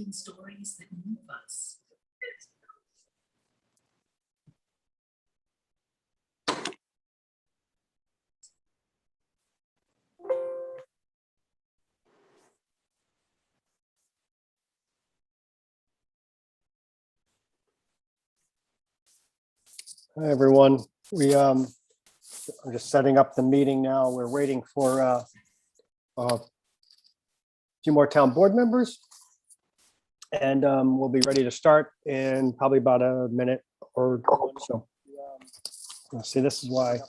telling stories that move us. Hi, everyone. I'm just setting up the meeting now. We're waiting for a few more town board members. And we'll be ready to start in probably about a minute or so. Let's see, this is why.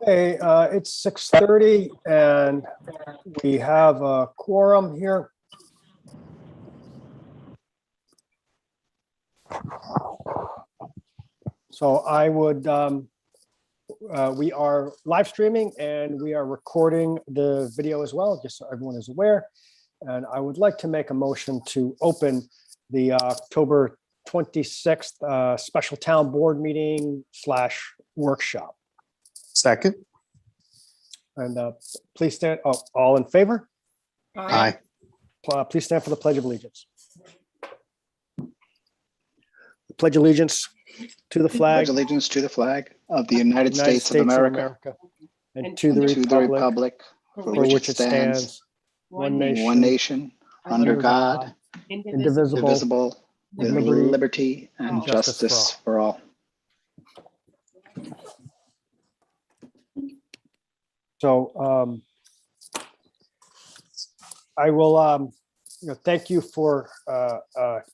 Hey, it's 6:30 and we have a quorum here. So I would, we are live streaming and we are recording the video as well, just so everyone is aware. And I would like to make a motion to open the October 26th special town board meeting / workshop. Second. And please stand, all in favor? Aye. Please stand for the Pledge of Allegiance. Pledge allegiance to the flag. Pledge allegiance to the flag of the United States of America and to and the to the republic republic for which it stands, one one nation, under God, indivisible, indivisible, with liberty and and justice justice for all. So I will thank you for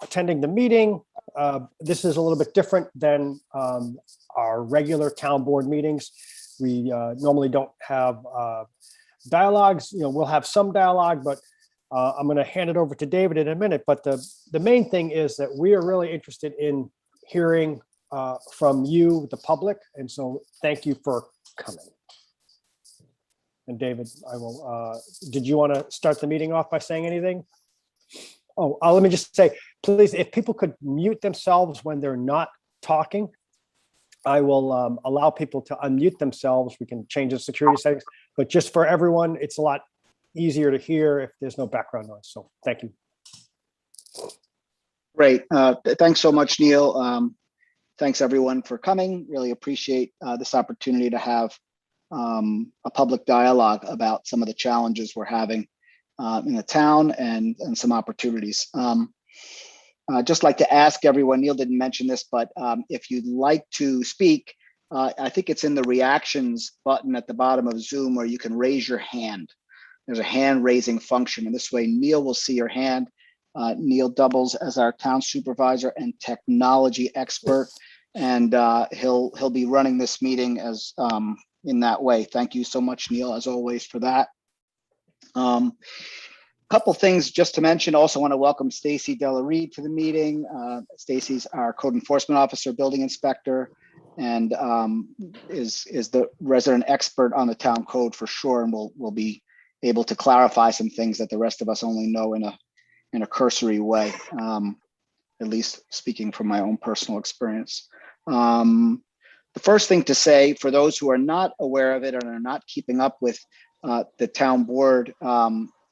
attending the meeting. This is a little bit different than our regular town board meetings. We normally don't have dialogues. We'll have some dialogue, but I'm going to hand it over to David in a minute. But the main thing is that we are really interested in hearing from you, the public. And so thank you for coming. And David, I will, did you want to start the meeting off by saying anything? Oh, let me just say, please, if people could mute themselves when they're not talking, I will allow people to unmute themselves. We can change the security settings, but just for everyone, it's a lot easier to hear if there's no background noise. So thank you. Great. Thanks so much, Neil. Thanks everyone for coming. Really appreciate this opportunity to have a public dialogue about some of the challenges we're having in the town and some opportunities. Just like to ask everyone, Neil didn't mention this, but if you'd like to speak, I think it's in the reactions button at the bottom of Zoom where you can raise your hand. There's a hand raising function, and this way Neil will see your hand. Neil doubles as our town supervisor and technology expert, and he'll be running this meeting as in that way. Thank you so much, Neil, as always, for that. Couple things just to mention. Also want to welcome Stacy Delareed to the meeting. Stacy's our code enforcement officer, building inspector, and is the resident expert on the town code for sure, and will be able to clarify some things that the rest of us only know in a cursory way, at least speaking from my own personal experience. The first thing to say, for those who are not aware of it and are not keeping up with the town board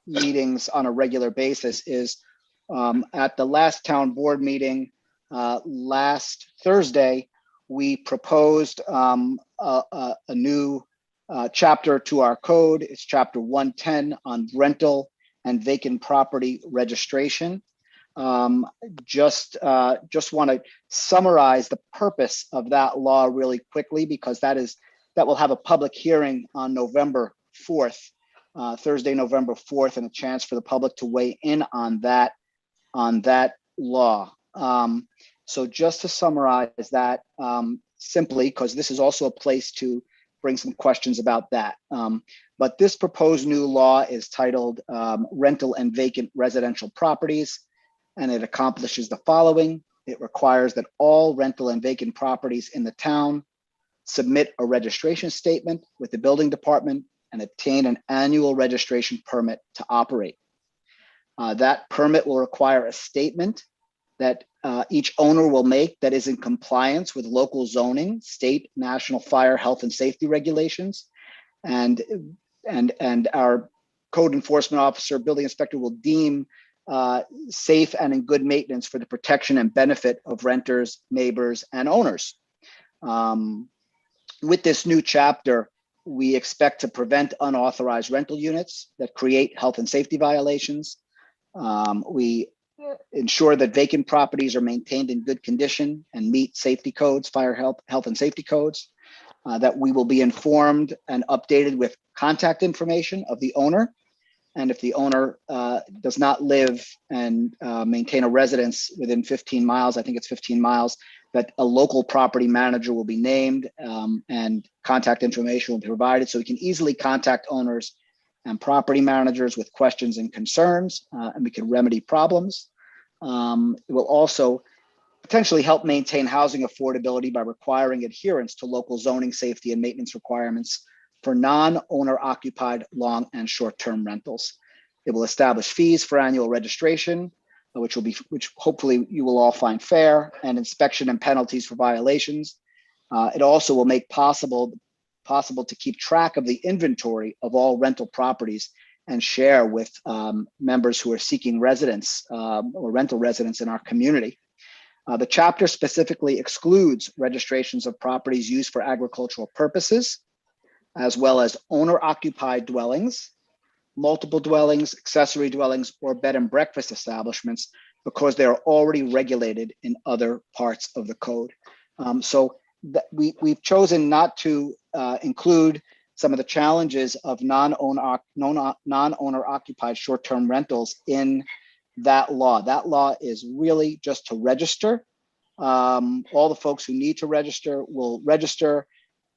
meetings on a regular basis, is at the last town board meeting last Thursday, we proposed a new chapter to our code. It's chapter 110 on rental and vacant property registration. Just want to summarize the purpose of that law really quickly, because that will have a public hearing on November 4th, Thursday, November 4th, and a chance for the public to weigh in on that law. So just to summarize that simply, because this is also a place to bring some questions about that. But this proposed new law is titled Rental and Vacant Residential Properties, and it accomplishes the following. It requires that all rental and vacant properties in the town submit a registration statement with the building department and obtain an annual registration permit to operate. That permit will require a statement that each owner will make that is in compliance with local zoning, state, national fire, health, and safety regulations. And our code enforcement officer, building inspector, will deem safe and in good maintenance for the protection and benefit of renters, neighbors, and owners. With this new chapter, we expect to prevent unauthorized rental units that create health and safety violations. We ensure that vacant properties are maintained in good condition and meet safety codes, fire, health and safety codes, that we will be informed and updated with contact information of the owner. And if the owner does not live and maintain a residence within 15 miles, I think it's 15 miles, that a local property manager will be named and contact information will be provided, so we can easily contact owners and property managers with questions and concerns, and we can remedy problems. It will also potentially help maintain housing affordability by requiring adherence to local zoning, safety, and maintenance requirements for non-owner occupied long and short-term rentals. It will establish fees for annual registration, which hopefully you will all find fair, and inspection and penalties for violations. It also will make possible to keep track of the inventory of all rental properties and share with members who are seeking residence or rental residence in our community. The chapter specifically excludes registrations of properties used for agricultural purposes, as well as owner-occupied dwellings, multiple dwellings, accessory dwellings, or bed and breakfast establishments, because they are already regulated in other parts of the code. So we've chosen not to include some of the challenges of non-owner occupied short-term rentals in that law. That law is really just to register. All the folks who need to register will register,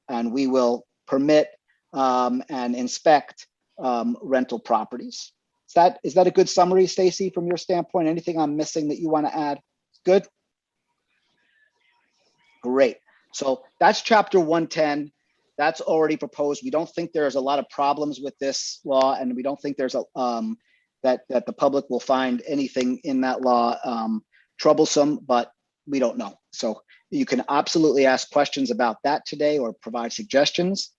and we will permit and inspect rental properties. Is that a good summary, Stacy, from your standpoint? Anything I'm missing that you want to add? Good? Great. So that's chapter 110. That's already proposed. We don't think there's a lot of problems with this law, and we don't think there's that the public will find anything in that law troublesome, but we don't know. So you can absolutely ask questions about that today or provide suggestions.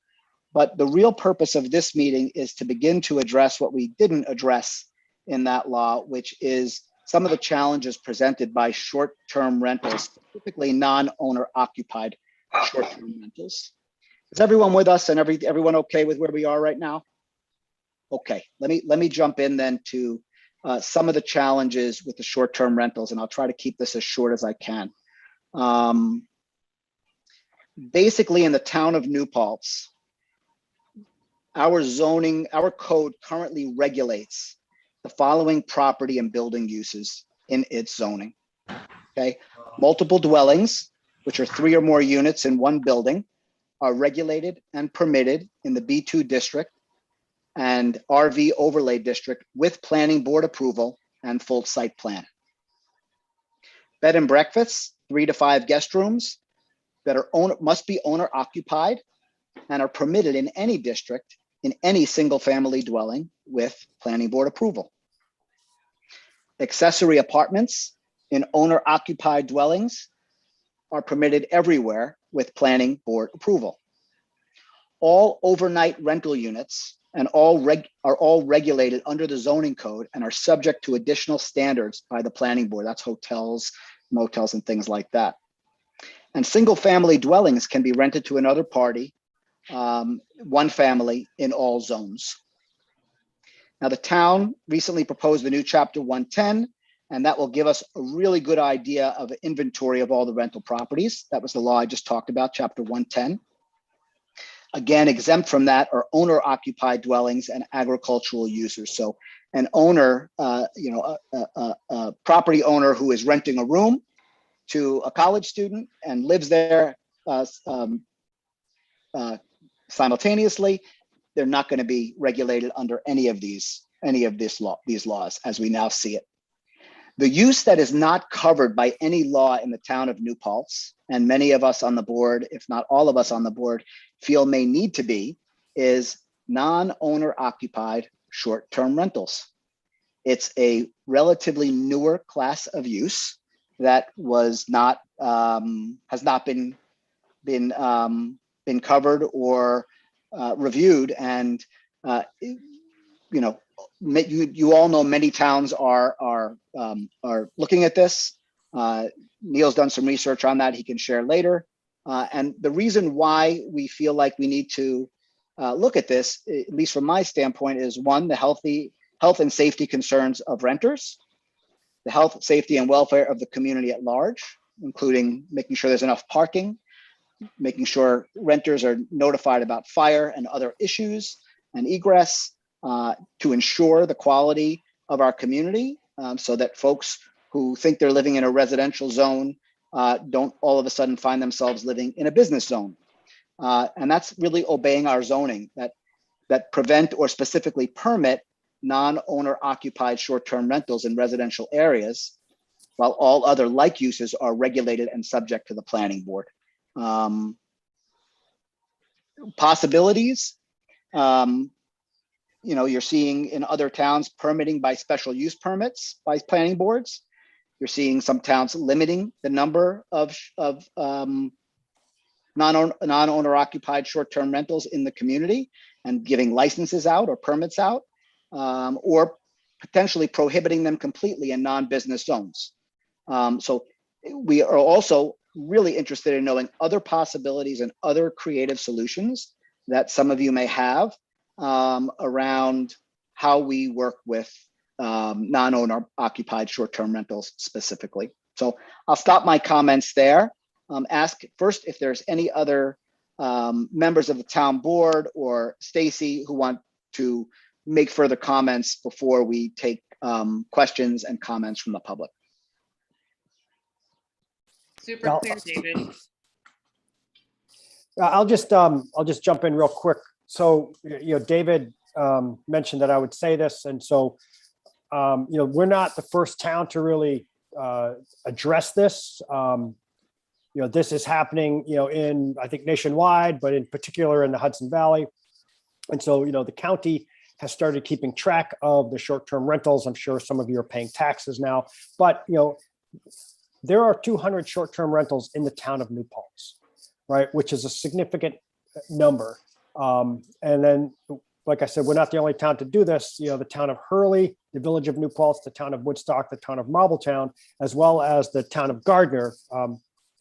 But the real purpose of this meeting is to begin to address what we didn't address in that law, which is some of the challenges presented by short-term rentals, typically non-owner occupied short-term rentals. Is everyone with us and everyone okay with where we are right now? Okay, let me jump in then to some of the challenges with the short-term rentals, and I'll try to keep this as short as I can. Basically, in the town of New Paltz, our code currently regulates the following property and building uses in its zoning. Okay, multiple dwellings, which are 3 or more units in one building, are regulated and permitted in the B2 district and RV overlay district with planning board approval and full site plan. Bed and breakfasts, 3 to 5 guest rooms that are must be owner occupied and are permitted in any district in any single family dwelling with planning board approval. Accessory apartments in owner occupied dwellings are permitted everywhere with planning board approval. All overnight rental units and are all regulated under the zoning code and are subject to additional standards by the planning board. That's hotels, motels, and things like that. And single family dwellings can be rented to another party, one family in all zones. Now, the town recently proposed the new chapter 110, and that will give us a really good idea of an inventory of all the rental properties. That was the law I just talked about, chapter 110. Again, exempt from that are owner occupied dwellings and agricultural users. So an owner, a property owner who is renting a room to a college student and lives there simultaneously, they're not going to be regulated under any of these laws as we now see it. The use that is not covered by any law in the town of New Paltz, and many of us on the board, if not all of us on the board, feel may need to be, is non-owner occupied short-term rentals. It's a relatively newer class of use that was not has not been covered or reviewed, and you all know many towns are looking at this. Neil's done some research on that. He can share later. And the reason why we feel like we need to look at this, at least from my standpoint, is one, the health and safety concerns of renters, the health, safety, and welfare of the community at large, including making sure there's enough parking, making sure renters are notified about fire and other issues and egress, to ensure the quality of our community, so that folks who think they're living in a residential zone don't all of a sudden find themselves living in a business zone. And that's really obeying our zoning that prevent or specifically permit non-owner occupied short-term rentals in residential areas, while all other like uses are regulated and subject to the planning board. Possibilities, you're seeing in other towns permitting by special use permits by planning boards. You're seeing some towns limiting the number of non-owner occupied short-term rentals in the community and giving licenses out or permits out, or potentially prohibiting them completely in non-business zones. So we are also really interested in knowing other possibilities and other creative solutions that some of you may have around how we work with non-owner occupied short-term rentals specifically. So I'll stop my comments there. Ask first if there's any other members of the town board or Stacy who want to make further comments before we take questions and comments from the public. Super clear, David. I'll just jump in real quick. So, David mentioned that I would say this, and so, we're not the first town to really address this. This is happening, in, I think, nationwide, but in particular in the Hudson Valley. And so, the county has started keeping track of the short-term rentals. I'm sure some of you are paying taxes now, but, there are 200 short-term rentals in the town of New Paltz, right? Which is a significant number. And then, like I said, we're not the only town to do this. The town of Hurley, the village of New Paltz, the town of Woodstock, the town of Marbletown, as well as the town of Gardner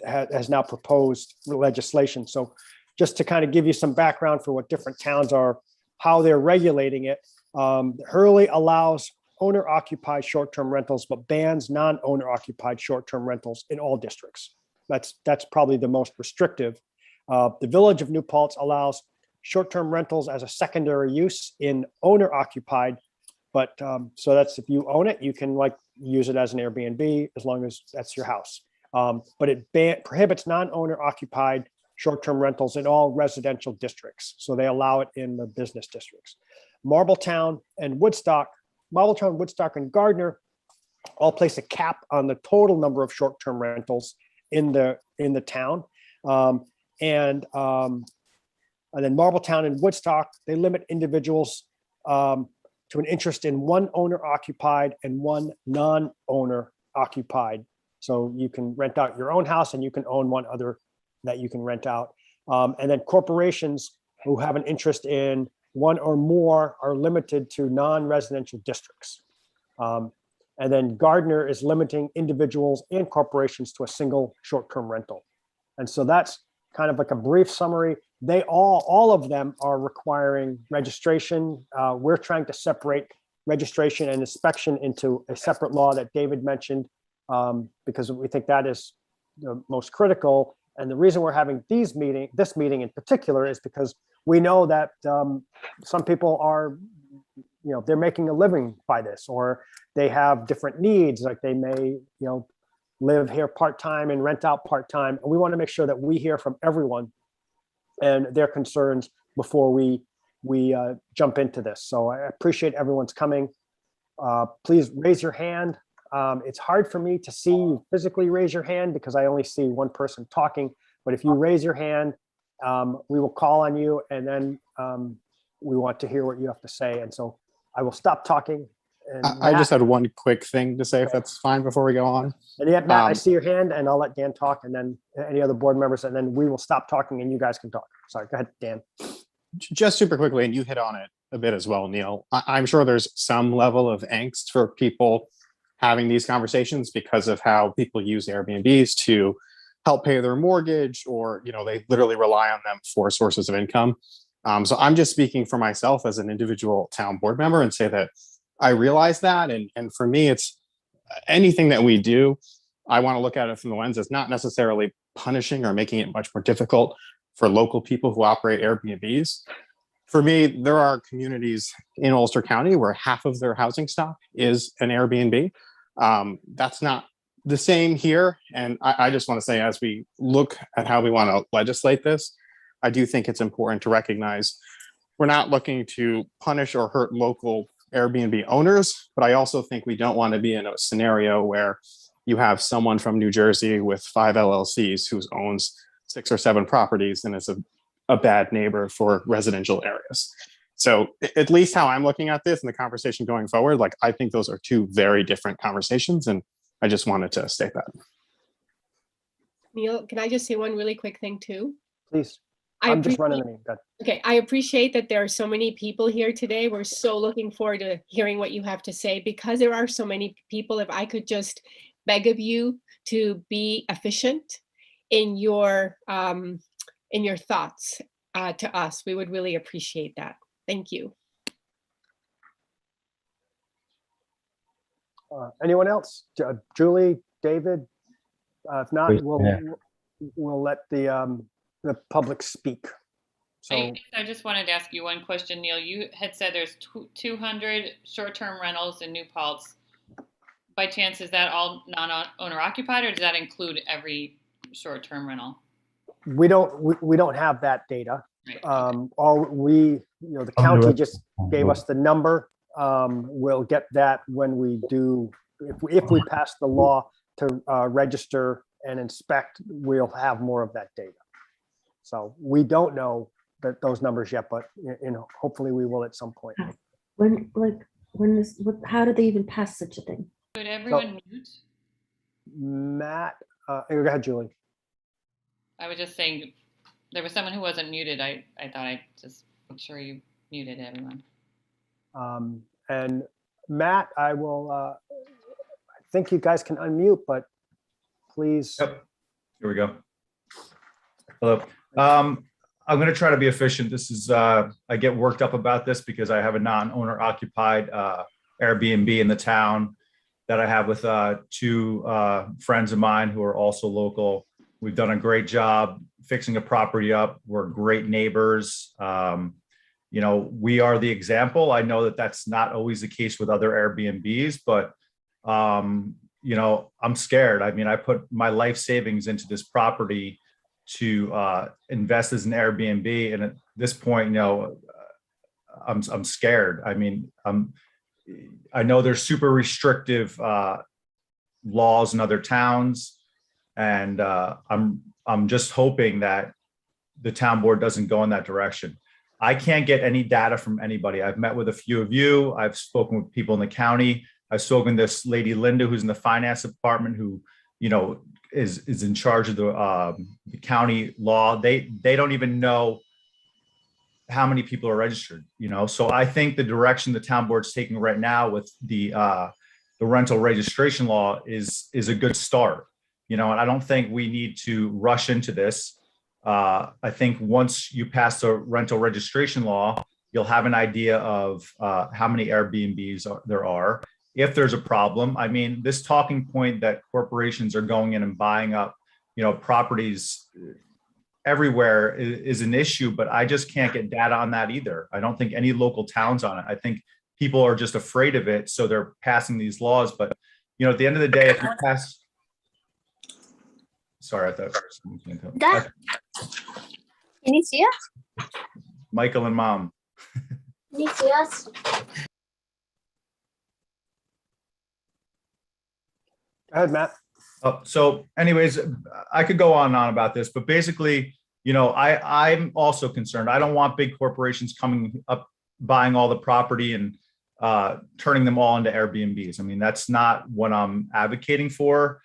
has now proposed legislation. So just to kind of give you some background for what different towns are, how they're regulating it. Hurley allows owner-occupied short-term rentals, but bans non-owner occupied short-term rentals in all districts. That's probably the most restrictive. The village of New Paltz allows short-term rentals as a secondary use in owner-occupied, but so that's if you own it, you can use it as an Airbnb as long as that's your house. But it prohibits non-owner occupied short-term rentals in all residential districts. So they allow it in the business districts. Marbletown, Woodstock, and Gardner all place a cap on the total number of short-term rentals in the town. And then Marbletown and Woodstock, they limit individuals to an interest in one owner occupied and one non-owner occupied. So you can rent out your own house and you can own one other that you can rent out. And then corporations who have an interest in one or more are limited to non-residential districts. And then Gardner is limiting individuals and corporations to a single short-term rental. And so that's kind of like a brief summary. They all of them are requiring registration. We're trying to separate registration and inspection into a separate law that David mentioned, because we think that is the most critical. And the reason we're having this meeting in particular is because we know that some people are, they're making a living by this, or they have different needs, like they may, live here part-time and rent out part-time. And we want to make sure that we hear from everyone and their concerns before we jump into this. So I appreciate everyone's coming. Please raise your hand. It's hard for me to see you physically raise your hand because I only see one person talking. But if you raise your hand, we will call on you, and then we want to hear what you have to say. And so I will stop talking. And I just had one quick thing to say, if that's fine, before we go on. And yet, Matt, I see your hand, and I'll let Dan talk, and then any other board members, and then we will stop talking, and you guys can talk. Sorry, go ahead, Dan. Just super quickly, and you hit on it a bit as well, Neil. I'm sure there's some level of angst for people having these conversations because of how people use Airbnbs to help pay their mortgage, or they literally rely on them for sources of income. So I'm just speaking for myself as an individual town board member and say that I realize that, and for me, it's anything that we do, I want to look at it from the lens as not necessarily punishing or making it much more difficult for local people who operate Airbnbs. For me, there are communities in Ulster County where half of their housing stock is an Airbnb. That's not the same here. And I just want to say, as we look at how we want to legislate this, I do think it's important to recognize we're not looking to punish or hurt local Airbnb owners, but I also think we don't want to be in a scenario where you have someone from New Jersey with 5 LLCs who owns 6 or 7 properties and is a bad neighbor for residential areas. So at least how I'm looking at this and the conversation going forward, like I think those are two very different conversations, and I just wanted to state that. Neil, can I just say one really quick thing too? Please. I'm just running the meeting. Go ahead. Okay, I appreciate that there are so many people here today. We're so looking forward to hearing what you have to say. Because there are so many people, if I could just beg of you to be efficient in your thoughts to us, we would really appreciate that. Thank you. Anyone else? Julie, David? If not, we'll let the public speak. So I just wanted to ask you one question, Neil. You had said there's 200 short-term rentals in New Paltz. By chance, is that all non-owner occupied, or does that include every short-term rental? we don't have that data. Right. The county just gave us the number. We'll get that when we do, if we pass the law to register and inspect, we'll have more of that data. So we don't know those numbers yet, but hopefully we will at some point. How did they even pass such a thing? Could everyone mute? Matt, go ahead, Julie. I was just saying, there was someone who wasn't muted. I thought I'd just make sure you muted everyone. And Matt, I think you guys can unmute, but please. Yep. Here we go. Hello. I'm going to try to be efficient. This is, I get worked up about this because I have a non-owner occupied Airbnb in the town that I have with two friends of mine who are also local. We've done a great job fixing a property up. We're great neighbors. We are the example. I know that that's not always the case with other Airbnbs, but I'm scared. I mean, I put my life savings into this property to invest as an Airbnb, and at this point, I'm scared. I mean, I know there's super restrictive laws in other towns, and I'm just hoping that the town board doesn't go in that direction. I can't get any data from anybody. I've met with a few of you. I've spoken with people in the county. I've spoken to this lady, Linda, who's in the finance department, who, is in charge of the county law. They don't even know how many people are registered, So I think the direction the town board's taking right now with the rental registration law is a good start, and I don't think we need to rush into this. I think once you pass the rental registration law, you'll have an idea of how many Airbnbs there are. If there's a problem, I mean, this talking point that corporations are going in and buying up, properties everywhere is an issue, but I just can't get data on that either. I don't think any local towns on it. I think people are just afraid of it, so they're passing these laws. But at the end of the day, if you pass, sorry, I thought Dad, can you see us? Michael and Mom. Can you see us? Go ahead, Matt. So anyways, I could go on and on about this, but basically, I'm also concerned. I don't want big corporations coming up, buying all the property and turning them all into Airbnbs. I mean, that's not what I'm advocating for.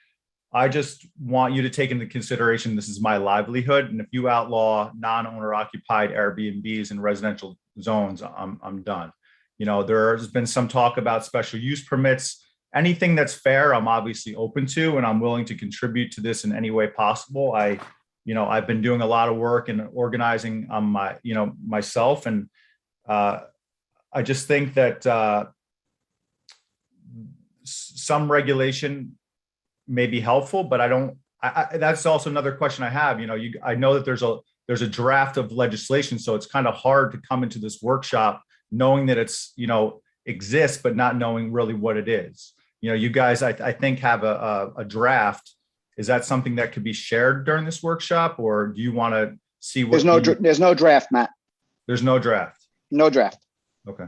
I just want you to take into consideration, this is my livelihood. And if you outlaw non-owner occupied Airbnbs in residential zones, I'm done. There's been some talk about special use permits. Anything that's fair, I'm obviously open to, and I'm willing to contribute to this in any way possible. I've been doing a lot of work and organizing myself. And I just think that some regulation may be helpful, but that's also another question I have. I know that there's a draft of legislation, so it's kind of hard to come into this workshop knowing that it's, exists, but not knowing really what it is. You guys, I think, have a draft. Is that something that could be shared during this workshop, or do you want to see what? There's no draft, Matt. There's no draft. No draft. Okay.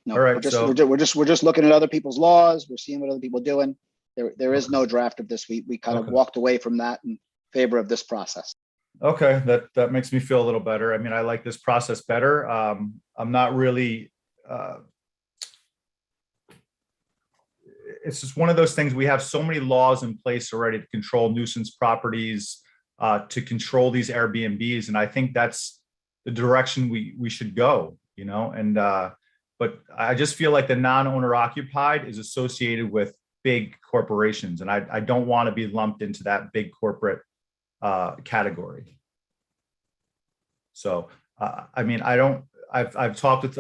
No, All right, we're just looking at other people's laws. We're seeing what other people are doing. There is no draft of this. We kind of walked away from that in favor of this process. Okay, that makes me feel a little better. I mean, I like this process better. I'm not really. It's just one of those things. We have so many laws in place already to control nuisance properties, to control these Airbnbs, and I think that's the direction we should go. And but I just feel like the non-owner occupied is associated with big corporations, and I don't want to be lumped into that big corporate category. So I mean, I've talked with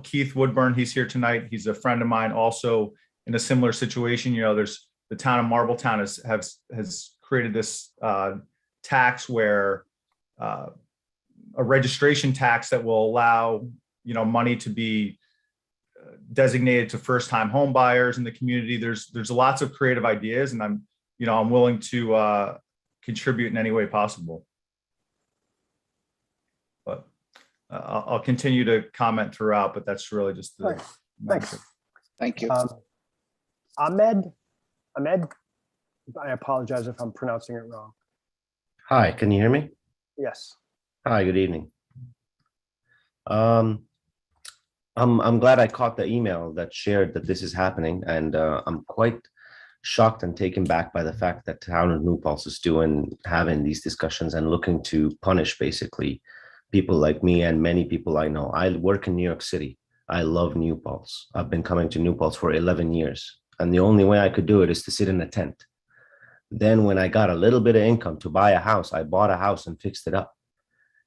Keith Woodburn. He's here tonight. He's a friend of mine, also in a similar situation. There's the town of Marbletown has created this tax where a registration tax that will allow money to be designated to first-time home buyers in the community. There's lots of creative ideas, and I'm willing to contribute in any way possible. But I'll continue to comment throughout, but that's really just the. Right. Thanks. Thank you. Ahmed, I apologize if I'm pronouncing it wrong. Hi, can you hear me? Yes. Hi, good evening. I'm glad I caught the email that shared that this is happening, and I'm quite shocked and taken back by the fact that town of New Paltz is having these discussions and looking to punish basically people like me and many people I know. I work in New York City. I love New Paltz. I've been coming to New Paltz for 11 years, and the only way I could do it is to sit in a tent. Then when I got a little bit of income to buy a house, I bought a house and fixed it up.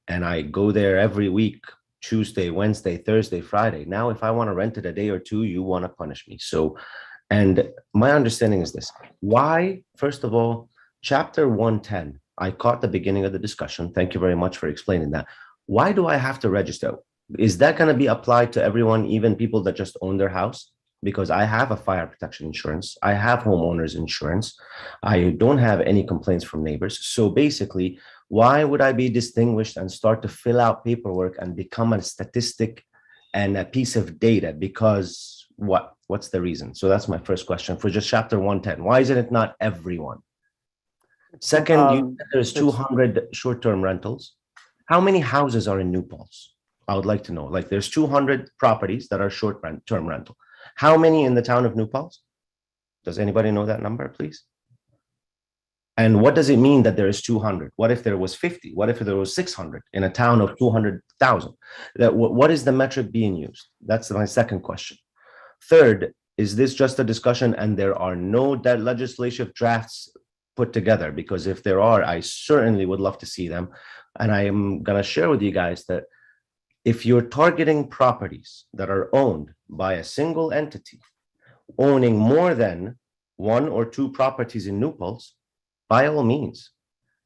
And I go there every week, Tuesday, Wednesday, Thursday, Friday. Now, if I want to rent it a day or two, you want to punish me. So, and my understanding is this. Why, first of all, chapter 110, I caught the beginning of the discussion. Thank you very much for explaining that. Why do I have to register? Is that going to be applied to everyone, even people that just own their house? Because I have a fire protection insurance. I have homeowners insurance. I don't have any complaints from neighbors. So basically, why would I be distinguished and start to fill out paperwork and become a statistic and a piece of data? Because what's the reason? So that's my first question for just chapter 110. Why isn't it not everyone? Second, there's 200 short-term rentals. How many houses are in New Paltz? I would like to know. Like there's 200 properties that are short-term rental. How many in the town of New Paltz? Does anybody know that number, please? And what does it mean that there is 200? What if there was 50? What if there was 600 in a town of 200,000? What is the metric being used? That's my second question. Third, is this just a discussion and there are no legislative drafts put together? Because if there are, I certainly would love to see them. And I am going to share with you guys that If you're targeting properties that are owned by a single entity, owning more than 1 or 2 properties in New Paltz, by all means,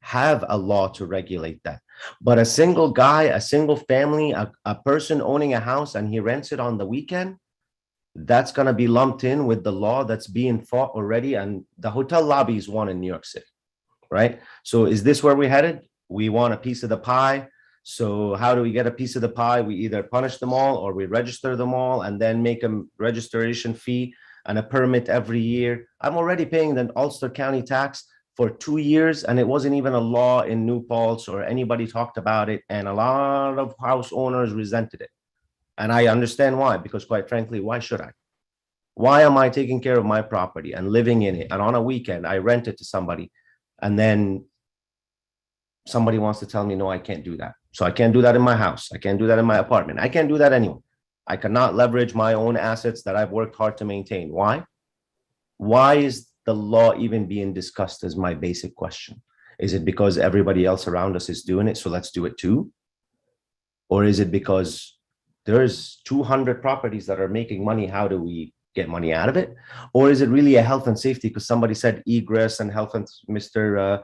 have a law to regulate that. But a single guy, a single family, a person owning a house and he rents it on the weekend, that's going to be lumped in with the law that's being fought already. And the hotel lobby is one in New York City, right? So is this where we're headed? We want a piece of the pie. So how do we get a piece of the pie? We either punish them all or we register them all and then make a registration fee and a permit every year. I'm already paying the Ulster County tax for 2 years, and it wasn't even a law in New Paltz or anybody talked about it. And a lot of house owners resented it. And I understand why, because quite frankly, why should I? Why am I taking care of my property and living in it? And on a weekend, I rent it to somebody, and then somebody wants to tell me, no, I can't do that. So I can't do that in my house. I can't do that in my apartment. I can't do that anywhere. I cannot leverage my own assets that I've worked hard to maintain. Why? Why is the law even being discussed is my basic question. Is it because everybody else around us is doing it, so let's do it too? Or is it because there's 200 properties that are making money, how do we get money out of it? Or is it really a health and safety? Because somebody said egress and health, and Mr.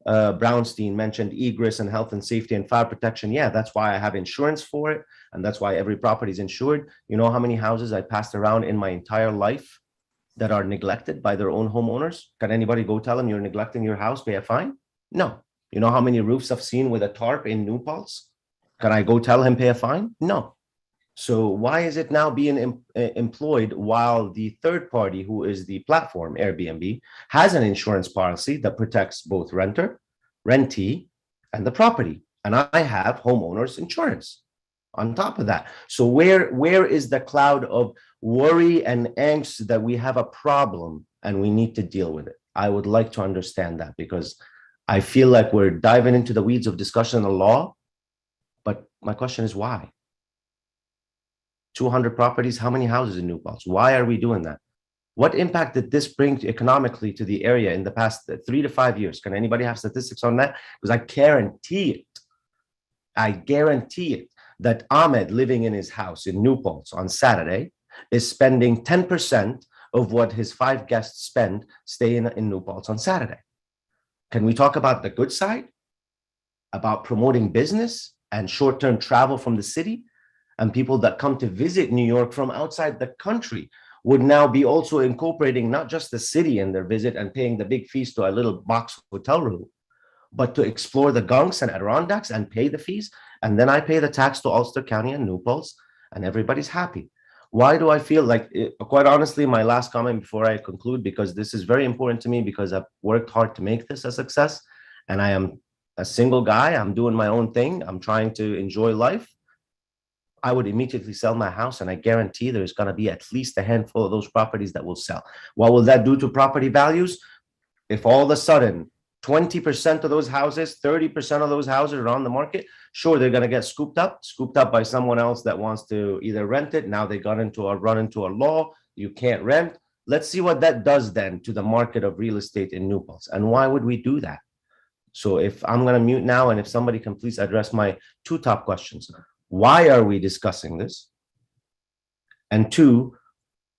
Brownstein mentioned egress and health and safety and fire protection. Yeah, that's why I have insurance for it. And that's why every property is insured. You know how many houses I passed around in my entire life that are neglected by their own homeowners? Can anybody go tell them you're neglecting your house, pay a fine? No. You know how many roofs I've seen with a tarp in New Paltz? Can I go tell him pay a fine? No. So why is it now being employed while the third party, who is the platform Airbnb, has an insurance policy that protects both renter, rentee, and the property? And I have homeowners insurance on top of that. So where is the cloud of worry and angst that we have a problem and we need to deal with it? I would like to understand that, because I feel like we're diving into the weeds of discussion of law. But my question is why? 200 properties, how many houses in New Paltz? Why are we doing that? What impact did this bring economically to the area in the past 3 to 5 years? Can anybody have statistics on that? Because I guarantee it, that Ahmed living in his house in New Paltz on Saturday is spending 10% of what his 5 guests spend staying in New Paltz on Saturday. Can we talk about the good side? About promoting business and short-term travel from the city? And people that come to visit New York from outside the country would now be also incorporating not just the city in their visit and paying the big fees to a little box hotel room, but to explore the gunks and Adirondacks and pay the fees. And then I pay the tax to Ulster County and New Paltz, and everybody's happy. Why do I feel like, quite honestly, my last comment before I conclude, because this is very important to me, because I've worked hard to make this a success, and I am a single guy. I'm doing my own thing. I'm trying to enjoy life. I would immediately sell my house, and I guarantee there's going to be at least a handful of those properties that will sell. What will that do to property values? If all of a sudden 20% of those houses, 30% of those houses are on the market, sure, they're going to get scooped up by someone else that wants to either rent it. Now they run into a law, you can't rent. Let's see what that does then to the market of real estate in New Paltz. And why would we do that? So if I'm going to mute now, and if somebody can please address my 2 top questions. Why are we discussing this? And 2,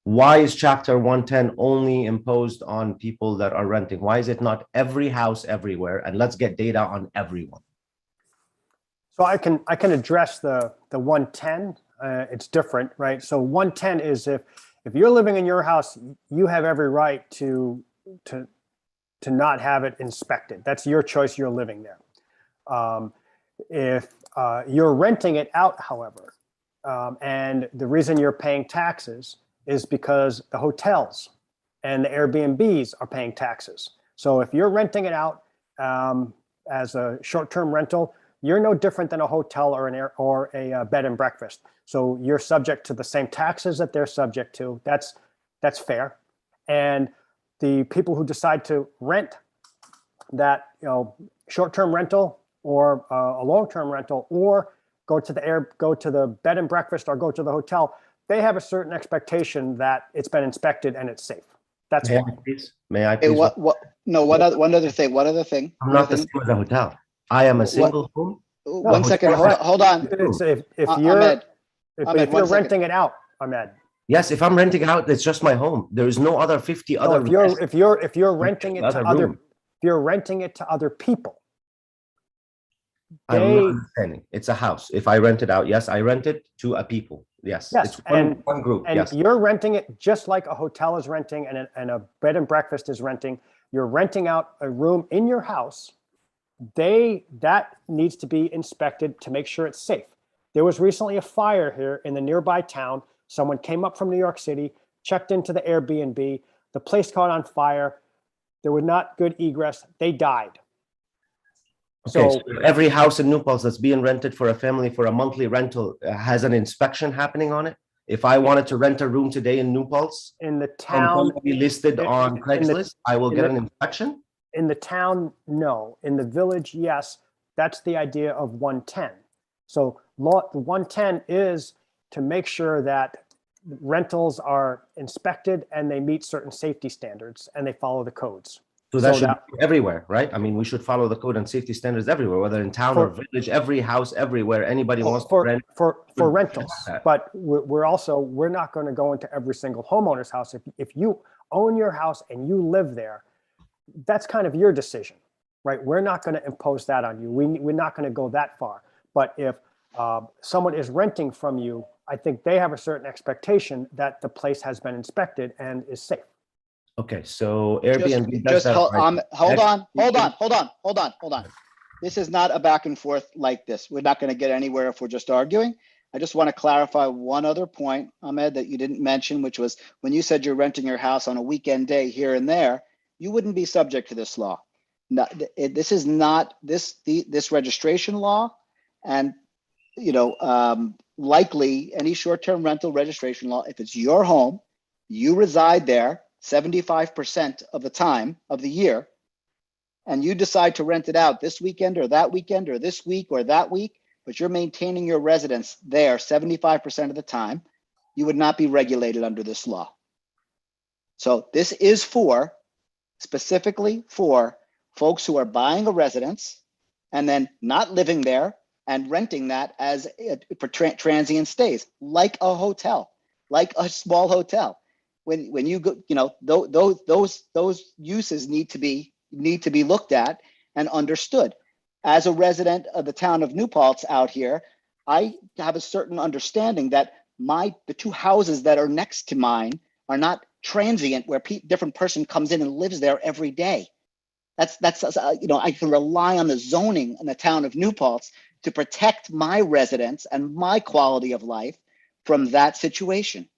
why is Chapter 110 only imposed on people that are renting? Why is it not every house everywhere? And let's get data on everyone. So I can address the 110. It's different, right? So 110 is if you're living in your house, you have every right to not have it inspected. That's your choice. You're living there. If you're renting it out, however, and the reason you're paying taxes is because the hotels and the Airbnbs are paying taxes. So if you're renting it out as a short-term rental, you're no different than a hotel or a bed and breakfast. So you're subject to the same taxes that they're subject to. That's fair. And the people who decide to rent that, short-term rental or a long-term rental, or go to the bed and breakfast or go to the hotel, they have a certain expectation that it's been inspected and it's safe. That's why. May I Hey, please? one other thing. I'm not the same as a hotel. I am a single home One No, second, hold hold on. It's if Ahmed, you're, Ahmed, if one you're second. renting it out, Ahmed. Yes, if I'm renting out, it's just my home. There is no other 50 No, other. if you're renting it to Other other, room. if you're renting it to other people, I'm they- not understanding. It's a house. If I rent it out, yes, I rent it to a people. Yes, Yes, it's one, and- one group. and Yes, you're renting it just like a hotel is renting and a bed and breakfast is renting. You're renting out a room in your house. That needs to be inspected to make sure it's safe. There was recently a fire here in the nearby town. Someone came up from New York City, checked into the Airbnb. The place caught on fire. There was not good egress. They died. okay. So So every house in New Paltz that's being rented for a family for a monthly rental has an inspection happening on it. If I wanted to rent a room today in New Paltz in the from town, somebody listed on Craigslist, I will in get the- an inspection. in the town, no. In the village, yes. That's the idea of 110. So law 110 is to make sure that rentals are inspected and they meet certain safety standards and they follow the codes. So that So should that- be everywhere, right? I mean, we should follow the code and safety standards everywhere, whether in town or village, every house, everywhere, anybody wants to for rent. for would rentals, that. but we're not going to go into every single homeowner's house. If you own your house and you live there, that's kind of your decision, right? We're not going to impose that on you. We're not going to go that far. But if someone is renting from you, I think they have a certain expectation that the place has been inspected and is safe. Okay, so Airbnb does Just that. hold right? on. This is not a back and forth like this. We're not going to get anywhere if we're just arguing. I just want to clarify one other point, Ahmed, that you didn't mention, which was when you said you're renting your house on a weekend day here and there, you wouldn't be subject to this law. No, this is not this registration law, and likely any short-term rental registration law. If it's your home, you reside there 75% of the time of the year, and you decide to rent it out this weekend or this week or that week, but you're maintaining your residence there 75% of the time, you would not be regulated under this law. So this is specifically for folks who are buying a residence and then not living there and renting that as for transient stays, like a hotel, like a small hotel. When you go, those uses need to be looked at and understood. As a resident of the town of New Paltz out here, I have a certain understanding that the two houses that are next to mine are not transient, where different person comes in and lives there every day. That's I can rely on the zoning in the town of New Paltz to protect my residents and my quality of life from that situation.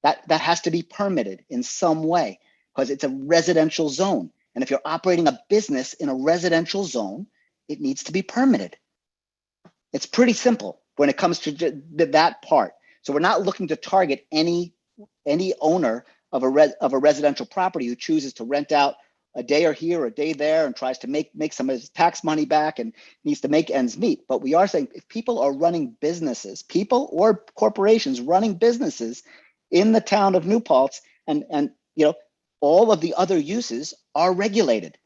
That has to be permitted in some way because it's a residential zone. And if you're operating a business in a residential zone, it needs to be permitted. It's pretty simple when it comes to that part. So we're not looking to target any owner of a residential property who chooses to rent out a day or here or a day there and tries to make some of his tax money back and needs to make ends meet. But we are saying if people are running businesses, people or corporations running businesses in the town of New Paltz, and all of the other uses are regulated.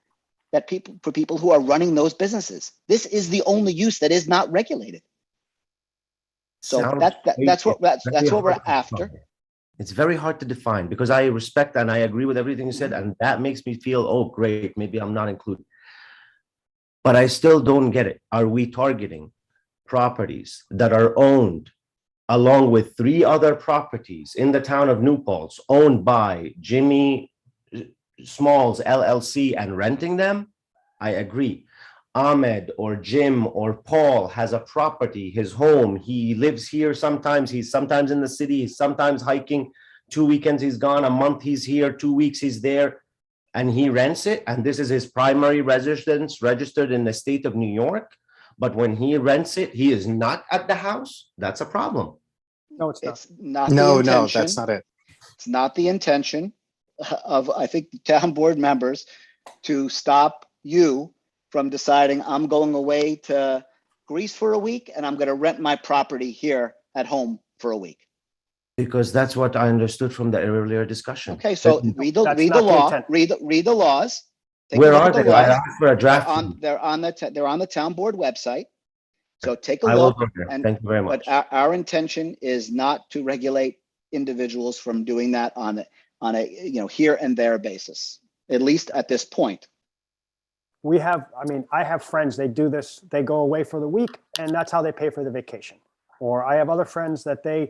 For people who are running those businesses, this is the only use that is not regulated. So that's what we're after. It's very hard to define because I respect and I agree with everything you said, and that makes me feel, oh, great, maybe I'm not included. But I still don't get it. Are we targeting properties that are owned along with 3 other properties in the town of New Paltz owned by Jimmy Smalls LLC and renting them? I agree. Ahmed or Jim or Paul has a property, his home. He lives here sometimes. He's sometimes in the city. He's sometimes hiking. 2 weekends he's gone. A month he's here. 2 weeks he's there. And he rents it. And this is his primary residence registered in the state of New York. But when he rents it, he is not at the house. That's a problem. No, it's not. It's not No, the intention. that's not it. It's not the intention of, I think, the town board members to stop you from deciding I'm going away to Greece for a week and I'm going to rent my property here at home for a week. Because that's what I understood from the earlier discussion. Okay, so read the law, intent. read the laws, Take a Where look are at the they? I laws. asked for a draft. They're on the town board website. So take a I will look. go there. and- Thank you very much. But our intention is not to regulate individuals from doing that on a here and there basis, at least at this point. I have friends, they do this, they go away for the week and that's how they pay for the vacation. Or I have other friends that they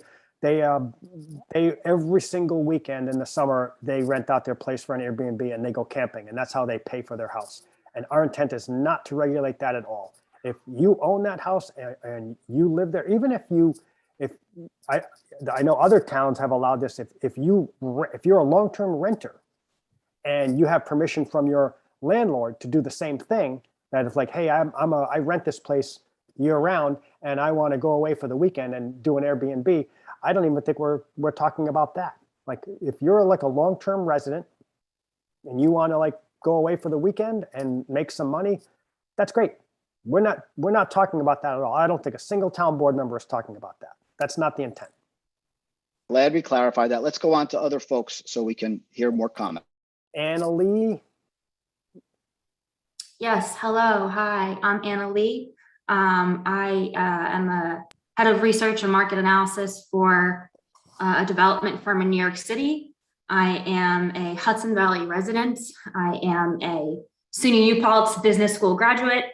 every single weekend in the summer, they rent out their place for an Airbnb and they go camping and that's how they pay for their house. And our intent is not to regulate that at all. If you own that house and you live there, even I know other towns have allowed this, if you're a long-term renter and you have permission from your landlord to do the same thing, that it's like, hey, I rent this place year round and I want to go away for the weekend and do an Airbnb. I don't even think we're talking about that. Like if you're like a long-term resident and you want to like go away for the weekend and make some money, that's great. We're not talking about that at all. I don't think a single town board member is talking about that. That's not the intent. Glad we clarified that. Let's go on to other folks so we can hear more comment. Anna Lee. Yes, hello, hi, I'm Anna Lee. I am a head of research and market analysis for a development firm in New York City. I am a Hudson Valley resident. I am a SUNY New Paltz Business School graduate.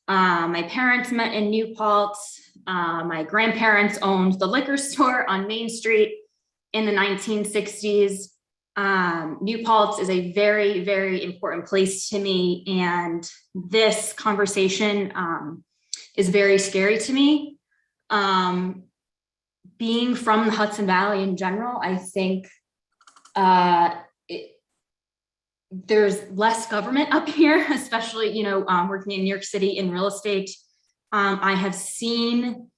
My parents met in New Paltz. My grandparents owned the liquor store on Main Street in the 1960s. New Paltz is a very, very important place to me, and this conversation is very scary to me. Being from the Hudson Valley in general, I think there's less government up here, especially, working in New York City in real estate. I have seen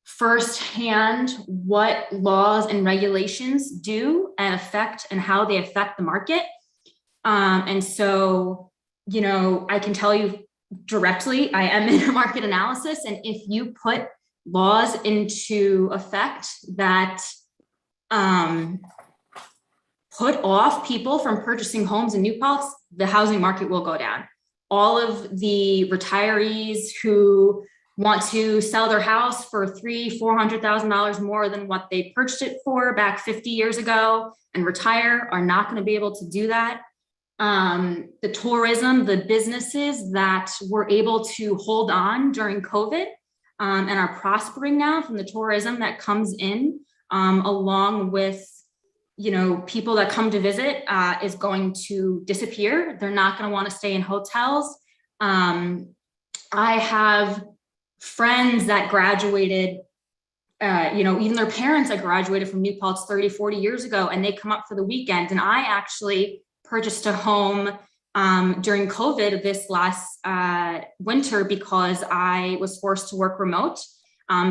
firsthand what laws and regulations do and affect and how they affect the market. And so, I can tell you directly, I am in market analysis. And if you put laws into effect that put off people from purchasing homes in New Paltz, the housing market will go down. All of the retirees who want to sell their house for $300,000-$400,000 more than what they purchased it for back 50 years ago and retire are not going to be able to do that. The tourism, the businesses that were able to hold on during COVID and are prospering now from the tourism that comes in, along with people that come to visit, is going to disappear. They're not going to want to stay in hotels. I have friends that graduated, even their parents that graduated from New Paltz 30, 40 years ago, and they come up for the weekend. And I actually purchased a home during COVID this last winter because I was forced to work remote.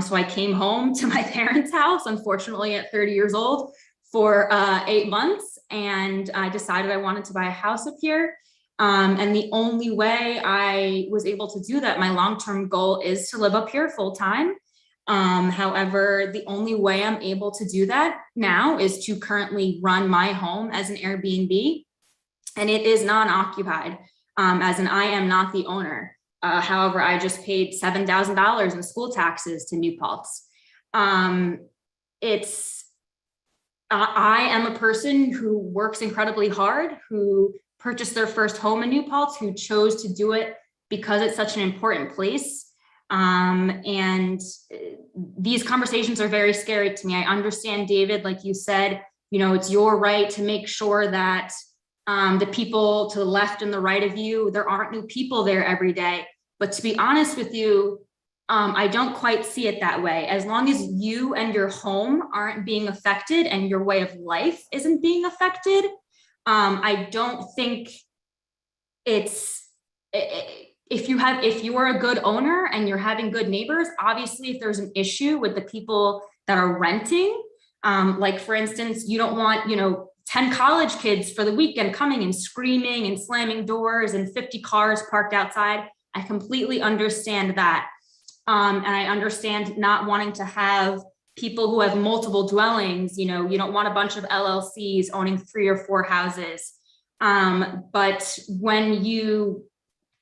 So I came home to my parents' house, unfortunately at 30 years old, for 8 months, and I decided I wanted to buy a house up here. And the only way I was able to do that, my long-term goal is to live up here full time. However, the only way I'm able to do that now is to currently run my home as an Airbnb, and it is non-occupied, as in I am not the owner. However, I just paid $7,000 in school taxes to New Paltz. I am a person who works incredibly hard, who purchased their first home in New Paltz, who chose to do it because it's such an important place. And these conversations are very scary to me. I understand, David, like you said, it's your right to make sure that the people to the left and the right of you, there aren't new people there every day. But to be honest with you, I don't quite see it that way. As long as you and your home aren't being affected and your way of life isn't being affected, I don't think if you are a good owner and you're having good neighbors, obviously if there's an issue with the people that are renting, like for instance, you don't want, 10 college kids for the weekend coming and screaming and slamming doors and 50 cars parked outside. I completely understand that. And I understand not wanting to have people who have multiple dwellings, you don't want a bunch of LLCs owning 3 or 4 houses. But when you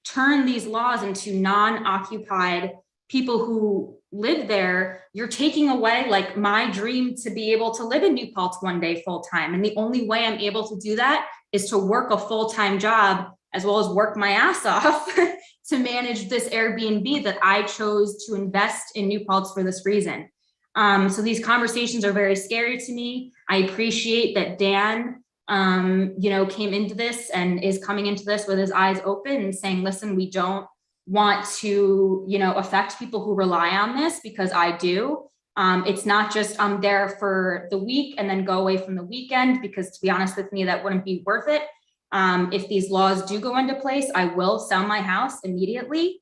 turn these laws into non-occupied people who live there, you're taking away like my dream to be able to live in New Paltz one day full time. And the only way I'm able to do that is to work a full-time job as well as work my ass off to manage this Airbnb that I chose to invest in New Paltz for this reason. So these conversations are very scary to me. I appreciate that Dan, came into this and is coming into this with his eyes open and saying, listen, we don't want to, affect people who rely on this, because I do. It's not just I'm there for the week and then go away from the weekend, because to be honest with me, that wouldn't be worth it. If these laws do go into place, I will sell my house immediately,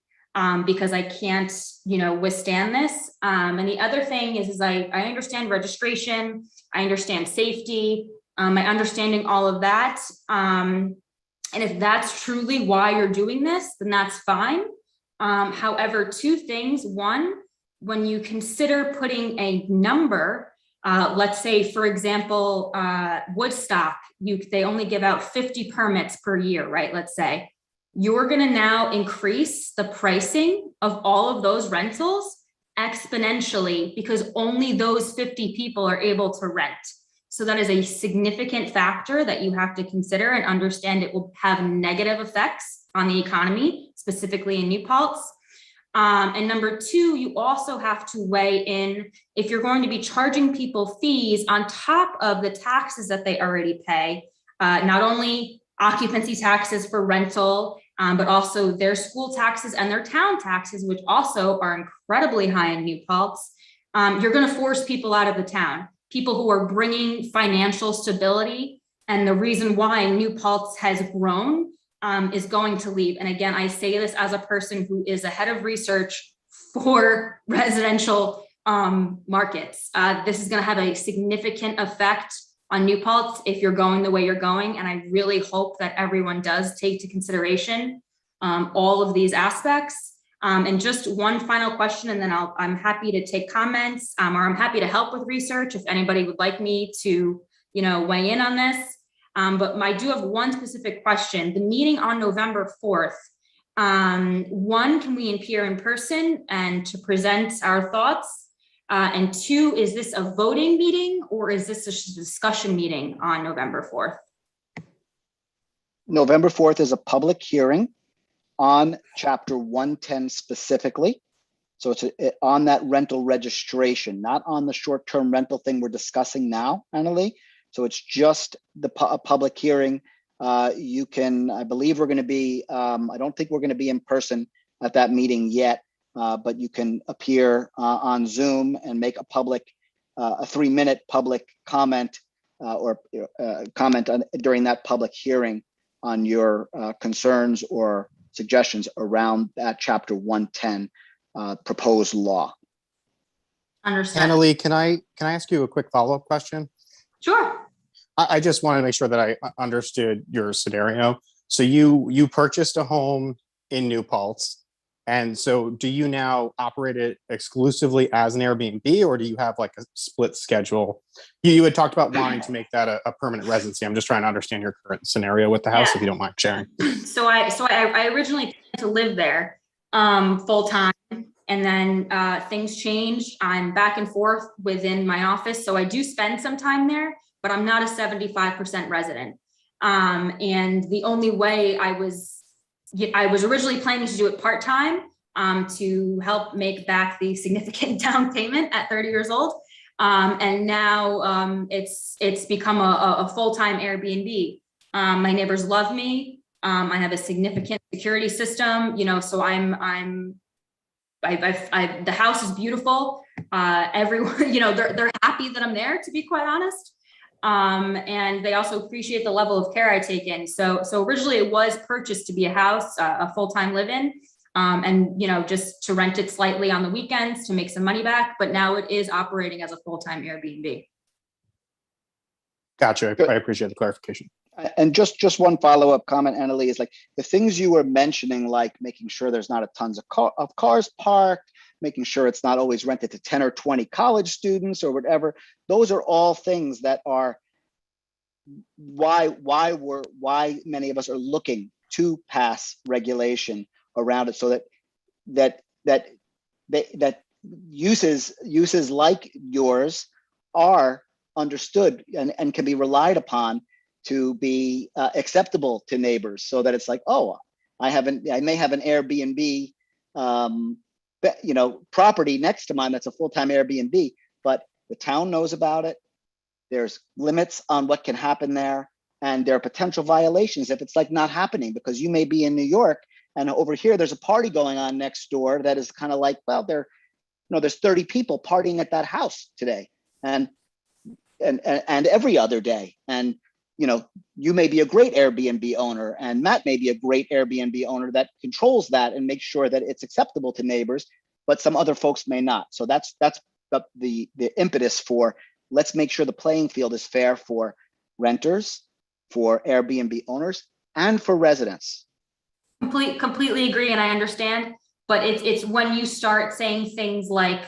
because I can't, withstand this. And the other thing is I understand registration, I understand safety, my understanding all of that. And if that's truly why you're doing this, then that's fine. However, two things. One, when you consider putting a number, let's say, for example, Woodstock, they only give out 50 permits per year, right? Let's say you're going to now increase the pricing of all of those rentals exponentially, because only those 50 people are able to rent. So that is a significant factor that you have to consider and understand. It will have negative effects on the economy, specifically in New Paltz. And number two, you also have to weigh in if you're going to be charging people fees on top of the taxes that they already pay, not only occupancy taxes for rental, but also their school taxes and their town taxes, which also are incredibly high in New Paltz. You're going to force people out of the town, people who are bringing financial stability. And the reason why New Paltz has grown is going to leave. And again, I say this as a person who is a head of research for residential markets. This is going to have a significant effect on New Paltz if you're going the way you're going. And I really hope that everyone does take into consideration all of these aspects. And just one final question, and then I'm happy to take comments, or I'm happy to help with research if anybody would like me to, weigh in on this. But I do have one specific question. The meeting on November 4th, one, can we appear in person and to present our thoughts? And two, is this a voting meeting or is this a discussion meeting on November 4th? November 4th is a public hearing on Chapter 110 specifically. So it's on that rental registration, not on the short-term rental thing we're discussing now, Annalee. So it's just a public hearing. You can, I believe we're going to be, I don't think we're going to be in person at that meeting yet, but you can appear on Zoom and make a 3-minute public comment or comment during that public hearing on your concerns or suggestions around that Chapter 110 proposed law. Understand. Annalee, can I ask you a quick follow-up question? Sure. I just want to make sure that I understood your scenario. So you purchased a home in New Paltz, and so do you now operate it exclusively as an Airbnb, or do you have like a split schedule? You had talked about wanting to make that a permanent residency. I'm just trying to understand your current scenario with the house, if you don't mind sharing. So I originally planned to live there full time, and then things changed. I'm back and forth within my office, so I do spend some time there, but I'm not a 75% resident. And the only way I was originally planning to do it part-time to help make back the significant down payment at 30 years old. And now it's become a full-time Airbnb. My neighbors love me. I have a significant security system, so the house is beautiful. Everyone, they're happy that I'm there, to be quite honest. And they also appreciate the level of care I take in. So originally it was purchased to be a house, a full-time live-in, and, just to rent it slightly on the weekends to make some money back. But now it is operating as a full-time Airbnb. Gotcha. I appreciate the clarification. And just one follow-up comment, Annalee, is like the things you were mentioning, like making sure there's not a tons of cars parked, making sure it's not always rented to 10 or 20 college students or whatever. Those are all things that are why many of us are looking to pass regulation around it, so that uses like yours are understood and can be relied upon to be acceptable to neighbors, so that it's like, oh, I may have an Airbnb, property next to mine that's a full-time Airbnb, but the town knows about it. There's limits on what can happen there, and there are potential violations if it's like not happening, because you may be in New York and over here there's a party going on next door that is kind of like, well, there's 30 people partying at that house today and every other day, and you may be a great Airbnb owner, and Matt may be a great Airbnb owner that controls that and makes sure that it's acceptable to neighbors, but some other folks may not. So that's the impetus for, let's make sure the playing field is fair for renters, for Airbnb owners, and for residents. Completely agree, and I understand, but it's when you start saying things like,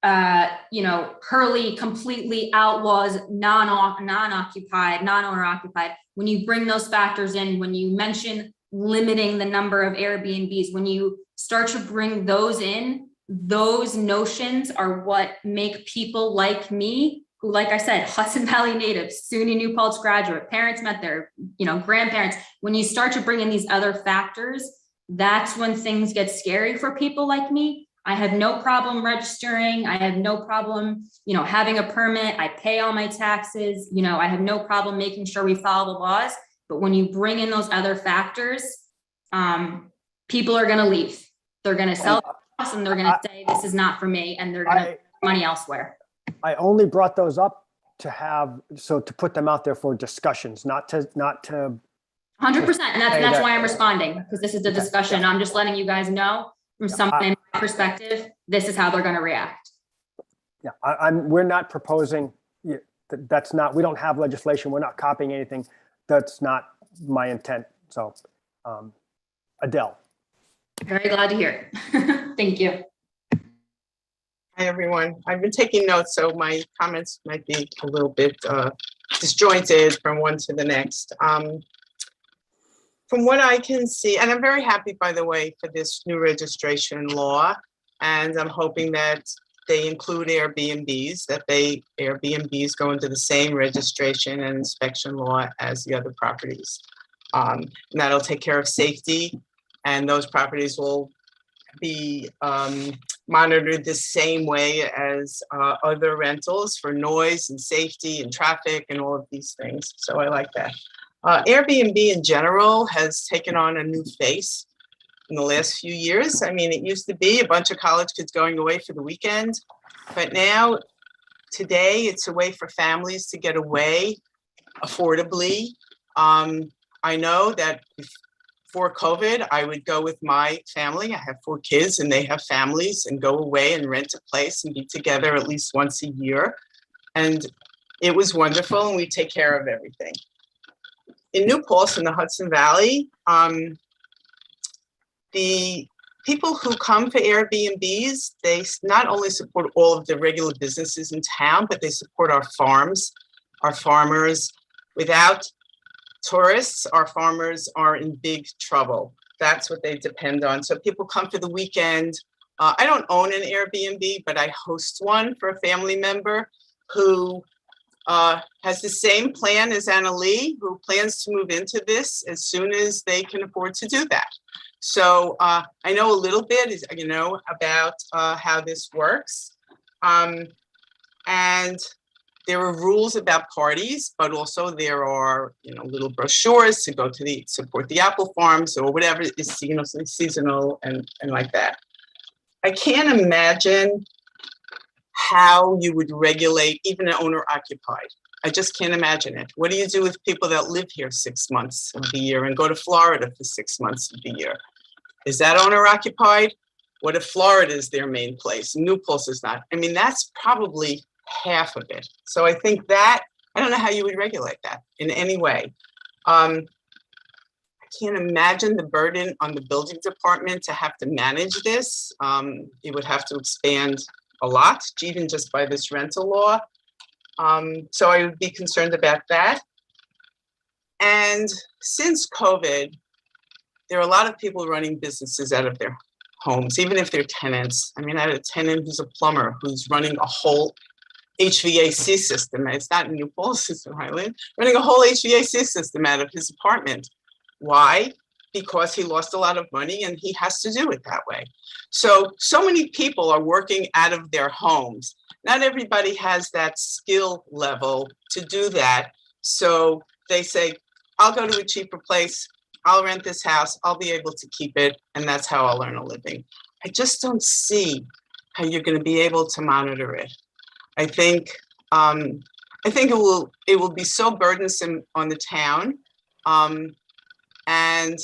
Hurley completely outlaws non-occupied, non-owner occupied. When you bring those factors in, when you mention limiting the number of Airbnbs, when you start to bring those in, those notions are what make people like me, who, like I said, Hudson Valley native, SUNY New Paltz graduate, parents met there, grandparents. When you start to bring in these other factors, that's when things get scary for people like me. I have no problem registering. I have no problem, having a permit. I pay all my taxes. I have no problem making sure we follow the laws. But when you bring in those other factors, people are going to leave. They're going to sell the house and they're going to say, this is not for me. And they're going to put money elsewhere. I only brought those up to put them out there for discussions, not to 100%. And that's why I'm responding, because this is the discussion. I'm just letting you guys know from someone in my perspective, this is how they're going to react. Yeah, we're not proposing, that's not, we don't have legislation. We're not copying anything. That's not my intent. So, Adele. Very glad to hear. Thank you. Hi, everyone. I've been taking notes, so my comments might be a little bit disjointed from one to the next. From what I can see, and I'm very happy, by the way, for this new registration law, and I'm hoping that they include Airbnbs, Airbnbs go into the same registration and inspection law as the other properties. And that'll take care of safety, and those properties will be monitored the same way as other rentals for noise and safety and traffic and all of these things. So I like that. Airbnb in general has taken on a new face in the last few years. I mean, it used to be a bunch of college kids going away for the weekend, but now, today, it's a way for families to get away affordably. I know that before COVID, I would go with my family. I have 4 kids and they have families, and go away and rent a place and be together at least once a year. And it was wonderful, and we take care of everything. In New Paltz in the Hudson Valley, the people who come for Airbnbs, they not only support all of the regular businesses in town, but they support our farms, our farmers. Without tourists, our farmers are in big trouble. That's what they depend on. So people come for the weekend. I don't own an Airbnb, but I host one for a family member who has the same plan as Anna Lee, who plans to move into this as soon as they can afford to do that. So I know a little bit, about how this works. And there are rules about parties, but also there are, little brochures to go to support the apple farms or whatever is, seasonal and like that. I can't imagine how you would regulate even an owner occupied. I just can't imagine it. What do you do with people that live here 6 months of the year and go to Florida for 6 months of the year? Is that owner occupied? What if Florida is their main place? New Paltz is not. I mean, that's probably half of it. So I think that, I don't know how you would regulate that in any way. I can't imagine the burden on the building department to have to manage this. It would have to expand a lot, even just by this rental law. So I would be concerned about that. And since COVID, there are a lot of people running businesses out of their homes, even if they're tenants. I mean, I had a tenant who's a plumber who's running a whole HVAC system. It's not New Paltz, it's in Highland, running a whole HVAC system out of his apartment. Why? Because he lost a lot of money and he has to do it that way. So many people are working out of their homes. Not everybody has that skill level to do that. So they say, I'll go to a cheaper place, I'll rent this house, I'll be able to keep it, and that's how I'll earn a living. I just don't see how you're going to be able to monitor it. I think it will be so burdensome on the town and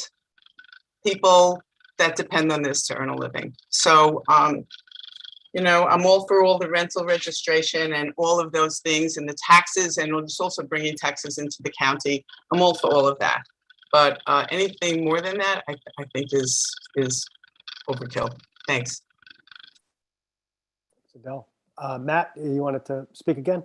people that depend on this to earn a living. So, you know, I'm all for all the rental registration and all of those things and the taxes, and it's also bringing taxes into the county. I'm all for all of that. But anything more than that, I think is overkill. Thanks. Adele. Matt, you wanted to speak again?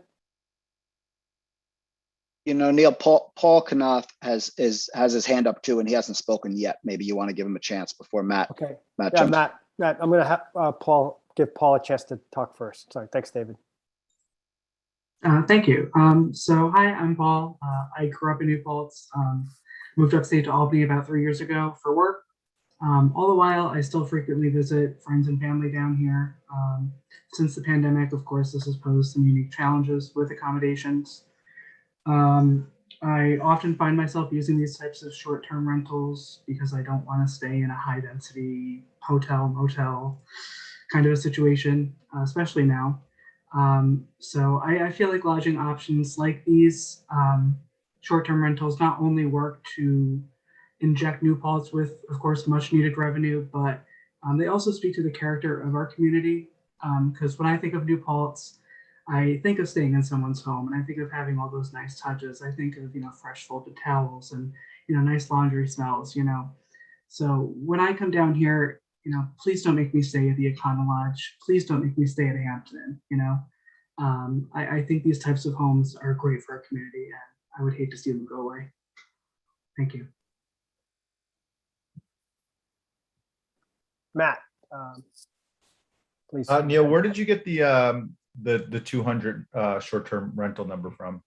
You know, Neil, Paul Knauf has his hand up too, and he hasn't spoken yet. Maybe you want to give him a chance before Matt. Okay. Matt, Yeah, jumps. Matt, I'm going to have give Paul a chance to talk first. Sorry. Thanks, David. Thank you. So hi, I'm Paul. I grew up in New Paltz, moved upstate to Albany about 3 years ago for work. All the while, I still frequently visit friends and family down here. Since the pandemic, of course, this has posed some unique challenges with accommodations. I often find myself using these types of short-term rentals because I don't want to stay in a high-density hotel, motel kind of a situation, especially now. So I feel like lodging options like these short-term rentals not only work to inject New Paltz with, of course, much needed revenue, but they also speak to the character of our community. Because when I think of New Paltz, I think of staying in someone's home, and I think of having all those nice touches. I think of, you know, fresh folded towels and, you know, nice laundry smells, you know. So when I come down here, you know, please don't make me stay at the Econo Lodge. Please don't make me stay at a Hampton, you know. I think these types of homes are great for our community, and I would hate to see them go away. Thank you. Matt, please. Neil, where did you get the 200 short-term rental number from?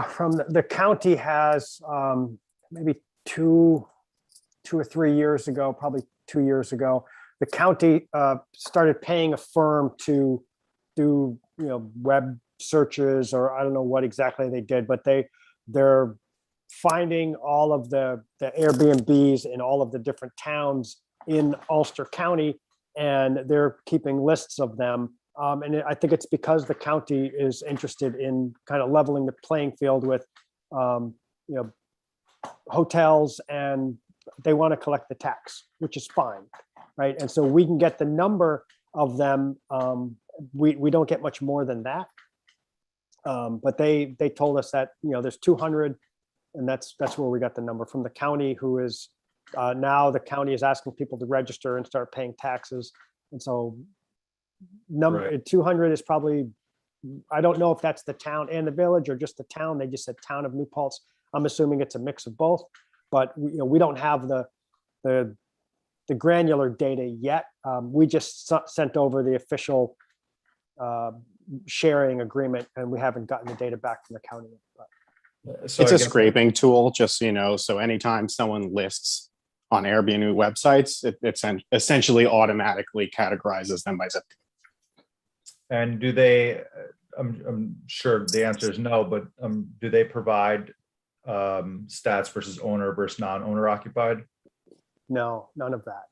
From the county has maybe two or 3 years ago, probably 2 years ago, the county started paying a firm to do, you know, web searches, or I don't know what exactly they did, but they're finding all of the Airbnbs in all of the different towns in Ulster County, and they're keeping lists of them. And I think it's because the county is interested in kind of leveling the playing field with, you know, hotels, and they want to collect the tax, which is fine, right? And so we can get the number of them. We don't get much more than that, but they told us that, you know, there's 200, and that's where we got the number from the county, who is now the county is asking people to register and start paying taxes, and so. Right. 200 is probably, I don't know if that's the town and the village or just the town. They just said town of New Paltz. I'm assuming it's a mix of both, but you know, we don't have the granular data yet. We just sent over the official sharing agreement, and we haven't gotten the data back from the county yet. But. So it's a scraping tool, just so you know. So anytime someone lists on Airbnb websites, it essentially automatically categorizes them by zip code. And do they, I'm sure the answer is no, but do they provide stats versus owner versus non-owner occupied? No, none of that.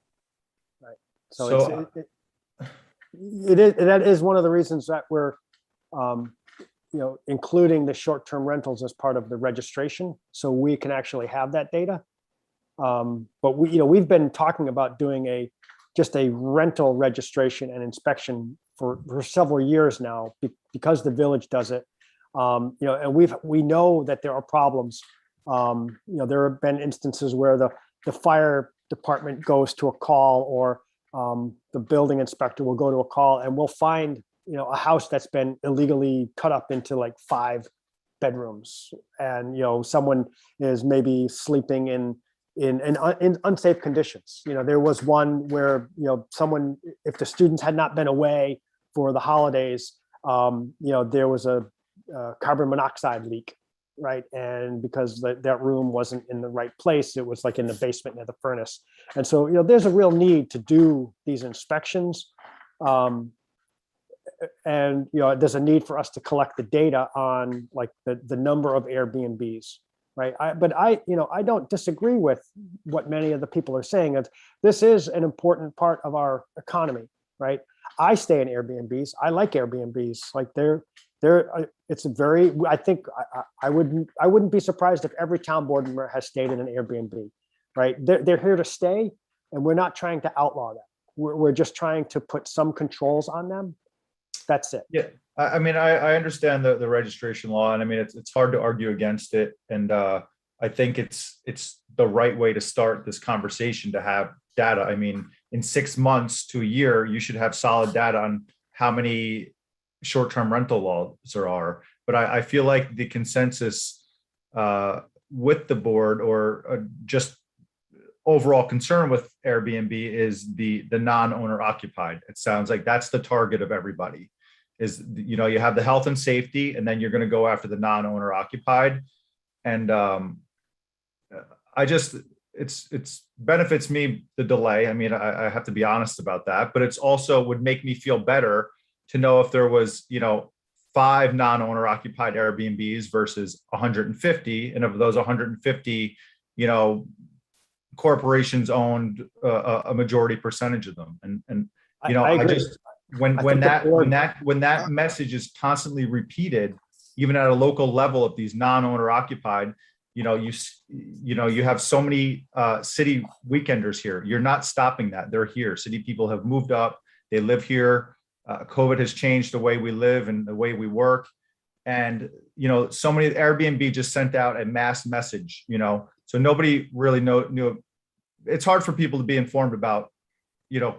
Right. So that is one of the reasons that we're, you know, including the short-term rentals as part of the registration, so we can actually have that data. But we, you know, we've been talking about doing just a rental registration and inspection for several years now, because the village does it. You know, and we know that there are problems. You know, there have been instances where the fire department goes to a call, or the building inspector will go to a call, and we'll find, you know, a house that's been illegally cut up into like 5 bedrooms, and someone is maybe sleeping in unsafe conditions. There was one where someone, if the students had not been away for the holidays, there was a carbon monoxide leak, right? And because that room wasn't in the right place, it was like in the basement near the furnace. And so there's a real need to do these inspections. And there's a need for us to collect the data on like the number of Airbnbs, right? But I don't disagree with what many of the people are saying. This is an important part of our economy, right? I stay in Airbnbs. I like Airbnbs. Like it's a very. I think I wouldn't be surprised if every town board member has stayed in an Airbnb, right? They're here to stay, and we're not trying to outlaw that. We're just trying to put some controls on them. That's it. Yeah, I mean, I understand the registration law, and I mean, it's hard to argue against it. And I think it's the right way to start this conversation, to have data. I mean, in 6 months to a year, you should have solid data on how many short-term rental laws there are. But I feel like the consensus with the board, or just overall concern with Airbnb, is the non-owner occupied. It sounds like that's the target of everybody. Is, you have the health and safety, and then you're going to go after the non-owner occupied. And it's benefits me, the delay. I mean, I have to be honest about that, but it's also would make me feel better to know if there was 5 non-owner occupied Airbnbs versus 150, and of those 150, corporations owned a majority percentage of them. And I agree. When that message is constantly repeated, even at a local level, of these non-owner occupied, you have so many city weekenders here. You're not stopping that. They're here. City people have moved up. They live here. COVID has changed the way we live and the way we work. And, so many. Airbnb just sent out a mass message, so nobody really knew. It's hard for people to be informed about,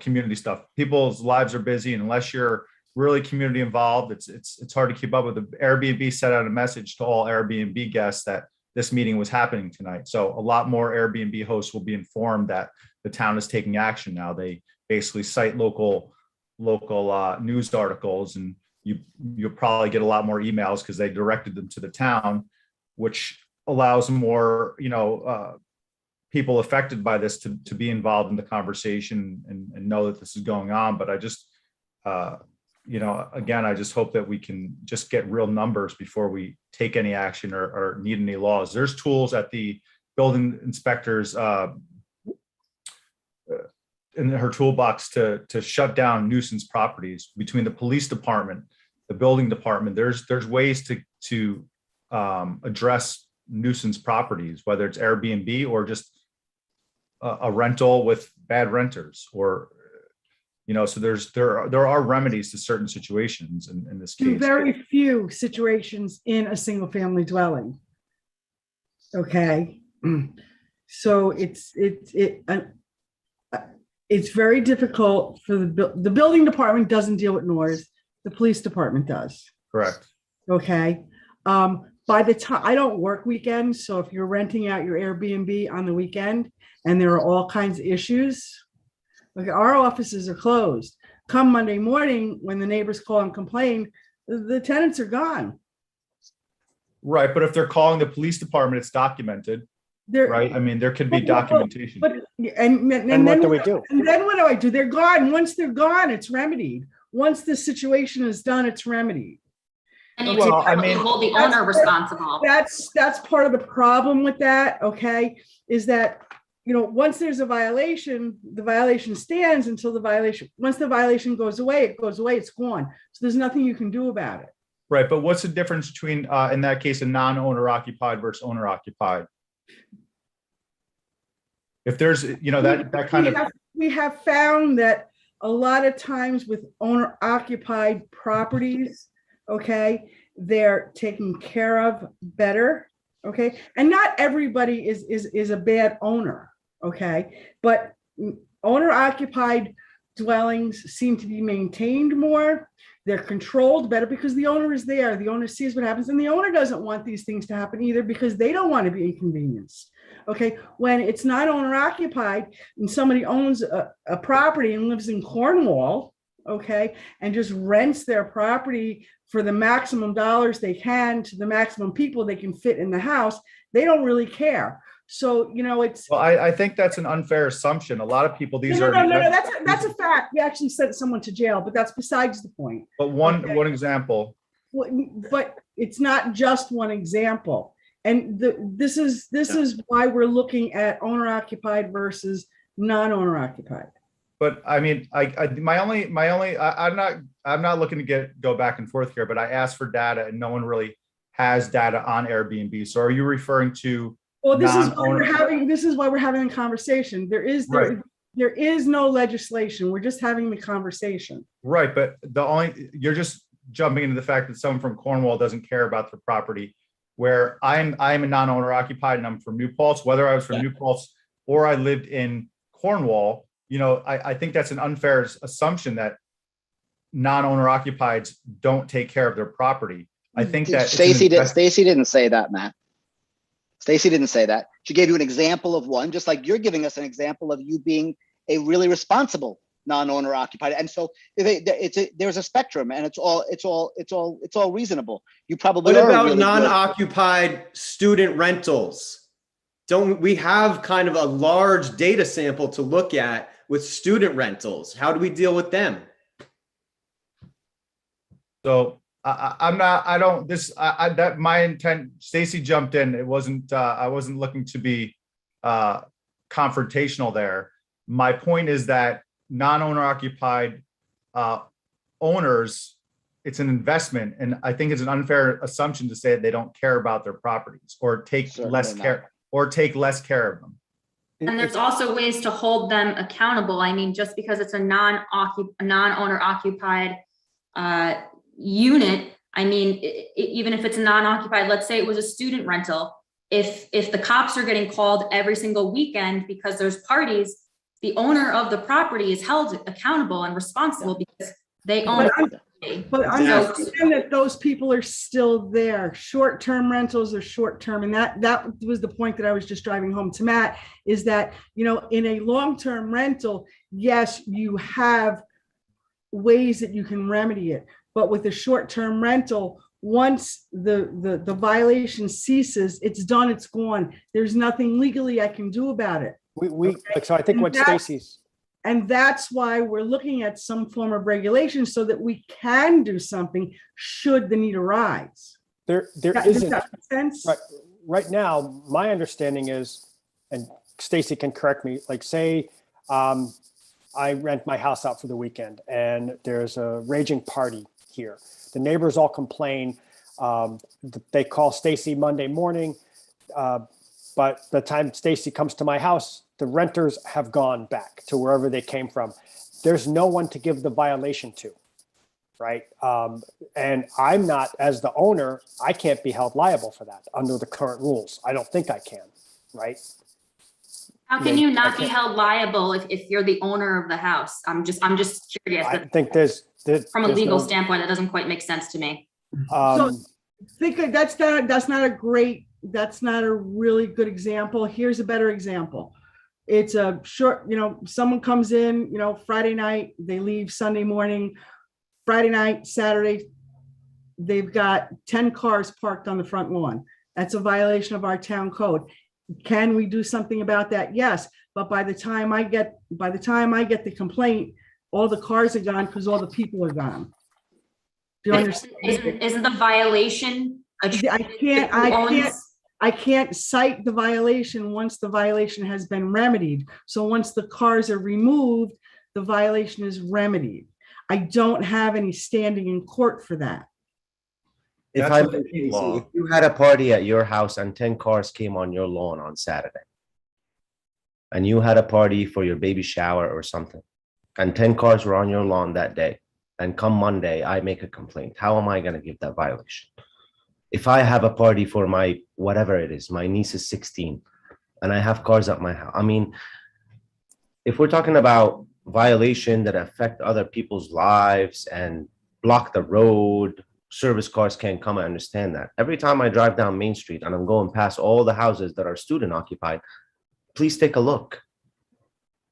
community stuff. People's lives are busy, and unless you're really community involved, it's hard to keep up with. The Airbnb sent out a message to all Airbnb guests that this meeting was happening tonight. So a lot more Airbnb hosts will be informed that the town is taking action now. They basically cite local news articles, and you'll probably get a lot more emails because they directed them to the town, which allows more, people affected by this to be involved in the conversation and know that this is going on. But I just, again, I just hope that we can just get real numbers before we take any action or need any laws. There's tools at the building inspectors in her toolbox to shut down nuisance properties. Between the police department, the building department, there's ways to address nuisance properties, whether it's Airbnb or just a rental with bad renters, or so there are remedies to certain situations in this case. Very few situations in a single family dwelling. Okay, so it's very difficult for the building department doesn't deal with noise. The police department does. Correct. Okay. By the time, I don't work weekends, so if you're renting out your Airbnb on the weekend and there are all kinds of issues, like our offices are closed. Come Monday morning, when the neighbors call and complain, the tenants are gone. Right, but if they're calling the police department, it's documented. Right, I mean, there could be documentation. And what do we do? And then what do I do? They're gone. Once they're gone, it's remedied. Once the situation is done, it's remedied. And you hold the owner responsible. That's part of the problem with that. Okay, is that once there's a violation, the violation stands until once the violation goes away, it goes away. It's gone. So there's nothing you can do about it. Right, but what's the difference between in that case a non-owner occupied versus owner occupied? If there's that kind of, we have found that a lot of times with owner occupied properties, okay, they're taken care of better, okay, and not everybody is a bad owner, okay, but owner occupied dwellings seem to be maintained more. They're controlled better because the owner is there. The owner sees what happens, and the owner doesn't want these things to happen either because they don't want to be inconvenienced. Okay, when it's not owner occupied and somebody owns a property and lives in Cornwall, okay, and just rents their property for the maximum dollars they can to the maximum people they can fit in the house, they don't really care. So, you know, it's. Well, I think that's an unfair assumption. A lot of people, these No, are. that's a fact. We actually sent someone to jail, but that's besides the point. But one example. But it's not just one example. And this is why we're looking at owner occupied versus non-owner occupied. But I mean, I'm not looking to go back and forth here, but I asked for data and no one really has data on Airbnb. So are you referring to? Well, this is why we're having a conversation. There is no legislation. We're just having the conversation. Right, but you're just jumping into the fact that someone from Cornwall doesn't care about their property, where I'm a non-owner occupied and I'm from New Paltz, whether I was from New Paltz or I lived in Cornwall, you know, I think that's an unfair assumption that non-owner occupieds don't take care of their property. I think that Stacy didn't say that, Matt. Stacy didn't say that. She gave you an example of one, just like you're giving us an example of you being a really responsible non-owner occupied. And so there's a spectrum, and it's all reasonable. You probably. What about non-occupied student rentals? Don't we have kind of a large data sample to look at with student rentals? How do we deal with them? So my intent, Stacy jumped in. It wasn't, I wasn't looking to be confrontational there. My point is that non-owner occupied owners, it's an investment. And I think it's an unfair assumption to say that they don't care about their properties or take less care of them. And there's also ways to hold them accountable. I mean, just because it's a non-owner occupied unit, I mean, even if it's a non-occupied, let's say it was a student rental, if the cops are getting called every single weekend because there's parties, the owner of the property is held accountable and responsible because they own the property. But understand that those people are still there. Short-term rentals are short-term. And that was the point that I was just driving home to Matt, is that, you know, in a long-term rental, yes, you have ways that you can remedy it. But with a short-term rental, once the violation ceases, it's done, it's gone. There's nothing legally I can do about it. So I think what Stacy's. And that's why we're looking at some form of regulation so that we can do something should the need arise. There Does isn't. that make sense? Right now, my understanding is, and Stacy can correct me, like say, I rent my house out for the weekend and there's a raging party here. The neighbors all complain. They call Stacy Monday morning, but the time Stacy comes to my house, the renters have gone back to wherever they came from. There's no one to give the violation to, right? And I'm not, as the owner, I can't be held liable for that under the current rules. I don't think I can, right? How can you not be held liable if you're the owner of the house? I'm just curious. I think there's from a legal standpoint, that doesn't quite make sense to me. So think that's not a really good example. Here's a better example. It's a short, you know, someone comes in, you know, Friday night, they leave Sunday morning, Friday night, Saturday, they've got 10 cars parked on the front lawn. That's a violation of our town code. Can we do something about that? Yes. But by the time I get the complaint, all the cars are gone because all the people are gone. Do you understand? Isn't the violation? I can't cite the violation once the violation has been remedied. So once the cars are removed, the violation is remedied. I don't have any standing in court for that. If you had a party at your house and 10 cars came on your lawn on Saturday, and you had a party for your baby shower or something, and 10 cars were on your lawn that day, and come Monday, I make a complaint, how am I going to give that violation? If I have a party for my, whatever it is, my niece is 16, and I have cars at my house, I mean, if we're talking about violation that affect other people's lives and block the road, service cars can't come. I understand that. Every time I drive down Main Street and I'm going past all the houses that are student occupied, please take a look.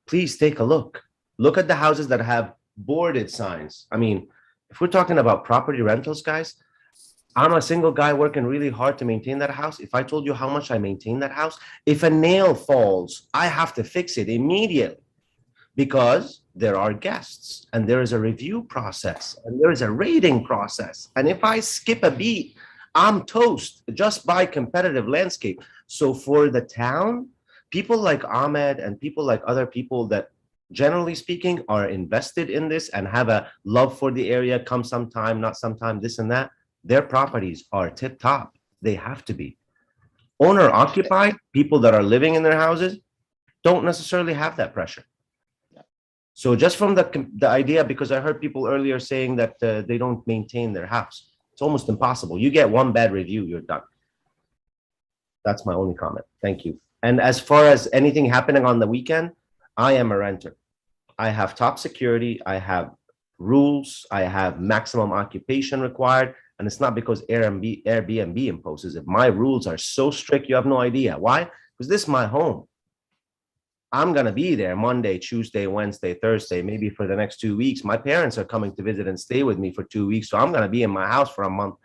Please take a look. Look at the houses that have boarded signs. I mean, if we're talking about property rentals, guys, I'm a single guy working really hard to maintain that house. If I told you how much I maintain that house, if a nail falls, I have to fix it immediately because there are guests and there is a review process and there is a rating process. And if I skip a beat, I'm toast just by competitive landscape. So for the town, people like Ahmed and people like other people that generally speaking are invested in this and have a love for the area, come sometime, not sometime, this and that, their properties are tip top. They have to be. Owner occupied, people that are living in their houses don't necessarily have that pressure. So just from the idea, because I heard people earlier saying that they don't maintain their house, it's almost impossible. You get one bad review, you're done. That's my only comment. Thank you. And as far as anything happening on the weekend, I am a renter. I have top security. I have rules. I have maximum occupation required. And it's not because Airbnb imposes it. My rules are so strict, you have no idea. Why? Because this is my home. I'm going to be there Monday, Tuesday, Wednesday, Thursday, maybe for the next 2 weeks. My parents are coming to visit and stay with me for 2 weeks. So I'm going to be in my house for a month.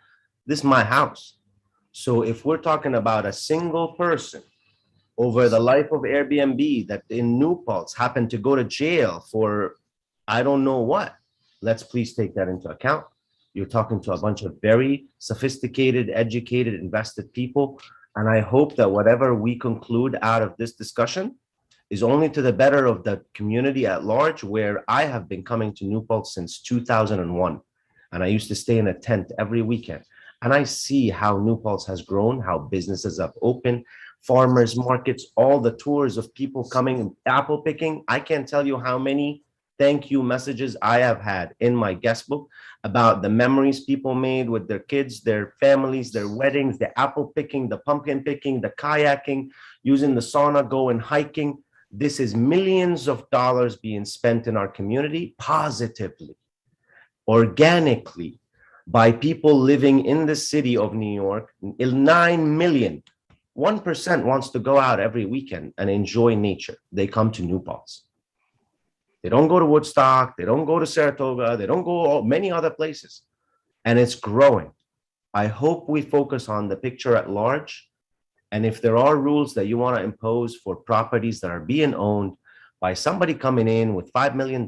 This is my house. So if we're talking about a single person over the life of Airbnb that in New Paltz happened to go to jail for I don't know what, let's please take that into account. You're talking to a bunch of very sophisticated, educated, invested people. And I hope that whatever we conclude out of this discussion is only to the better of the community at large, where I have been coming to New Paltz since 2001. And I used to stay in a tent every weekend. And I see how New Paltz has grown, how businesses have opened, farmers markets, all the tours of people coming apple picking. I can't tell you how many thank you messages I have had in my guest book about the memories people made with their kids, their families, their weddings, the apple picking, the pumpkin picking, the kayaking, using the sauna, going hiking. This is millions of dollars being spent in our community positively, organically, by people living in the city of New York. 9 million. 1% wants to go out every weekend and enjoy nature. They come to New Paltz. They don't go to Woodstock. They don't go to Saratoga. They don't go many other places. And it's growing. I hope we focus on the picture at large. And if there are rules that you want to impose for properties that are being owned by somebody coming in with $5 million,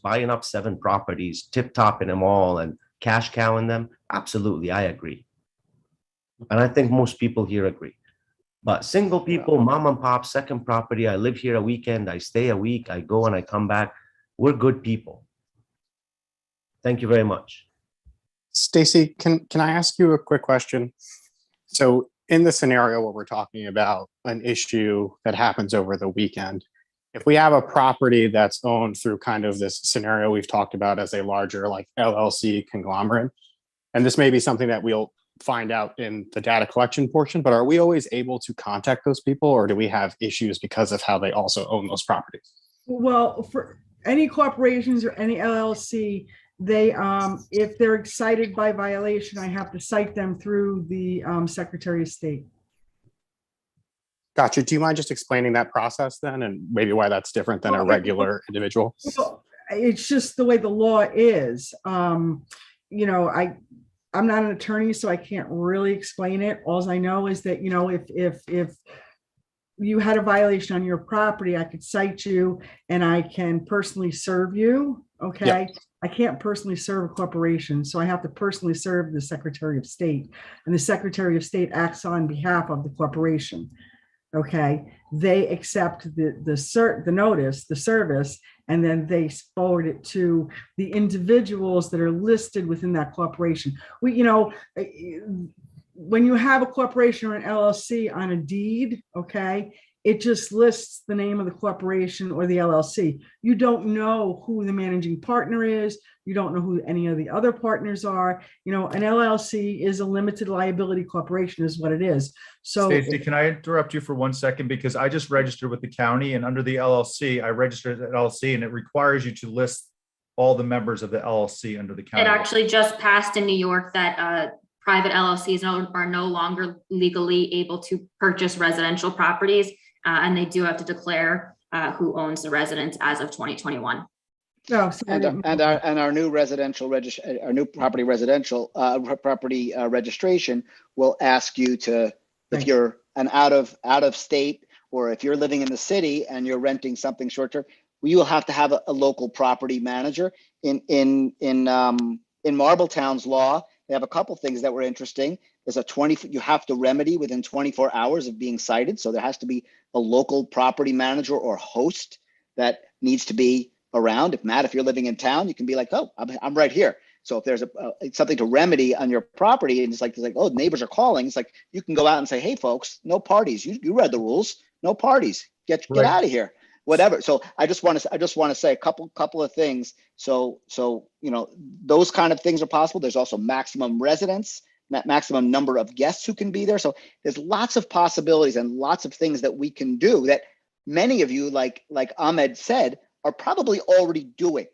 buying up 7 properties, tip-topping them all and cash cowing them, absolutely, I agree. And I think most people here agree. But single people, mom and pop, second property, I live here a weekend, I stay a week, I go and I come back. We're good people. Thank you very much. Stacy, can I ask you a quick question? So in the scenario where we're talking about an issue that happens over the weekend, if we have a property that's owned through kind of this scenario we've talked about as a larger like LLC conglomerate, and this may be something that we'll find out in the data collection portion, but are we always able to contact those people, or do we have issues because of how they also own those properties? Well, for any corporations or any LLC, they if they're cited by violation, I have to cite them through the Secretary of State. Gotcha. Do you mind just explaining that process then, and maybe why that's different than a regular individual? Well, it's just the way the law is. You know, I'm not an attorney, so I can't really explain it. All I know is that, you know, if you had a violation on your property, I could cite you and I can personally serve you. Okay. Yep. I can't personally serve a corporation, so I have to personally serve the Secretary of State, and the Secretary of State acts on behalf of the corporation. Okay. They accept the notice, the service, and then they forward it to the individuals that are listed within that corporation. You know, when you have a corporation or an LLC on a deed, okay, it just lists the name of the corporation or the LLC. You don't know who the managing partner is. You don't know who any of the other partners are. You know, an LLC is a limited liability corporation is what it is. So Stacey, can I interrupt you for 1 second? Because I just registered with the county, and under the LLC, I registered as an LLC, and it requires you to list all the members of the LLC under the county. It actually just passed in New York that private LLCs are no longer legally able to purchase residential properties, and they do have to declare who owns the residence as of 2021. No, so And our new residential our new property registration will ask you to, if you're an out of state, or if you're living in the city and you're renting something short term, you will have to have a local property manager. In Marbletown's law, they have a couple things that were interesting. There's you have to remedy within 24 hours of being cited. So there has to be a local property manager or host that needs to be around. If you're living in town, you can be like, oh, I'm right here. So if there's something to remedy on your property, and it's like, oh, neighbors are calling, it's like, you can go out and say, hey folks, no parties. You read the rules, no parties, get out of here, whatever. So I just want to say a couple of things. So those kind of things are possible. There's also maximum residence, maximum number of guests who can be there. So there's lots of possibilities and lots of things that we can do that many of you, like Ahmed said, are probably already doing,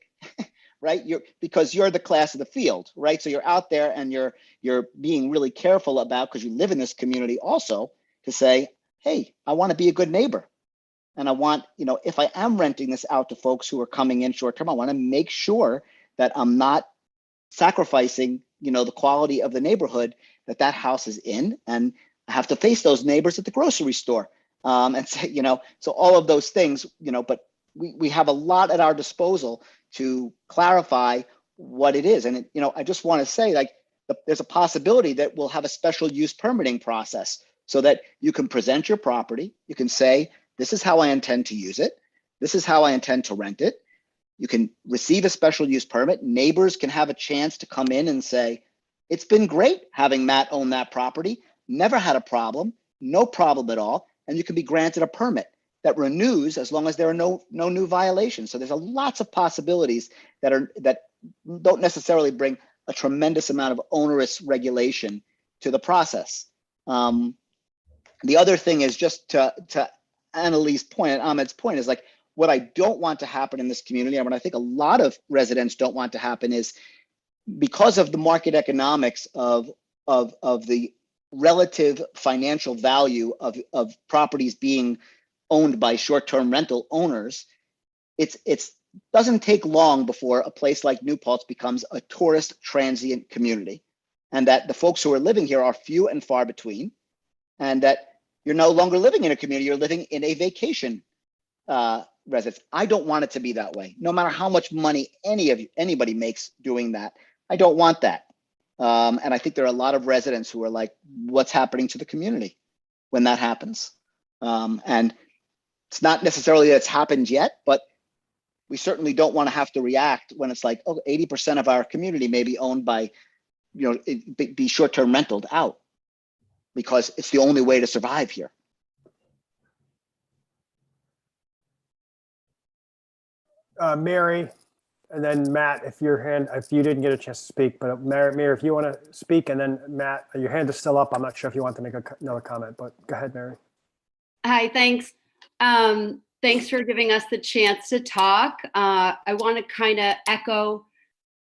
right? Because you're the class of the field, right? So you're out there and you're being really careful about, because you live in this community also, to say, hey, I want to be a good neighbor. And I want, if I am renting this out to folks who are coming in short term, I want to make sure that I'm not sacrificing, the quality of the neighborhood that house is in. And I have to face those neighbors at the grocery store and say, so all of those things, but we have a lot at our disposal to clarify what it is. And, I just want to say, like, there's a possibility that we'll have a special use permitting process so that you can present your property. You can say, this is how I intend to use it. This is how I intend to rent it. You can receive a special use permit. Neighbors can have a chance to come in and say, it's been great having Matt own that property. Never had a problem, no problem at all. And you can be granted a permit that renews as long as there are no new violations. So there's lots of possibilities that don't necessarily bring a tremendous amount of onerous regulation to the process. The other thing is, just to Annalie's point and Ahmed's point, is like, what I don't want to happen in this community, and what I think a lot of residents don't want to happen, is because of the market economics of the relative financial value of properties being owned by short-term rental owners, it's doesn't take long before a place like New Paltz becomes a tourist transient community, and that the folks who are living here are few and far between, and that you're no longer living in a community, you're living in a vacation residence. I don't want it to be that way. No matter how much money anybody makes doing that, I don't want that. And I think there are a lot of residents who are like, what's happening to the community when that happens? And it's not necessarily that it's happened yet, but we certainly don't want to have to react when it's like, oh, 80% of our community may be owned by, be short-term rented out, because it's the only way to survive here. Mary, and then Matt, if you didn't get a chance to speak, but Mary, if you want to speak, and then Matt, your hand is still up. I'm not sure if you want to make another comment, but go ahead, Mary. Hi, thanks. Thanks for giving us the chance to talk. I want to kind of echo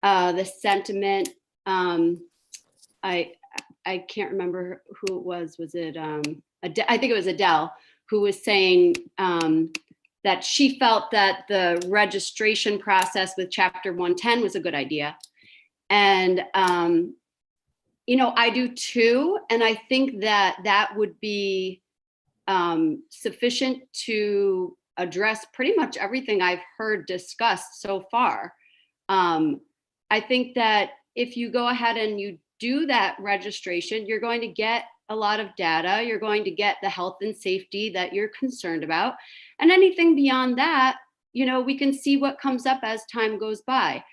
the sentiment. I can't remember who it was. Was it, I think it was Adele, who was saying that she felt that the registration process with Chapter 110 was a good idea. And, I do too. And I think that would be sufficient to address pretty much everything I've heard discussed so far. I think that if you go ahead and you do that registration, you're going to get a lot of data. You're going to get the health and safety that you're concerned about. And anything beyond that, we can see what comes up as time goes by.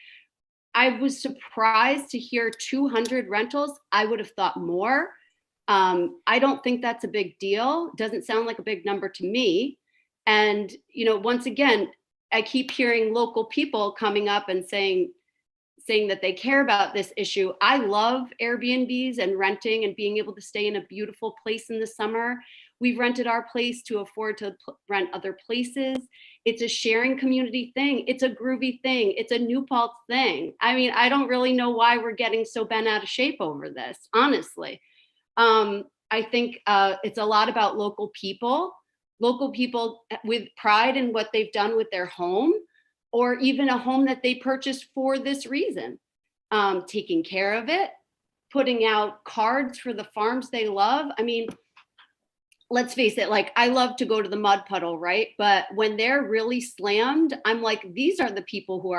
I was surprised to hear 200 rentals. I would have thought more. I don't think that's a big deal. Doesn't sound like a big number to me. And, once again, I keep hearing local people coming up and saying that they care about this issue. I love Airbnbs and renting and being able to stay in a beautiful place in the summer. We've rented our place to afford to rent other places. It's a sharing community thing. It's a groovy thing. It's a New Paltz thing. I mean, I don't really know why we're getting so bent out of shape over this, honestly. I think it's a lot about local people with pride in what they've done with their home, or even a home that they purchased for this reason, taking care of it, putting out cards for the farms they love. I mean, let's face it, like, I love to go to the mud puddle, right? But when they're really slammed, I'm like, these are the people who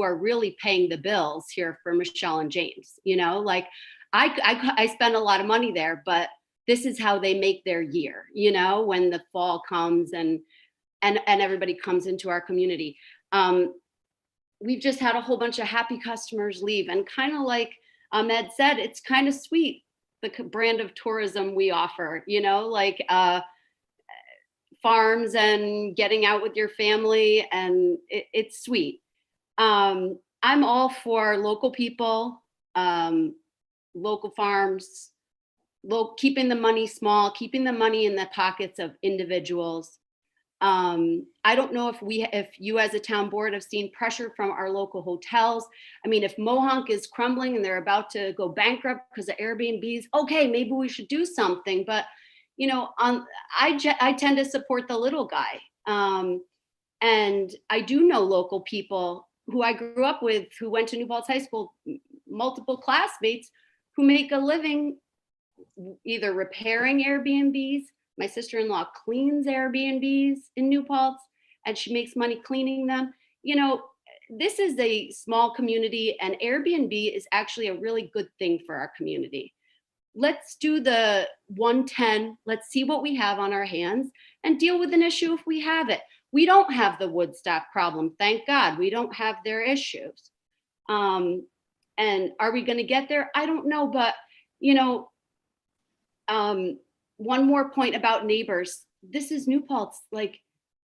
are really paying the bills here for Michelle and James, like I spend a lot of money there, but this is how they make their year, when the fall comes and everybody comes into our community. We've just had a whole bunch of happy customers leave, and kind of like Ahmed said, it's kind of sweet, the brand of tourism we offer, like farms and getting out with your family, and it's sweet. I'm all for local people, local farms, keeping the money small, keeping the money in the pockets of individuals. I don't know if you as a town board have seen pressure from our local hotels. I mean, if Mohonk is crumbling and they're about to go bankrupt because of Airbnbs, okay, maybe we should do something. But, I tend to support the little guy. And I do know local people who I grew up with, who went to New Paltz High School, multiple classmates who make a living either repairing Airbnbs. My sister-in-law cleans Airbnbs in New Paltz, and she makes money cleaning them. This is a small community, and Airbnb is actually a really good thing for our community. Let's do the 110. Let's see what we have on our hands and deal with an issue if we have it. We don't have the Woodstock problem. Thank God we don't have their issues. And are we going to get there? I don't know, but, one more point about neighbors. This is New Paltz. Like,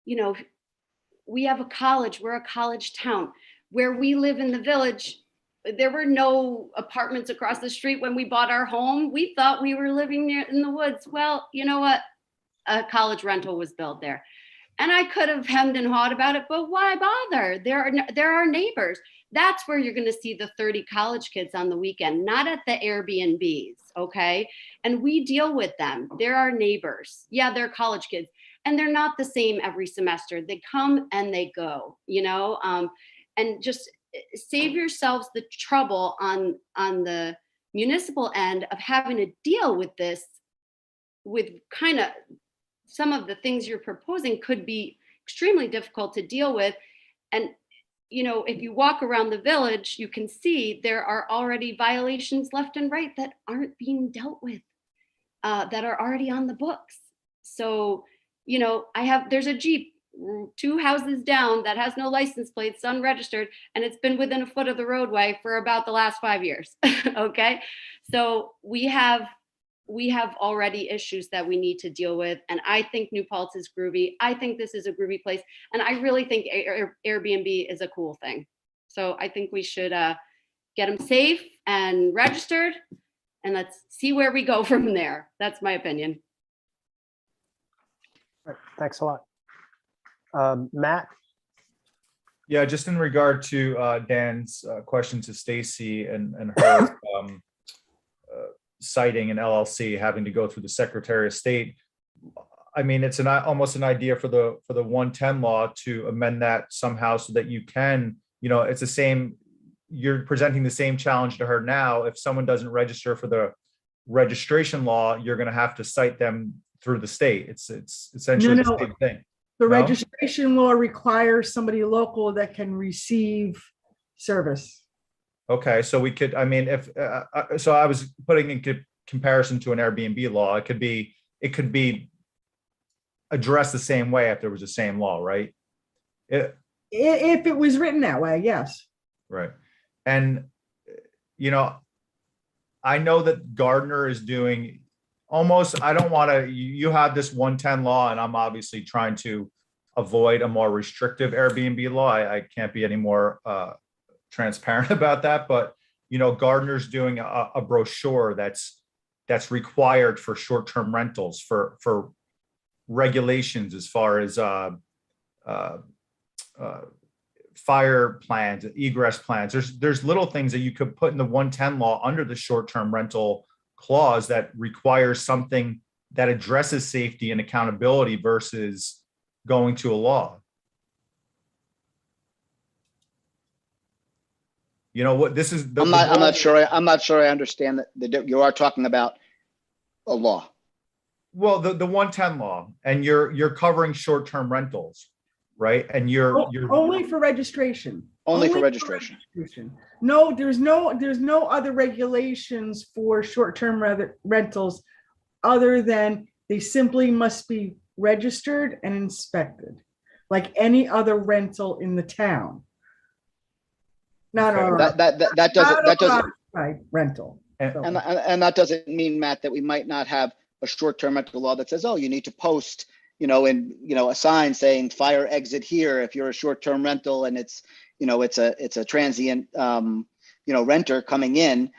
we have a college. We're a college town. Where we live in the village, there were no apartments across the street when we bought our home. We thought we were living near in the woods. Well, you know what? A college rental was built there. And I could have hemmed and hawed about it, but why bother? There are neighbors. That's where you're going to see the 30 college kids on the weekend, not at the Airbnbs, okay? And we deal with them. They're our neighbors. Yeah, they're college kids. And they're not the same every semester. They come and they go, and just save yourselves the trouble on the municipal end of having to deal with this, with kind of some of the things you're proposing could be extremely difficult to deal with. And if you walk around the village, you can see there are already violations left and right that aren't being dealt with, that are already on the books. So, there's a Jeep 2 houses down that has no license plates, unregistered, and it's been within a foot of the roadway for about the last 5 years. Okay. So we have already issues that we need to deal with. And I think New Paltz is groovy. I think this is a groovy place. And I really think Airbnb is a cool thing. So I think we should get them safe and registered, and let's see where we go from there. That's my opinion. All right, thanks a lot. Matt? Yeah, just in regard to Dan's question to Stacy and her citing an LLC having to go through the Secretary of State. I mean, it's almost an idea for the 110 law to amend that somehow so that you can, it's the same, you're presenting the same challenge to her now. If someone doesn't register for the registration law, you're going to have to cite them through the state. It's essentially the same thing. The registration law requires somebody local that can receive service. Okay, so we could, I mean, if, so I was putting in comparison to an Airbnb law, it could be addressed the same way if there was the same law, right? If it was written that way, yes. Right. And, I know that Gardner is doing almost, I don't want to, you have this 110 law, and I'm obviously trying to avoid a more restrictive Airbnb law. I can't be any more transparent about that, but Gardner's doing a brochure that's required for short-term rentals for regulations as far as fire plans, egress plans. There's little things that you could put in the 110 law under the short-term rental clause that requires something that addresses safety and accountability versus going to a law. You know what this is? I'm not sure I understand that you are talking about a law. Well, the 110 law, and you're covering short-term rentals, right? And you're only for registration. Only for registration. No, there's no other regulations for short-term rentals other than they simply must be registered and inspected, like any other rental in the town. Not that doesn't right rental. And that doesn't mean, Matt, that we might not have a short-term rental law that says, oh, you need to post, a sign saying fire exit here if you're a short-term rental and it's a transient, renter coming in.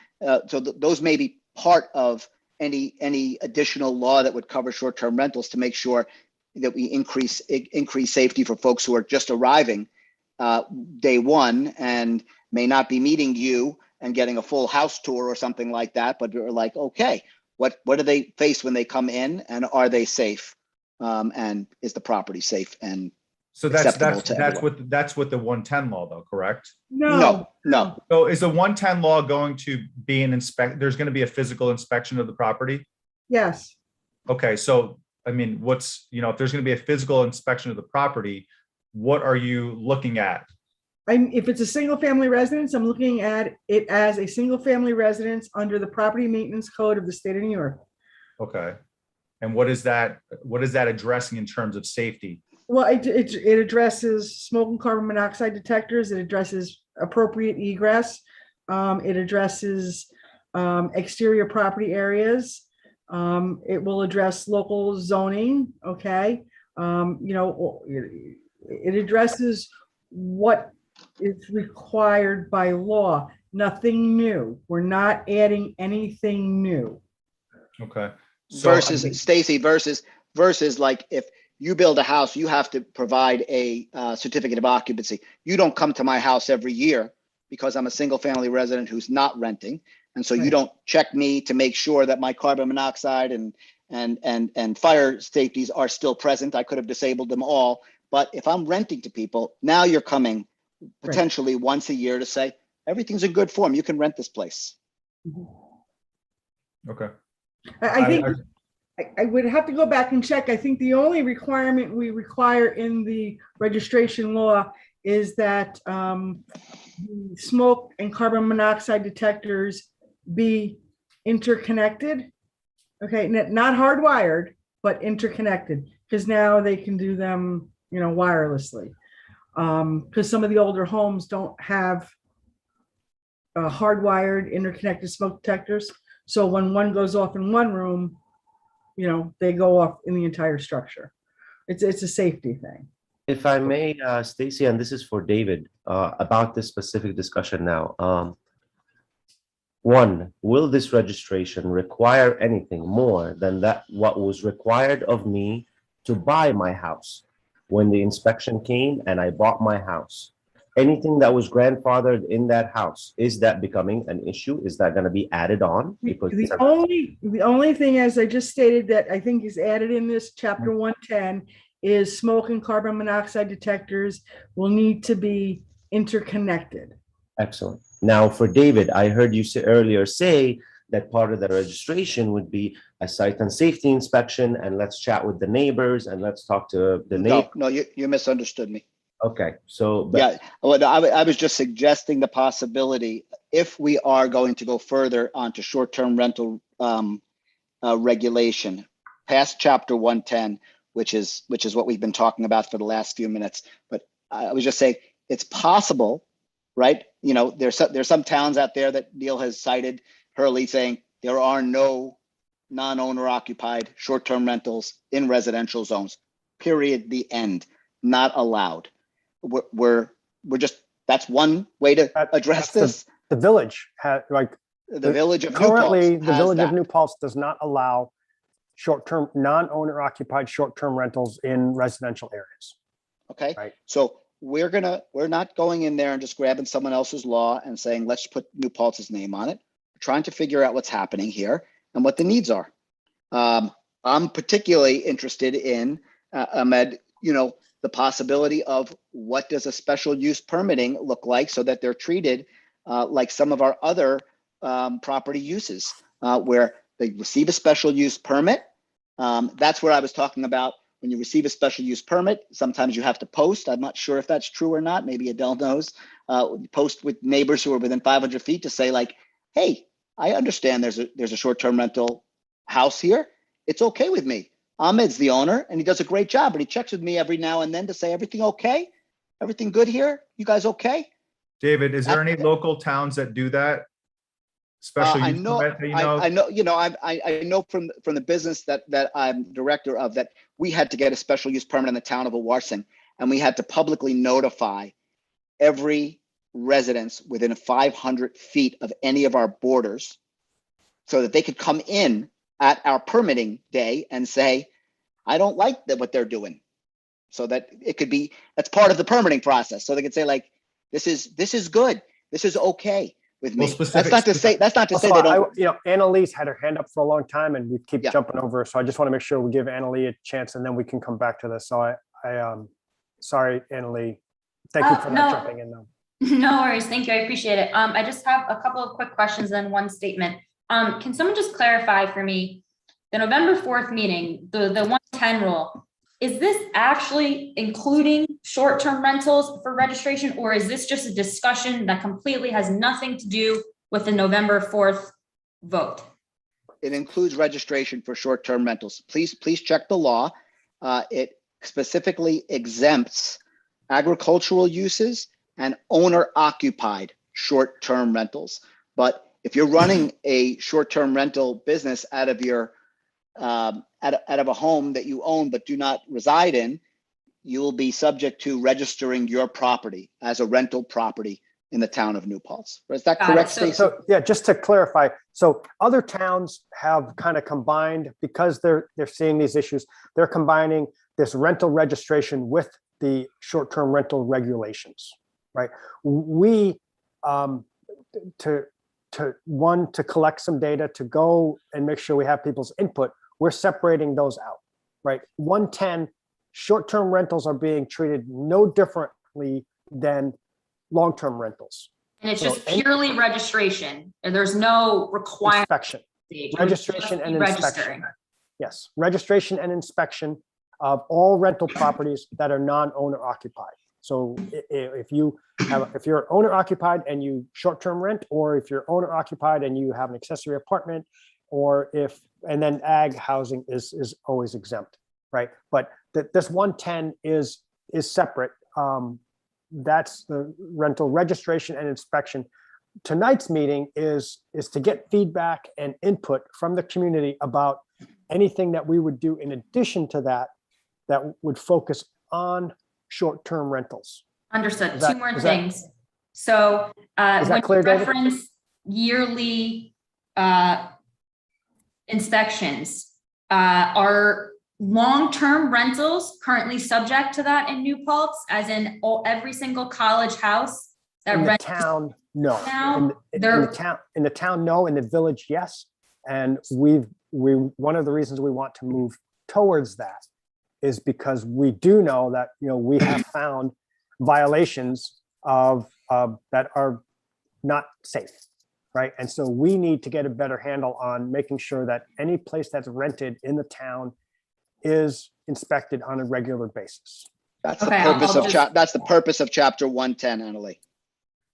So those may be part of any additional law that would cover short-term rentals to make sure that we increase safety for folks who are just arriving day one and may not be meeting you and getting a full house tour or something like that, but are like, okay, what do they face when they come in, and are they safe? And is the property safe and so that's what the 110 law though, correct? No. So is the 110 law going to be there's going to be a physical inspection of the property? Yes. Okay, so I mean, if there's going to be a physical inspection of the property, what are you looking at? If it's a single family residence, I'm looking at it as a single family residence under the property maintenance code of the state of New York. Okay. And what is that addressing in terms of safety? Well, it addresses smoke and carbon monoxide detectors. It addresses appropriate egress. It addresses exterior property areas. It will address local zoning. Okay. It addresses what is required by law. Nothing new. We're not adding anything new. Okay. So, versus Stacy, versus like if you build a house, you have to provide a certificate of occupancy. You don't come to my house every year because I'm a single family resident who's not renting. And so you don't check me to make sure that my carbon monoxide and fire safeties are still present. I could have disabled them all. But if I'm renting to people, now you're coming potentially once a year to say, everything's in good form. You can rent this place. Okay. I think I would have to go back and check. I think the only requirement we require in the registration law is that smoke and carbon monoxide detectors be interconnected. Okay, not hardwired, but interconnected, because now they can do them, wirelessly. Because some of the older homes don't have hardwired interconnected smoke detectors. So when one goes off in one room, they go off in the entire structure. It's a safety thing. If I may, Stacy, and this is for David, about this specific discussion now. One, will this registration require anything more than what was required of me to buy my house? When the inspection came and I bought my house, anything that was grandfathered in that house, is that becoming an issue? Is that going to be added on? Because the only thing, as I just stated, that I think is added in this chapter 110 is smoke and carbon monoxide detectors will need to be interconnected. Excellent. Now for David, I heard you earlier say that part of the registration would be a site and safety inspection, and let's chat with the neighbors and let's talk to the neighbors. No, you misunderstood me. Okay, so yeah, well, I was just suggesting the possibility, if we are going to go further onto short-term rental regulation past chapter 110, which is what we've been talking about for the last few minutes. But I was just saying it's possible, right? There's some towns out there that Neil has cited, Hurley, saying there are no non-owner occupied short-term rentals in residential zones. Period. The end. Not allowed. We're just, that's one way to address this. The village had like The village of New currently Paltz the has village of that. New Paltz does not allow short-term, non-owner occupied short-term rentals in residential areas. Okay, Right. so we're not going in there and just grabbing someone else's law and saying, let's put New Paltz's name on it. We're trying to figure out what's happening here and what the needs are. I'm particularly interested in, Ahmed, the possibility of what does a special use permitting look like so that they're treated like some of our other property uses where they receive a special use permit. That's where I was talking about. When you receive a special use permit, sometimes you have to post. I'm not sure if that's true or not. Maybe Adele knows. Post with neighbors who are within 500 feet to say like, hey, I understand there's a short-term rental house here. It's okay with me. Ahmed's the owner and he does a great job, but he checks with me every now and then to say, everything okay? Everything good here? You guys okay? David, is there any local towns that do that? Special I use know, permit that you know? I know from the business that I'm director of that we had to get a special use permit in the town of Awarsing, and we had to publicly notify every residence within 500 feet of any of our borders so that they could come in at our permitting day and say, I don't like what they're doing. So that it could be, that's part of the permitting process. So they could say like, this is good. This is okay with me. Well, That's not to say Also, they don't. Annalise had her hand up for a long time and we keep Yeah. jumping over. So I just want to make sure we give Annalee a chance and then we can come back to this. So I sorry, Annalee. Thank you for not jumping in though. No worries. Thank you. I appreciate it. I just have a couple of quick questions and one statement. Can someone just clarify for me, the November 4th meeting, the 110 rule, is this actually including short-term rentals for registration, or is this just a discussion that completely has nothing to do with the November 4th vote? It includes registration for short-term rentals. Please check the law. It specifically exempts agricultural uses and owner-occupied short-term rentals. But if you're running a short-term rental business out of your out of a home that you own but do not reside in, you will be subject to registering your property as a rental property in the town of New Paltz. Is that correct, Stacey? So yeah, just to clarify, so other towns have kind of combined, because they're seeing these issues, they're combining this rental registration with the short-term rental regulations, right? We to collect some data, to go and make sure we have people's input, we're separating those out, right? 110, short-term rentals are being treated no differently than long-term rentals. And it's So just purely registration, and there's no requirement. Inspection, It would registration just and be inspection. registering. Yes, registration and inspection of all rental properties that are non-owner occupied. So if you're owner occupied and you short-term rent, or if you're owner occupied and you have an accessory apartment, and then ag housing is always exempt, right? But this 110 is separate. That's the rental registration and inspection. Tonight's meeting is to get feedback and input from the community about anything that we would do in addition to that would focus on short-term rentals. Understood. Is that- Two more is that- things. So that when clear, you David? reference yearly inspections, are long-term rentals currently subject to that in New Paltz, as in every single college house that In the rents? town, no. Now, In they're- the town, no. In the village, yes. And one of the reasons we want to move towards that is because we do know that, we have found violations of that are not safe, right? And so we need to get a better handle on making sure that any place that's rented in the town is inspected on a regular basis. That's Okay, the purpose I'll of just- that's the purpose of chapter 110, Annalee.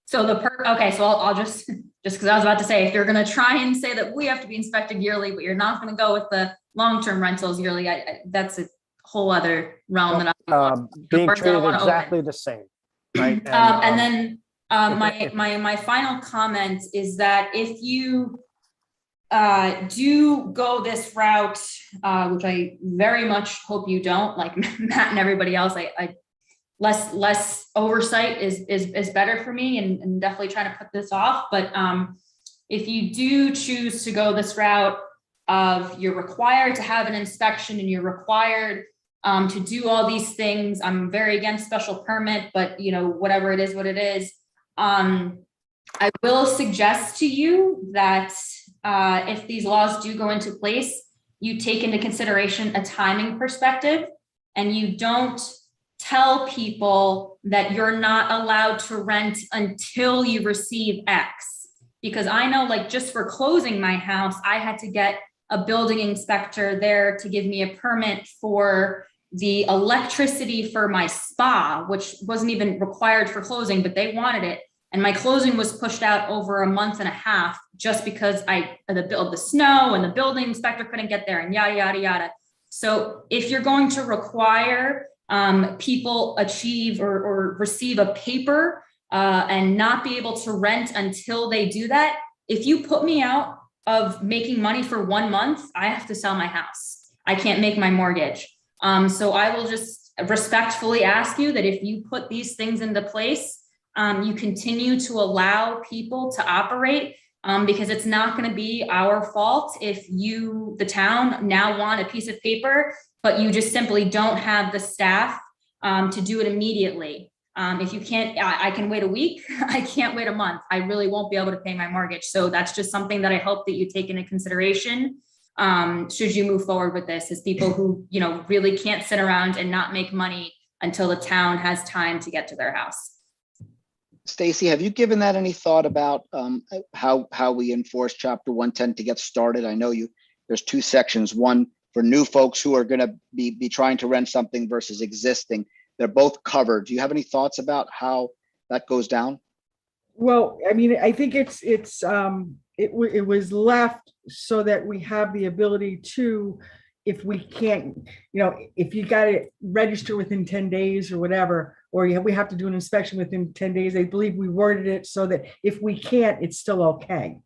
So okay, so I'll just because I was about to say, if you're going to try and say that we have to be inspected yearly, but you're not going to go with the long-term rentals yearly, that's a whole other realm that Being doors that I treated wanna exactly the same, right? And then if- my final comment is that if you do go this route, which I very much hope you don't, like Matt and everybody else, I less oversight is better for me, and definitely trying to put this off. But if you do choose to go this route of you're required to have an inspection and you're required to do all these things, I'm very against special permit, but you know, whatever it is, what it is. I will suggest to you that if these laws do go into place, you take into consideration a timing perspective, and you don't tell people that you're not allowed to rent until you receive X. Because I know, like, just for closing my house, I had to get a building inspector there to give me a permit for the electricity for my spa, which wasn't even required for closing, but they wanted it. And my closing was pushed out over a month and a half just because the snow and the building inspector couldn't get there, and yada, yada, yada. So if you're going to require people achieve or receive a paper and not be able to rent until they do that, if you put me out of making money for 1 month, I have to sell my house. I can't make my mortgage. So I will just respectfully ask you that if you put these things into place, you continue to allow people to operate, because it's not going to be our fault if you, the town, now want a piece of paper, but you just simply don't have the staff to do it immediately. If you can't, I can wait a week. I can't wait a month. I really won't be able to pay my mortgage. So that's just something that I hope that you take into consideration should you move forward with this, as people who, you know, really can't sit around and not make money until the town has time to get to their house. Stacy, have you given that any thought about how we enforce Chapter 110 to get started? I know there's two sections, one for new folks who are going to be trying to rent something versus existing. They're both covered. Do you have any thoughts about how that goes down? Well, I mean, I think it was left so that we have the ability to, if we can't, you know, if you got to register within 10 days or whatever, or we have to do an inspection within 10 days, I believe we worded it so that if we can't, it's still okay.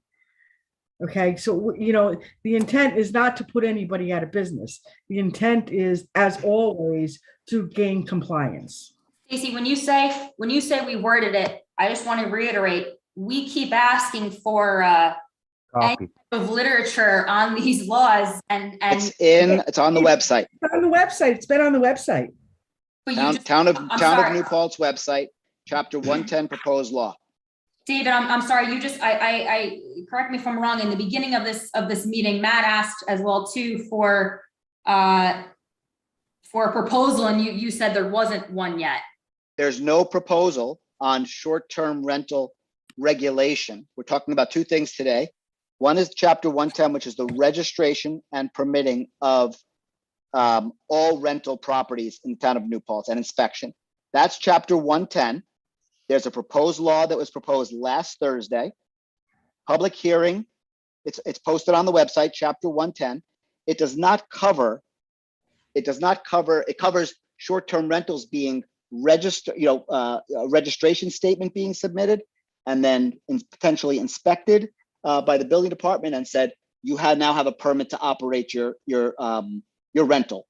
Okay, so, you know, the intent is not to put anybody out of business. The intent is, as always, to gain compliance. Stacey, when you say we worded it, I just want to reiterate, we keep asking for any type of literature on these laws, and it's on the website. It's on the website. It's been on the website. Town of New Paltz website, Chapter 110 proposed law. David, I'm sorry. You just, I correct me if I'm wrong. In the beginning of this meeting, Matt asked as well too for a proposal, and you said there wasn't one yet. There's no proposal on short-term rental regulation. We're talking about two things today. One is Chapter 110, which is the registration and permitting of all rental properties in the town of New Paltz and inspection. That's Chapter 110. There's a proposed law that was proposed last Thursday. Public hearing, it's posted on the website, Chapter 110. It covers short-term rentals being registered, a registration statement being submitted, and then potentially inspected by the building department and said, you now have a permit to operate your rental.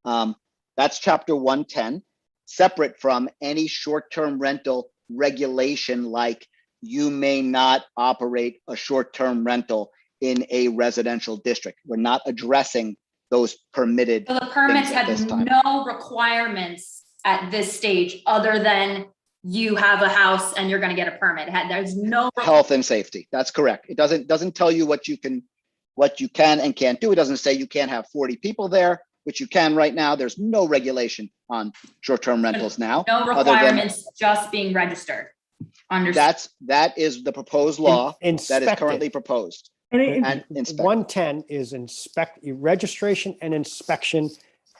That's Chapter 110, separate from any short-term rental regulation, like you may not operate a short-term rental in a residential district. We're not addressing those permitted. So the permits had no requirements at this stage other than you have a house and you're going to get a permit. There's no health and safety. That's correct. It doesn't tell you what you can and can't do. It doesn't say you can't have 40 people there, which you can right now. There's no regulation on short-term rentals now. No requirements, just being registered. That is the proposed law that is currently proposed. And 110 is registration and inspection.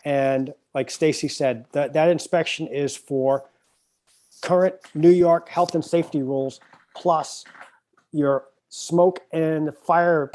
And like Stacy said, that inspection is for current New York health and safety rules, plus your smoke and fire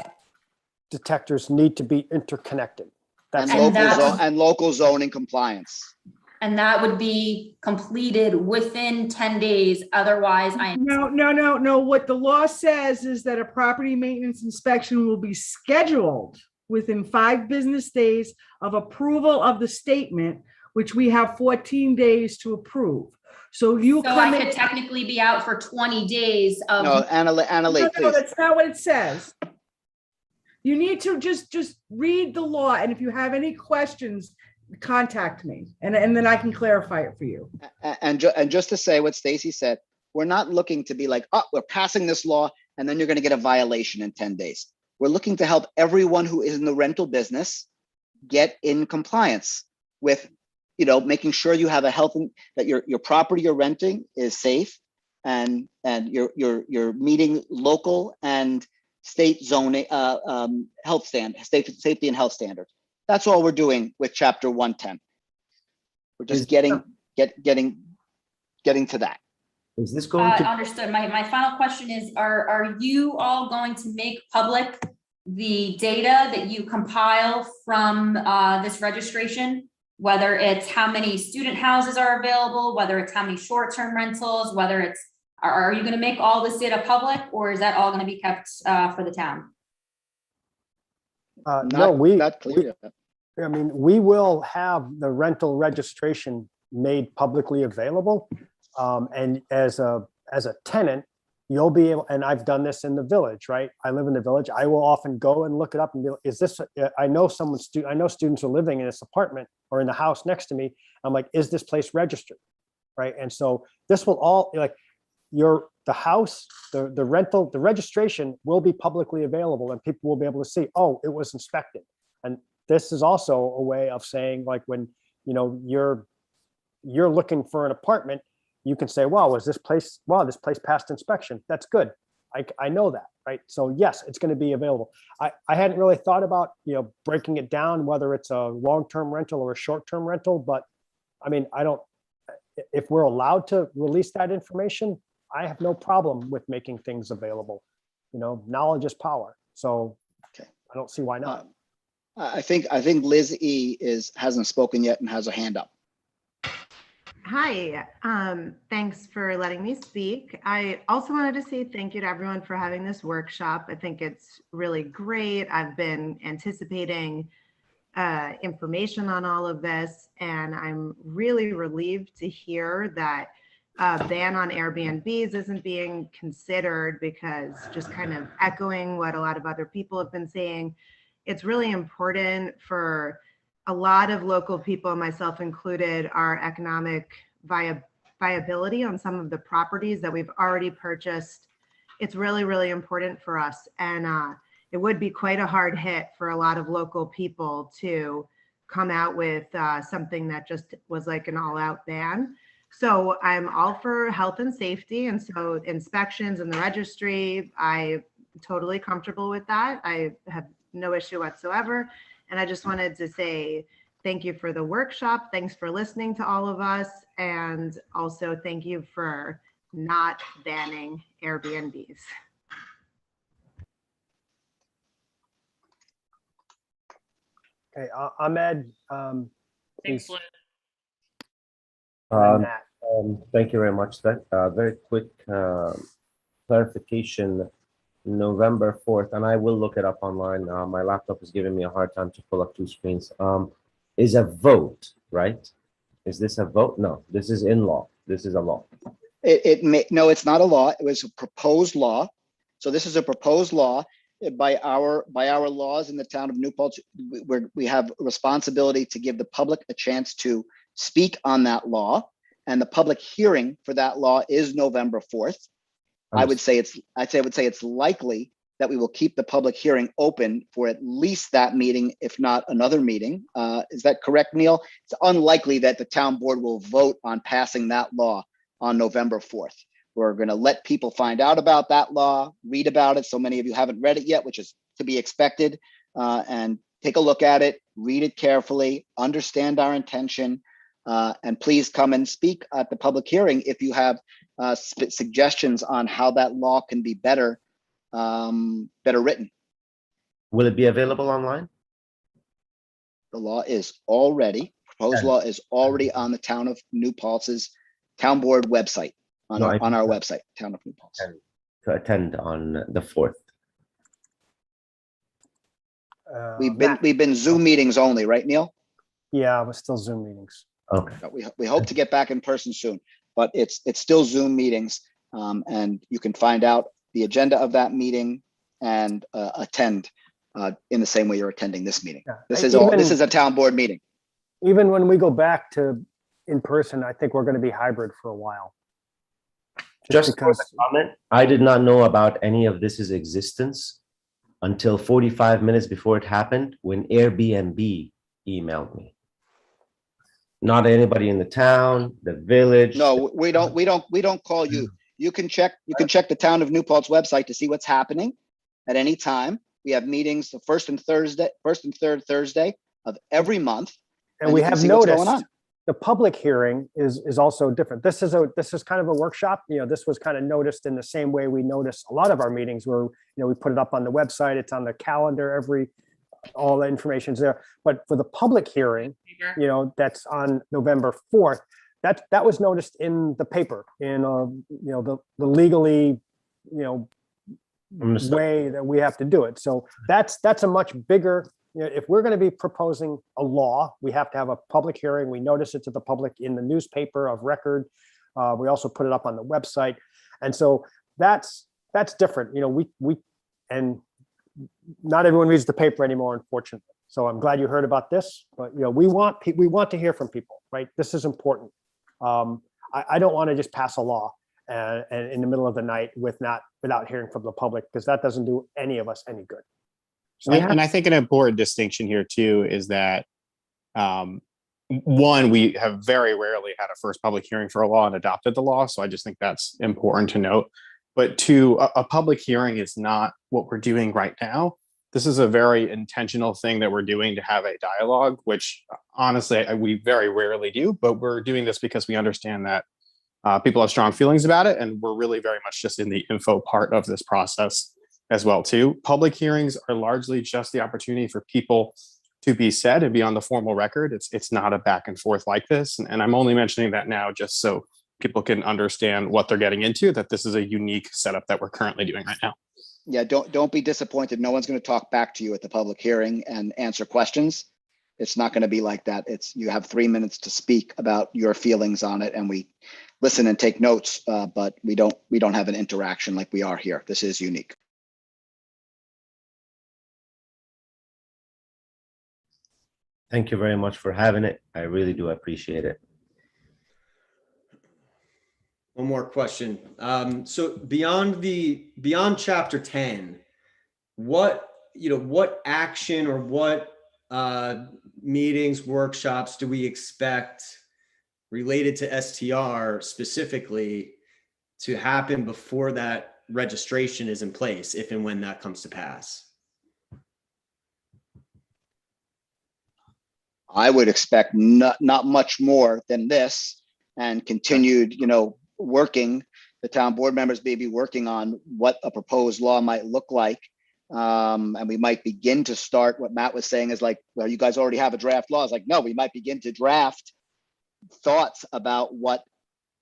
detectors need to be interconnected. And local zoning compliance. And that would be completed within 10 days. Otherwise, No. What the law says is that a property maintenance inspection will be scheduled within 5 business days of approval of the statement, which we have 14 days to approve. So So I could technically be out for 20 days of. No, Annalee, please. that's not what it says. You need to just read the law, and if you have any questions, contact me, and then I can clarify it for you. And just to say what Stacy said, we're not looking to be like, oh, we're passing this law and then you're going to get a violation in 10 days. We're looking to help everyone who is in the rental business get in compliance with, making sure you have that your property you're renting is safe, and you're meeting local and state zoning health safety and health standards. That's all we're doing with Chapter 110. We're just getting to that. Is this going to? Understood. My final question is, are you all going to make public the data that you compile from this registration? Whether it's how many student houses are available, whether it's how many short-term rentals, whether it's, are you going to make all this data public, or is that all going to be kept for the town? Not clear. We will have the rental registration made publicly available. And as a tenant, you'll be able, and I've done this in the village, right? I live in the village. I will often go and look it up and be like, is this, I know students are living in this apartment or in the house next to me. I'm like, is this place registered? Right. And so this will all, like, the house, the rental, the registration will be publicly available, and people will be able to see, oh, it was inspected. And this is also a way of saying, like, when, you're looking for an apartment, you can say, wow, this place passed inspection. That's good. I know that, right? So yes, it's going to be available. I hadn't really thought about, breaking it down, whether it's a long-term rental or a short-term rental, but if we're allowed to release that information, I have no problem with making things available. Knowledge is power. So okay. I don't see why not. I think Liz E hasn't spoken yet and has a hand up. Hi, thanks for letting me speak. I also wanted to say thank you to everyone for having this workshop. I think it's really great. I've been anticipating information on all of this, and I'm really relieved to hear that ban on Airbnbs isn't being considered, because just kind of echoing what a lot of other people have been saying, it's really important for a lot of local people, myself included, our economic viability on some of the properties that we've already purchased. It's really, really important for us. And it would be quite a hard hit for a lot of local people to come out with something that just was like an all-out ban. So I'm all for health and safety. And so inspections and the registry, I'm totally comfortable with that. I have no issue whatsoever. And I just wanted to say thank you for the workshop. Thanks for listening to all of us. And also thank you for not banning Airbnbs. Okay, Ahmed. Thanks, Liz. Thank you very much. That very quick clarification. November 4th, and I will look it up online. My laptop is giving me a hard time to pull up 2 screens. Is a vote, right? Is this a vote? No, this is in law. This is a law. No, it's not a law. It was a proposed law. So this is a proposed law by our laws in the town of New Paltz. We have a responsibility to give the public a chance to speak on that law, and the public hearing for that law is November 4th. I would say it's likely that we will keep the public hearing open for at least that meeting, if not another meeting. Is that correct, Neil? It's unlikely that the town board will vote on passing that law on November 4th. We're going to let people find out about that law, read about it. So many of you haven't read it yet, which is to be expected, and take a look at it, read it carefully, understand our intention, and please come and speak at the public hearing if you have suggestions on how that law can be better written. Will it be available online? The law is already proposed law is already on the town of New Paltz's town board website, on No, our, I on our think website, town of New Paltz. to attend on the 4th. Matt, We've been Zoom meetings only, right, Neil? yeah, we're still Zoom meetings. Okay. But we hope to get back in person soon, but it's still Zoom meetings. And you can find out the agenda of that meeting and attend in the same way you're attending this meeting. Yeah. This is all, this Even- is a town board meeting. Even when we go back to in person, I think we're going to be hybrid for a while. Just for because the comment, I did not know about any of this' existence until 45 minutes before it happened when Airbnb emailed me. Not anybody in the town, the village. No, we don't call you. You can check the town of New Paltz website to see what's happening at any time. We have meetings the first and third Thursday of every month. and we you can have see what's going noticed on. the public hearing is also different. This is kind of a workshop. You know, this was kind of noticed in the same way we notice a lot of our meetings where, you know, we put it up on the website, it's on the calendar, all the information's there. But for the public hearing, you know, that's on November 4th, that was noticed in the paper in, you know, the legally, you know, way that we have to do it. So that's a much bigger, you know, if we're going to be proposing a law, we have to have a public hearing. We notice it to the public in the newspaper of record. We also put it up on the website. And so that's different. You know, we and not everyone reads the paper anymore, unfortunately. So I'm glad you heard about this, but you know, we want to hear from people, right? This is important. I don't want to just pass a law and in the middle of the night without hearing from the public, because that doesn't do any of us any good. So And I think an important distinction here too is that one, we have very rarely had a first public hearing for a law and adopted the law. So I just think that's important to note. But two, a public hearing is not what we're doing right now. This is a very intentional thing that we're doing to have a dialogue, which honestly, we very rarely do, but we're doing this because we understand that people have strong feelings about it. And we're really very much just in the info part of this process as well too. Public hearings are largely just the opportunity for people to be said and be on the formal record. It's not a back and forth like this. And I'm only mentioning that now just so people can understand what they're getting into, that this is a unique setup that we're currently doing right now. Yeah, don't be disappointed. No one's going to talk back to you at the public hearing and answer questions. It's not going to be like that. You have 3 minutes to speak about your feelings on it, and we listen and take notes, but we don't have an interaction like we are here. This is unique. Thank you very much for having it. I really do appreciate it. One more question. So beyond chapter 10, what action or what meetings, workshops do we expect related to STR specifically to happen before that registration is in place, if and when that comes to pass? I would expect not much more than this, and continued, working. The town board members may be working on what a proposed law might look like. And we might begin to start, what Matt was saying is like, well, you guys already have a draft law. It's like, no, we might begin to draft thoughts about what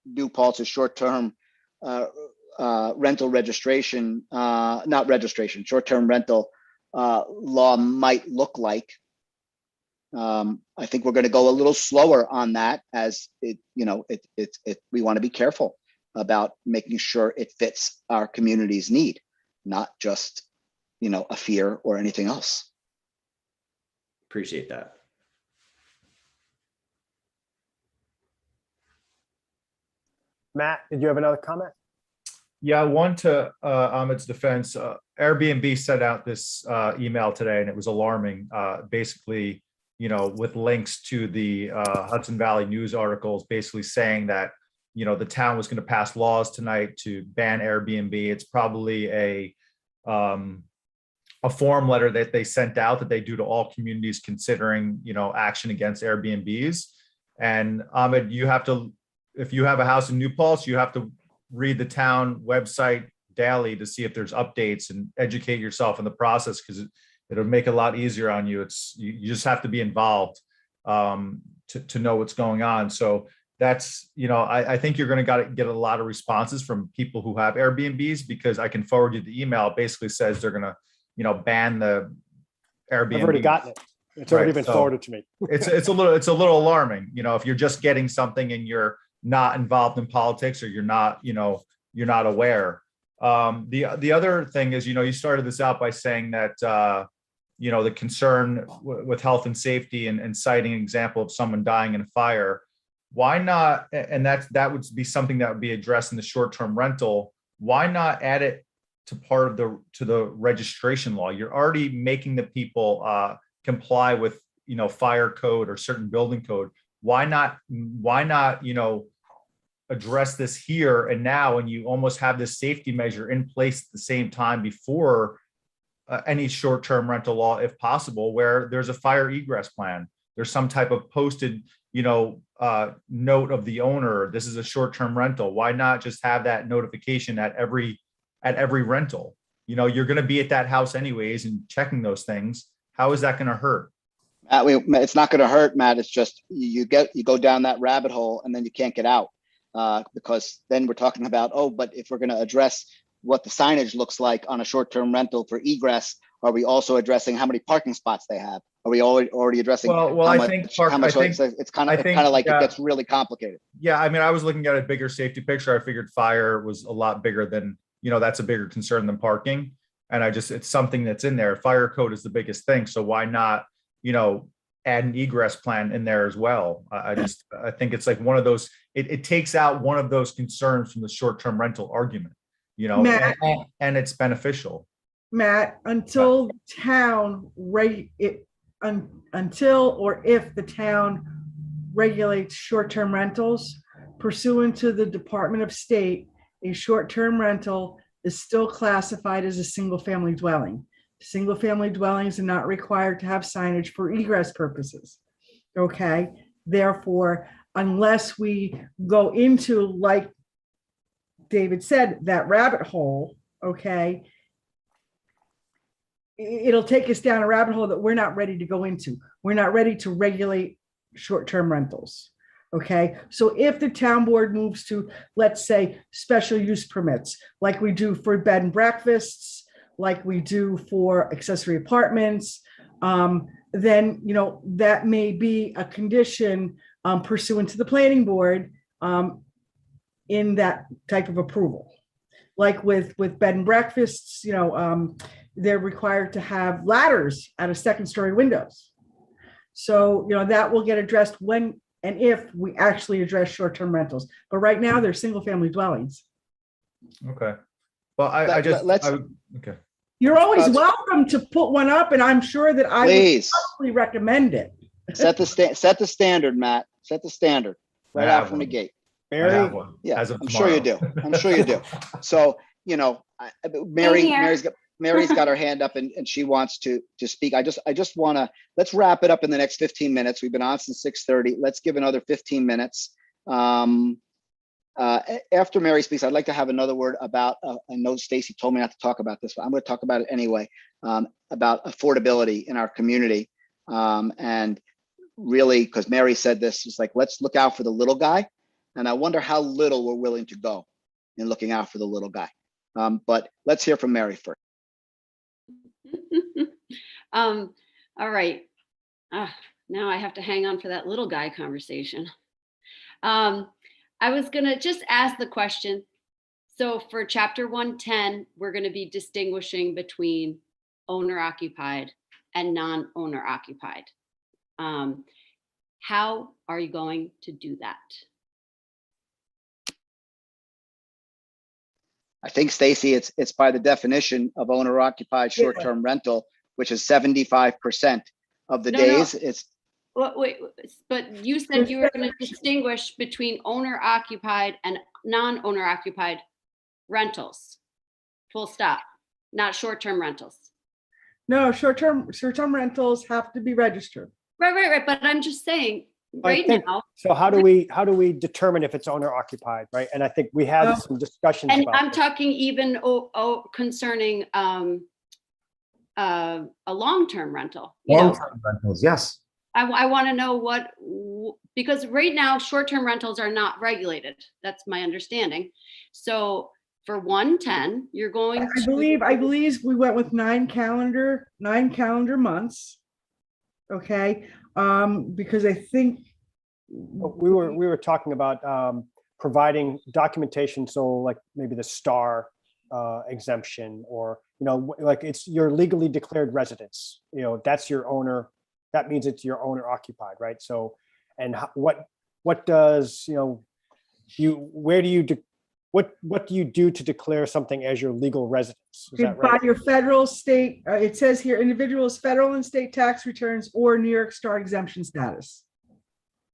New Paltz's short-term rental registration, short-term rental law might look like. I think we're going to go a little slower on that, as we want to be careful about making sure it fits our community's need, not just, a fear or anything else. Appreciate that. Matt, did you have another comment? Yeah, one to Ahmed's defense. Airbnb sent out this email today, and it was alarming. Basically, with links to the Hudson Valley News articles, basically saying that, the town was going to pass laws tonight to ban Airbnb. It's probably a form letter that they sent out that they do to all communities considering, action against Airbnbs. And Ahmed, if you have a house in New Paltz, you have to read the town website daily to see if there's updates and educate yourself in the process, because it'll make it a lot easier on you. You just have to be involved. to know what's going on. So that's, I think you're going to get a lot of responses from people who have Airbnbs, because I can forward you the email. It basically says they're going to, ban the Airbnb. I've already gotten it. It's already been forwarded to me. it's a little alarming, if you're just getting something and you're not involved in politics, or you're not aware. The other thing is, you started this out by saying that, the concern with health and safety and citing an example of someone dying in a fire. Why not? And that would be something that would be addressed in the short-term rental. Why not add it to part of the registration law? You're already making the people comply with, fire code or certain building code. Why not, address this here and now, and you almost have this safety measure in place at the same time before any short-term rental law, if possible, where there's a fire egress plan. There's some type of posted, note of the owner. This is a short-term rental. Why not just have that notification at every rental? You're going to be at that house anyways and checking those things. How is that going to hurt? It's not going to hurt, Matt. It's just you go down that rabbit hole and then you can't get out, because then we're talking about, but if we're going to address what the signage looks like on a short-term rental for egress, are we also addressing how many parking spots they have? Are we already addressing? It's kind of like it gets really complicated. Yeah, I was looking at a bigger safety picture. I figured fire was a lot bigger than, that's a bigger concern than parking. And it's something that's in there. Fire code is the biggest thing. So why not, add an egress plan in there as well? I think it's like one of those, it takes out one of those concerns from the short-term rental argument, Matt, and it's beneficial. Matt, until town until or if the town regulates short-term rentals pursuant to the Department of State, a short-term rental is still classified as a single-family dwelling. Single-family dwellings are not required to have signage for egress purposes. Okay, therefore, unless we go into, like David said, that rabbit hole, okay, it'll take us down a rabbit hole that we're not ready to go into. We're not ready to regulate short-term rentals. Okay, so if the town board moves to, let's say, special use permits, like we do for bed and breakfasts, like we do for accessory apartments, then, that may be a condition pursuant to the planning board in that type of approval. Like with bed and breakfasts, they're required to have ladders out of second-story windows. So, that will get addressed when and if we actually address short-term rentals. But right now, they're single-family dwellings. Okay. Well, okay. You're always welcome to put one up, and I'm sure that I would probably recommend it. Set the standard, Matt. Set the standard right out from the gate. Mary, yeah, I'm sure you do. So, Mary's got her hand up and she wants to speak. I just want to, let's wrap it up in the next 15 minutes. We've been on since 6:30. Let's give another 15 minutes. After Mary speaks, I'd like to have another word about, I know Stacy told me not to talk about this, but I'm going to talk about it anyway, about affordability in our community. And really, because Mary said this, it's like, let's look out for the little guy. And I wonder how little we're willing to go in looking out for the little guy. But let's hear from Mary first. All right. Now I have to hang on for that little guy conversation. I was going to just ask the question. So for chapter 110, we're going to be distinguishing between owner occupied and non-owner occupied. How are you going to do that? I think, Stacy, it's by the definition of owner occupied short-term rental, which is 75% of the days. It's wait, but you said you were going to distinguish between owner occupied and non-owner occupied rentals. Full stop. Not short-term rentals. No, short-term rentals have to be registered. Right. But I'm just saying now. So how do we determine if it's owner occupied, right? And I think we had some discussions and about I'm this. talking even concerning a long-term rental. Long-term rentals, yes. I want to know because right now, short-term rentals are not regulated. That's my understanding. So for 110, you're going I to. believe we went with 9 calendar months. Okay, because I think we were talking about providing documentation, so like maybe the STAR exemption, or like it's your legally declared residence. That's your owner. That means it's your owner occupied, right? So, and what does what do you do to declare something as your legal residence? Is that right? By your federal, state, it says here, individuals, federal and state tax returns or New York Star exemption status.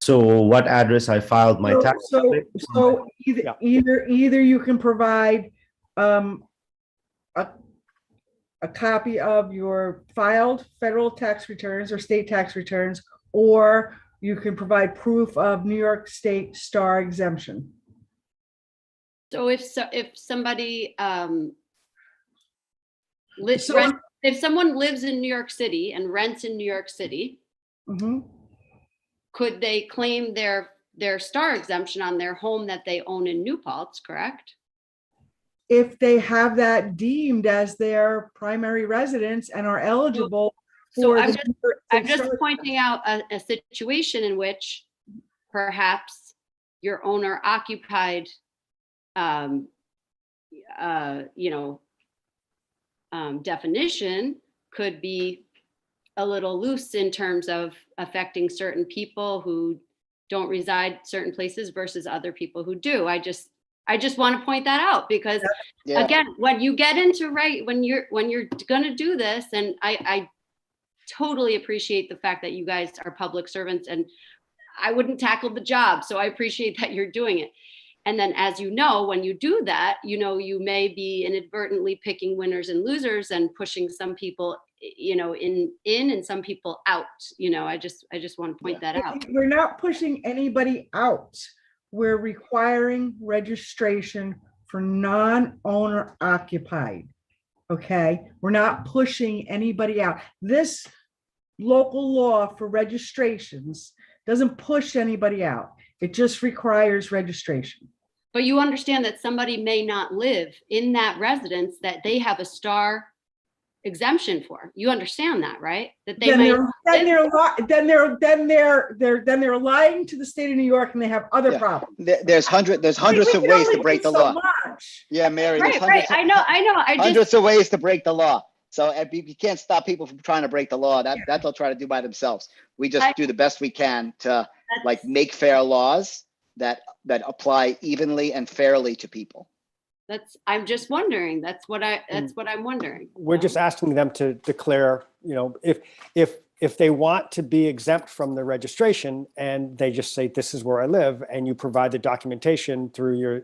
So what address I filed my tax? So either you can provide a copy of your filed federal tax returns or state tax returns, or you can provide proof of New York State Star exemption. So if somebody if someone lives in New York City and rents in New York City, could they claim their Star exemption on their home that they own in New Paltz, correct? If they have that deemed as their primary residence and are eligible So for I'm just pointing out a situation in which perhaps your owner occupied definition could be a little loose in terms of affecting certain people who don't reside certain places versus other people who do. I just want to point that out because again, when you get into when you're going to do this, and I totally appreciate the fact that you guys are public servants, and I wouldn't tackle the job. So I appreciate that you're doing it. And then, as you know, when you do that, you may be inadvertently picking winners and losers and pushing some people, in and some people out. I just want to point that out. We're not pushing anybody out. We're requiring registration for non-owner occupied. Okay, we're not pushing anybody out. This local law for registrations doesn't push anybody out. It just requires registration. But you understand that somebody may not live in that residence that they have a Star exemption for. You understand that, right? That they then they're lying to the state of New York, and they have other problems. There's hundreds of ways to break the law. Yeah, Mary. Right. I know. Hundreds of ways to break the law. So you can't stop people from trying to break the law. That they'll try to do by themselves. We just do the best we can to make fair laws that apply evenly and fairly to people. I'm just wondering. That's what I'm wondering. We're just asking them to declare, if they want to be exempt from the registration and they just say, this is where I live, and you provide the documentation through your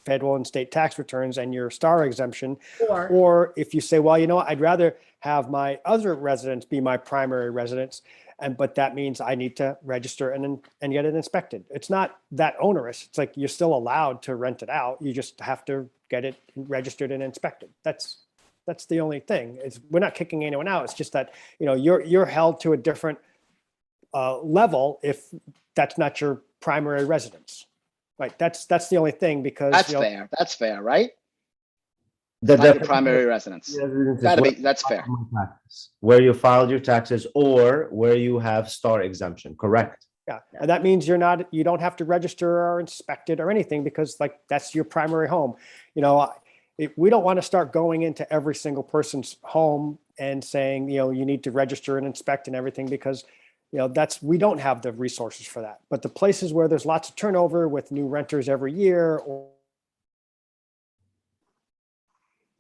federal and state tax returns and your Star exemption, or if you say, well, I'd rather have my other residence be my primary residence, but that means I need to register and get it inspected. It's not that onerous. It's like you're still allowed to rent it out. You just have to get it registered and inspected. That's the only thing. We're not kicking anyone out. It's just that you're held to a different level if that's not your primary residence. Right. That's the only thing, because that's fair. That's fair, right? The primary residence. That's fair. Where you filed your taxes or where you have Star exemption, correct? Yeah, and that means you don't have to register or inspect it or anything, because that's your primary home. We don't want to start going into every single person's home and saying, you need to register and inspect and everything, because we don't have the resources for that. But the places where there's lots of turnover with new renters every year,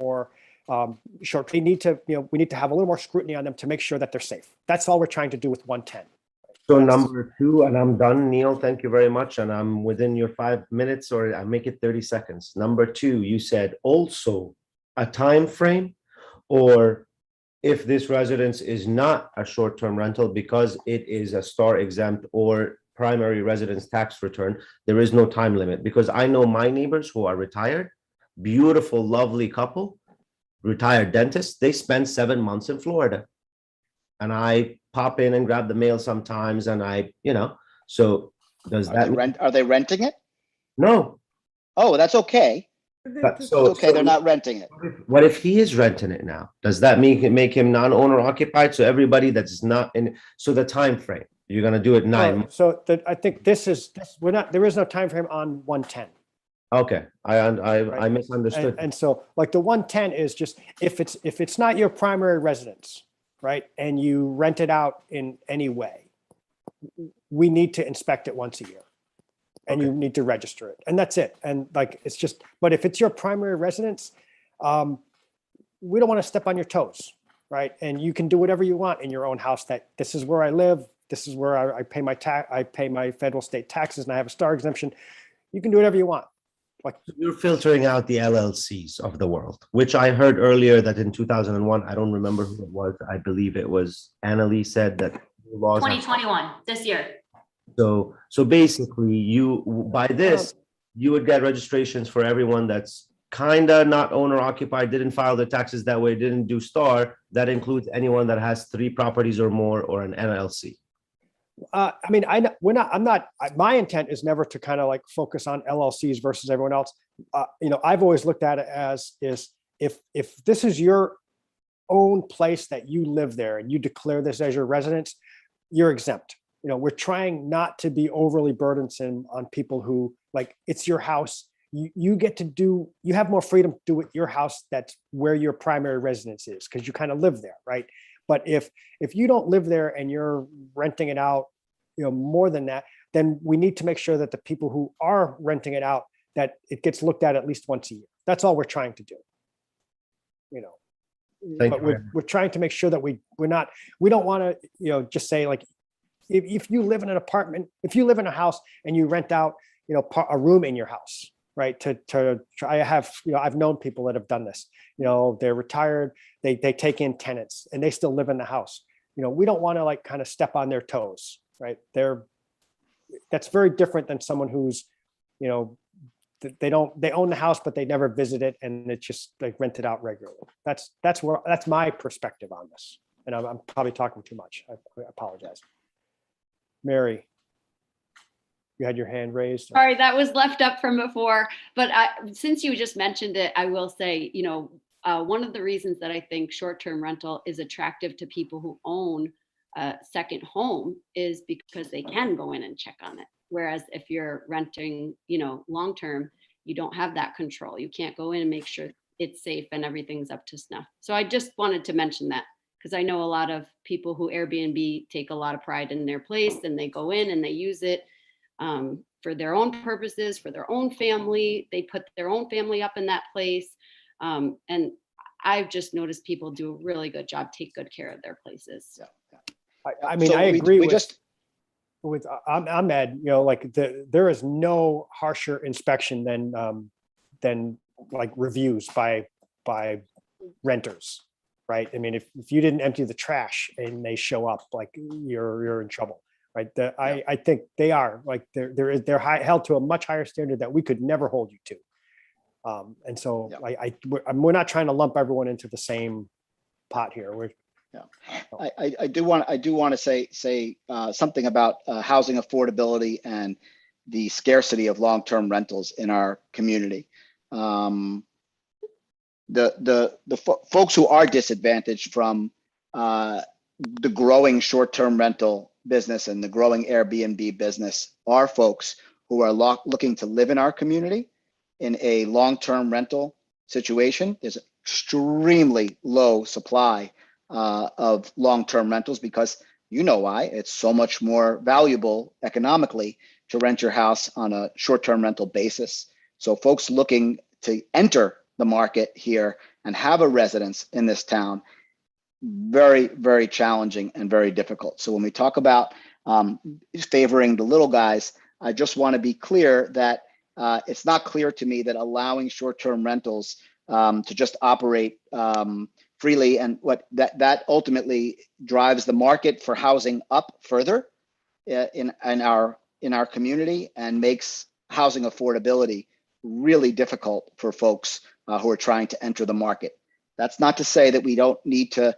or short, we need to have a little more scrutiny on them to make sure that they're safe. That's all we're trying to do with 110. So number 2, and I'm done, Neil, thank you very much. And I'm within your 5 minutes, or I make it 30 seconds. Number 2, you said also a time frame, or if this residence is not a short-term rental because it is a Star exempt or primary residence tax return, there is no time limit. Because I know my neighbors who are retired, beautiful, lovely couple, retired dentists, they spend 7 months in Florida. and I pop in and grab the mail sometimes, and so does that mean? Are they renting it? No. Oh, that's okay. But It's okay, they're not renting it. What if he is renting it now? Does that make him non-owner occupied? So everybody that's not in, so the time frame, you're gonna do it 9 months. So I think there is no time frame on 110. Okay, I misunderstood. And so like the 110 is just, if it's not your primary residence, right? And you rent it out in any way, we need to inspect it once a year. And you need to register it, and that's it. And like, it's just, but if it's your primary residence, we don't want to step on your toes, right? And you can do whatever you want in your own house. That this is where I live. This is where I pay my I pay my federal state taxes, and I have a star exemption. You can do whatever you want. Like, you're filtering out the LLCs of the world, which I heard earlier that in 2001, I don't remember who it was. I believe it was Annalee said that laws. 2021, this year. So basically, by this, you would get registrations for everyone that's kind of not owner occupied, didn't file their taxes that way, didn't do STAR. That includes anyone that has 3 properties or more, or an LLC. I mean, my intent is never to kind of like focus on LLCs versus everyone else. I've always looked at it as if this is your own place that you live there and you declare this as your residence, you're exempt. We're trying not to be overly burdensome on people who, like, it's your house. You have more freedom to do with your house. That's where your primary residence is, because you kind of live there, right? But if you don't live there and you're renting it out, more than that, then we need to make sure that the people who are renting it out, that it gets looked at least once a year. That's all we're trying to do. But we're trying to make sure that we don't want to, just say, like, if you live in an apartment, if you live in a house and you rent out, a room in your house, right? I've known people that have done this. They're retired, they take in tenants and they still live in the house. We don't want to like kind of step on their toes, right? That's very different than someone who's, they own the house, but they never visit it and it's just like rented out regularly. That's my perspective on this. And I'm probably talking too much. I apologize. Mary, you had your hand raised. Sorry, that was left up from before. But since you just mentioned it, I will say, one of the reasons that I think short-term rental is attractive to people who own a second home is because they can go in and check on it. Whereas if you're renting, long-term, you don't have that control. You can't go in and make sure it's safe and everything's up to snuff. So I just wanted to mention that, because I know a lot of people who Airbnb take a lot of pride in their place and they go in and they use it for their own purposes, for their own family. They put their own family up in that place. And I've just noticed people do a really good job, take good care of their places. I mean, I agree with Ahmed, like there is no harsher inspection than like reviews by renters. Right. I mean, if you didn't empty the trash and they show up, like you're in trouble. Right. I think they are like they're held to a much higher standard that we could never hold you to. And so we're not trying to lump everyone into the same pot here. I do want to say something about housing affordability and the scarcity of long-term rentals in our community. The folks who are disadvantaged from the growing short-term rental business and the growing Airbnb business are folks who are looking to live in our community in a long-term rental situation. There's an extremely low supply of long-term rentals because why it's so much more valuable economically to rent your house on a short-term rental basis. So folks looking to enter the market here and have a residence in this town, very, very challenging and very difficult. So when we talk about favoring the little guys, I just want to be clear that it's not clear to me that allowing short-term rentals to just operate freely and what that ultimately drives the market for housing up further in our community and makes housing affordability really difficult for folks who are trying to enter the market. That's not to say that we don't need to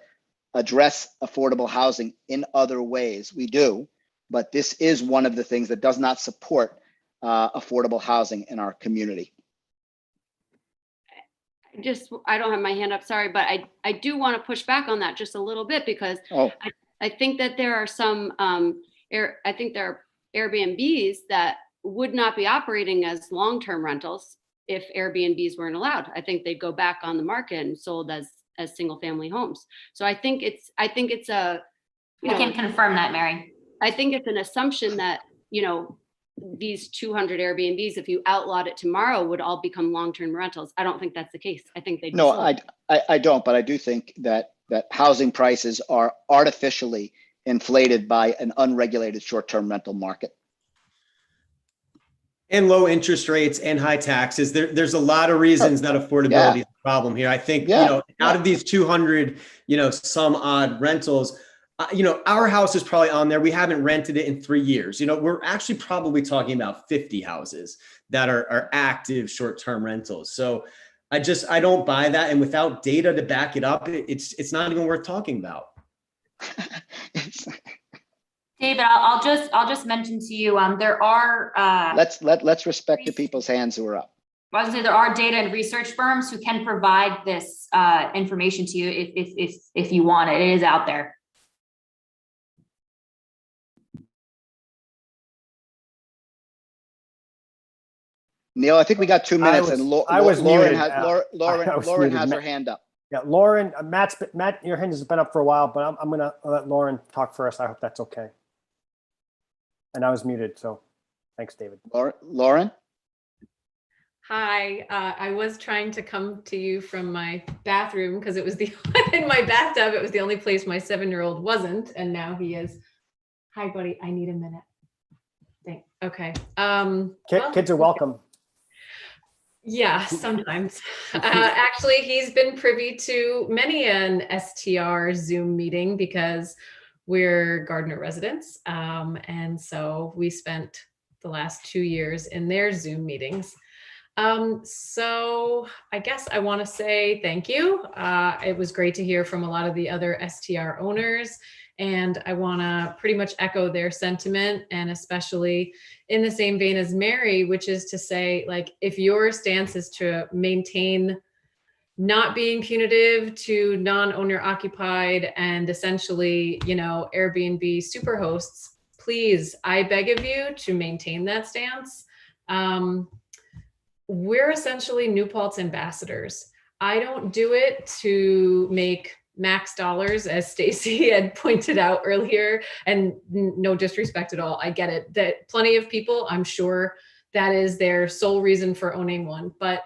address affordable housing in other ways. We do, but this is one of the things that does not support affordable housing in our community. I don't have my hand up, sorry, but I do want to push back on that just a little bit because I think that there are some, I think there are Airbnbs that would not be operating as long-term rentals if Airbnbs weren't allowed. I think they'd go back on the market and sold as single-family homes. So I think it's a, I can confirm that, Mary. I think it's an assumption that, these 200 Airbnbs, if you outlawed it tomorrow, would all become long-term rentals. I don't think that's the case. I think they No, I don't, but I do think that housing prices are artificially inflated by an unregulated short-term rental market. And low interest rates and high taxes. There's a lot of reasons that affordability is a problem here. I think, out of these 200, some odd rentals, our house is probably on there. We haven't rented it in 3 years. We're actually probably talking about 50 houses that are active short-term rentals. So I don't buy that. And without data to back it up, it's not even worth talking about. David, I'll just mention to you, there are let's respect the people's hands who are up. I was gonna say there are data and research firms who can provide this information to you if you want it. It is out there. Neil, I think we got 2 minutes, and Lauren has her hand up. Yeah, Lauren, Matt, your hand has been up for a while, but I'm gonna let Lauren talk first. I hope that's okay. And I was muted, so thanks, David. Lauren? Hi, I was trying to come to you from my bathroom because it was in my bathtub. It was the only place my 7-year-old wasn't, and now he is. Hi, buddy, I need a minute. Okay. Kids are welcome. Yeah, sometimes. Actually, he's been privy to many an STR Zoom meeting because we're Gardner residents. And so we spent the last 2 years in their Zoom meetings. So I guess I want to say thank you. It was great to hear from a lot of the other STR owners. And I want to pretty much echo their sentiment, and especially in the same vein as Mary, which is to say, like, if your stance is to maintain not being punitive to non-owner occupied and essentially, Airbnb superhosts, please, I beg of you to maintain that stance. We're essentially New Paltz ambassadors. I don't do it to make max dollars, as Stacy had pointed out earlier, and no disrespect at all. I get it that plenty of people, I'm sure that is their sole reason for owning one. But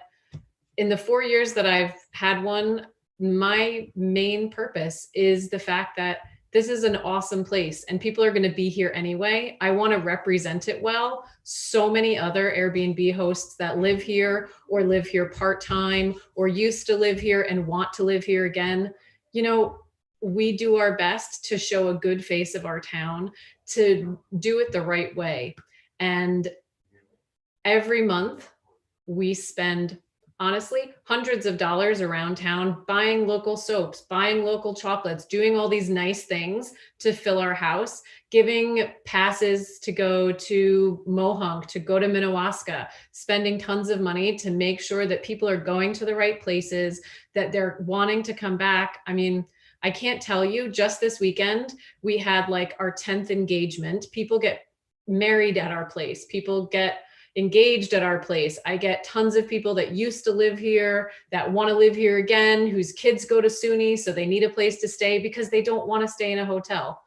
in the 4 years that I've had one, my main purpose is the fact that this is an awesome place and people are going to be here anyway. I want to represent it well. So many other Airbnb hosts that live here or live here part-time or used to live here and want to live here again. We do our best to show a good face of our town, to do it the right way. And every month we spend, honestly, hundreds of dollars around town buying local soaps, buying local chocolates, doing all these nice things to fill our house, giving passes to go to Mohonk, to go to Minnewaska, spending tons of money to make sure that people are going to the right places, that they're wanting to come back. I mean, I can't tell you, just this weekend, we had like our 10th engagement. People get married at our place. People get engaged at our place. I get tons of people that used to live here, that want to live here again, whose kids go to SUNY, so they need a place to stay because they don't want to stay in a hotel.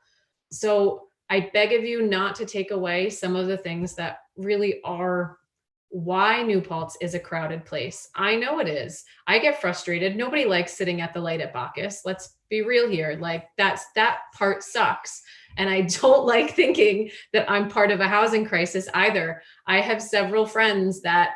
So I beg of you not to take away some of the things that really are why New Paltz is a crowded place. I know it is. I get frustrated. Nobody likes sitting at the light at Bacchus. Let's be real here. Like that part sucks. And I don't like thinking that I'm part of a housing crisis either. I have several friends that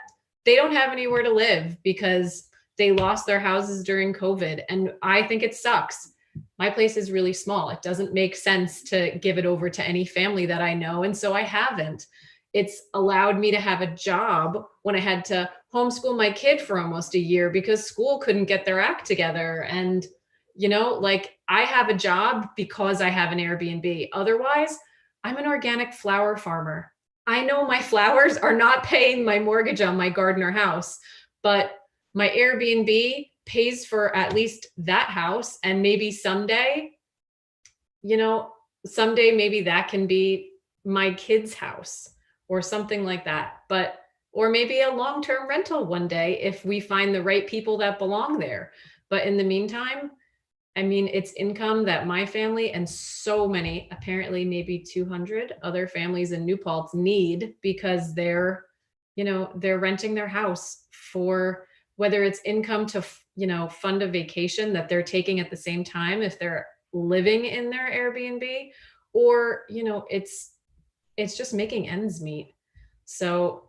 they don't have anywhere to live because they lost their houses during COVID. And I think it sucks. My place is really small. It doesn't make sense to give it over to any family that I know. And so I haven't. It's allowed me to have a job when I had to homeschool my kid for almost a year because school couldn't get their act together. And You know, like I have a job because I have an Airbnb. Otherwise, I'm an organic flower farmer. I know my flowers are not paying my mortgage on my garden or house, but my Airbnb pays for at least that house. And maybe someday, you know, someday maybe that can be my kid's house or something like that. But, or maybe a long-term rental one day if we find the right people that belong there. But in the meantime, I mean, it's income that my family and so many, apparently maybe 200 other families in New Paltz need because they're, you know, they're renting their house for whether it's income to, you know, fund a vacation that they're taking at the same time if they're living in their Airbnb, or, you know, it's just making ends meet. So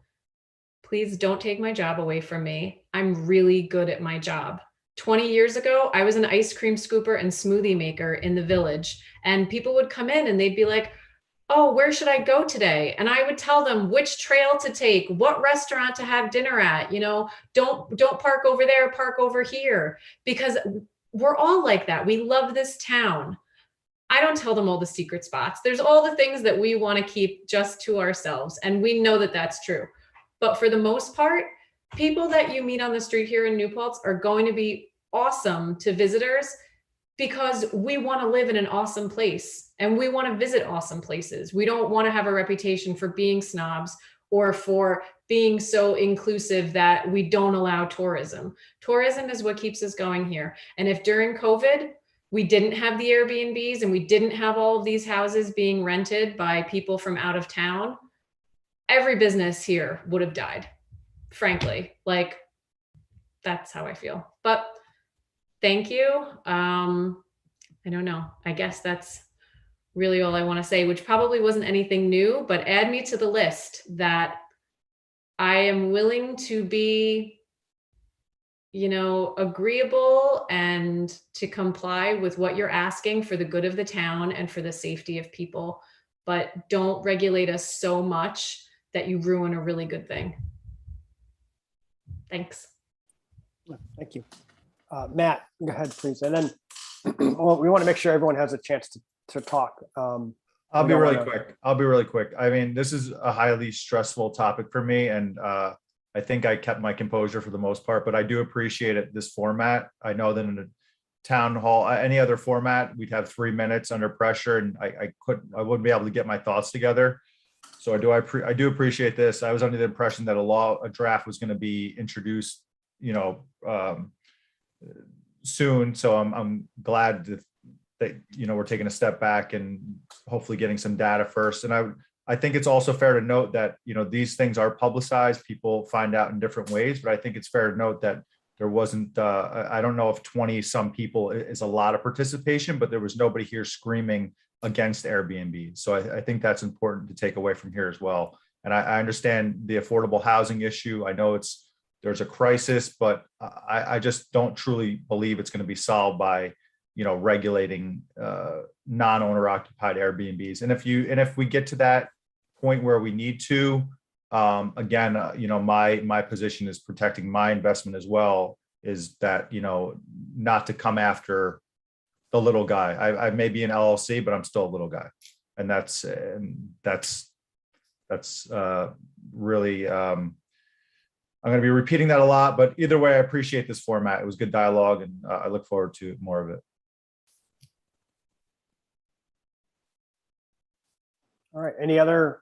please don't take my job away from me. I'm really good at my job. 20 years ago, I was an ice cream scooper and smoothie maker in the village, and people would come in and they'd be like, oh, where should I go today? And I would tell them which trail to take, what restaurant to have dinner at, you know, don't park over there, park over here, because we're all like that. We love this town. I don't tell them all the secret spots. There's all the things that we want to keep just to ourselves. And we know that that's true. But for the most part, people that you meet on the street here in New Paltz are going to be awesome to visitors because we want to live in an awesome place and we want to visit awesome places. We don't want to have a reputation for being snobs or for being so inclusive that we don't allow tourism. Tourism is what keeps us going here. And if during COVID, we didn't have the Airbnbs and we didn't have all of these houses being rented by people from out of town, every business here would have died. Frankly, like that's how I feel. But thank you. I don't know. I guess that's really all I want to say, which probably wasn't anything new, but add me to the list that I am willing to be, you know, agreeable and to comply with what you're asking for the good of the town and for the safety of people, but don't regulate us so much that you ruin a really good thing. Thanks. Thank you. Matt, go ahead, please. And then well, we want to make sure everyone has a chance to talk. I'll be really quick. I'll be really quick. I mean, this is a highly stressful topic for me, and I think I kept my composure for the most part, but I do appreciate it, this format. I know that in a town hall, any other format, we'd have 3 minutes under pressure, and I wouldn't be able to get my thoughts together. So I do appreciate this. I was under the impression that a draft was going to be introduced, you know, soon. So I'm glad that, you know, we're taking a step back and hopefully getting some data first. And I think it's also fair to note that, you know, these things are publicized. People find out in different ways, but I think it's fair to note that there wasn't, I don't know if 20 some people is a lot of participation, but there was nobody here screaming against Airbnb. So I think that's important to take away from here as well. And I understand the affordable housing issue. I know there's a crisis, but I just don't truly believe it's going to be solved by, you know, regulating non-owner occupied Airbnbs. And if we get to that point where we need to, again, you know, my position is protecting my investment as well, is that, you know, not to come after the little guy. I may be an LLC, but I'm still a little guy. And that's really, I'm going to be repeating that a lot, but either way, I appreciate this format. It was good dialogue, and I look forward to more of it. All right. Any other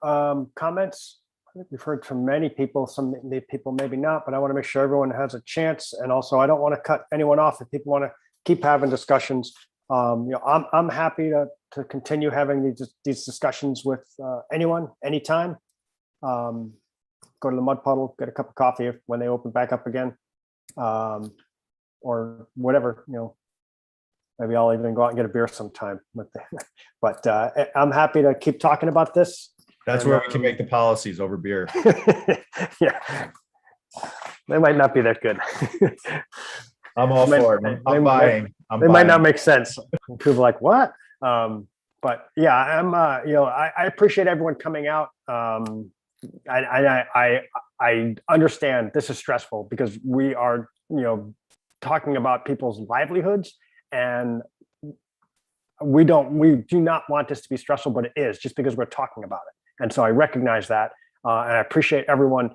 comments? I think we've heard from many people, some people maybe not, but I want to make sure everyone has a chance. And also, I don't want to cut anyone off if people want to keep having discussions. You know, I'm happy to continue having these discussions with anyone, anytime. Go to the Mud Puddle, get a cup of coffee when they open back up again, or whatever, you know. Maybe I'll even go out and get a beer sometime. But I'm happy to keep talking about this. That's where we can make the policies over beer. Yeah, they might not be that good. I'm all for it. I'm buying. They might not make sense. People are like, what? But yeah, I'm. You know, I appreciate everyone coming out. I understand this is stressful because we are, you know, talking about people's livelihoods, And we do not want this to be stressful, but it is, just because we're talking about it. And so I recognize that. And I appreciate everyone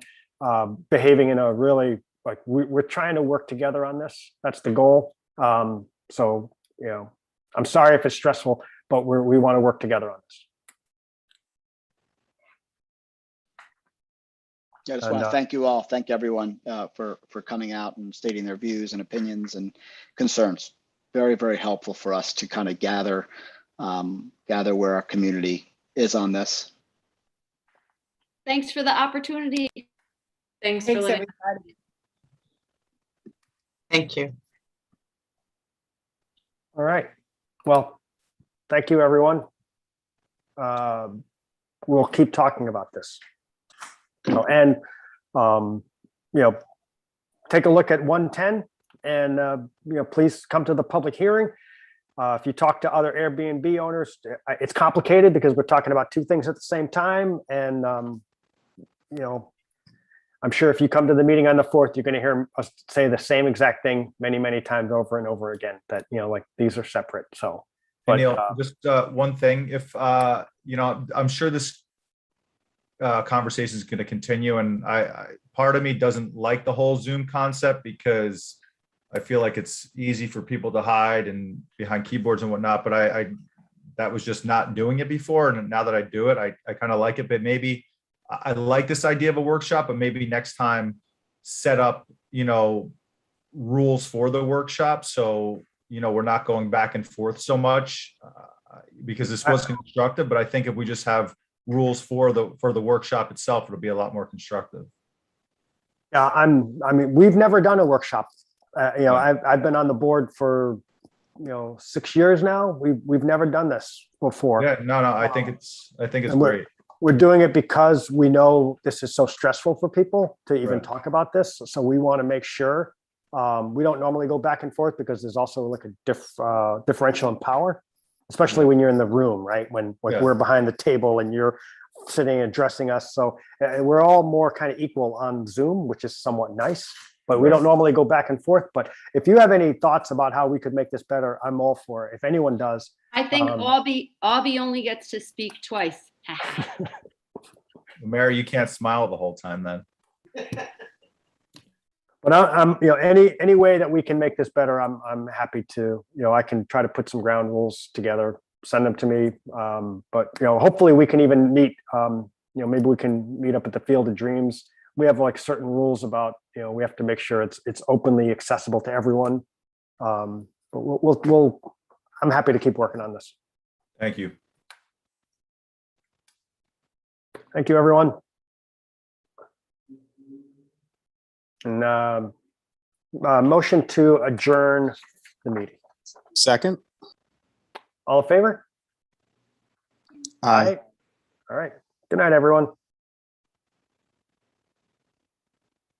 behaving in a really, like, we're trying to work together on this. That's the goal. So, you know, I'm sorry if it's stressful, but we want to work together on this. I just want to thank you all. Thank everyone for coming out and stating their views and opinions and concerns. Very, very helpful for us to kind of gather where our community is on this. Thanks for the opportunity. Thanks for letting. everybody. Thank you. All right. Well, thank you, everyone. We'll keep talking about this. And take a look at 110 and please come to the public hearing. If you talk to other Airbnb owners, it's complicated because we're talking about two things at the same time. And I'm sure if you come to the meeting on the 4th, you're going to hear us say the same exact thing many, many times over and over again, that like these are separate. So, but Neil, just one thing, if I'm sure this conversation is going to continue, and I part of me doesn't like the whole Zoom concept because I feel like it's easy for people to hide and behind keyboards and whatnot, but I that was just not doing it before, and now that I do it, I kind of like it. But maybe I like this idea of a workshop, but maybe next time set up rules for the workshop, so we're not going back and forth so much, because this was constructive, but I think if we just have rules for the workshop itself, it'll be a lot more constructive. Yeah, I mean, we've never done a workshop. I've been on the board for 6 years now. We've never done this before. Yeah, no, I think it's great. We're doing it because we know this is so stressful for people to even talk about this. So we want to make sure we don't normally go back and forth, because there's also like a differential in power, especially when you're in the room, right? When we're behind the table and you're sitting and addressing us. So we're all more kind of equal on Zoom, which is somewhat nice, but we don't normally go back and forth. But if you have any thoughts about how we could make this better, I'm all for it. If anyone does. I think Albie only gets to speak twice. Mary, you can't smile the whole time then. But I'm any way that we can make this better, I'm happy to. I can try to put some ground rules together, send them to me. But hopefully we can even meet. Maybe we can meet up at the Field of Dreams. We have like certain rules about we have to make sure it's openly accessible to everyone. But I'm happy to keep working on this. Thank you. Thank you, everyone. And motion to adjourn the meeting. Second. All in favor? Aye. All right. Good night, everyone.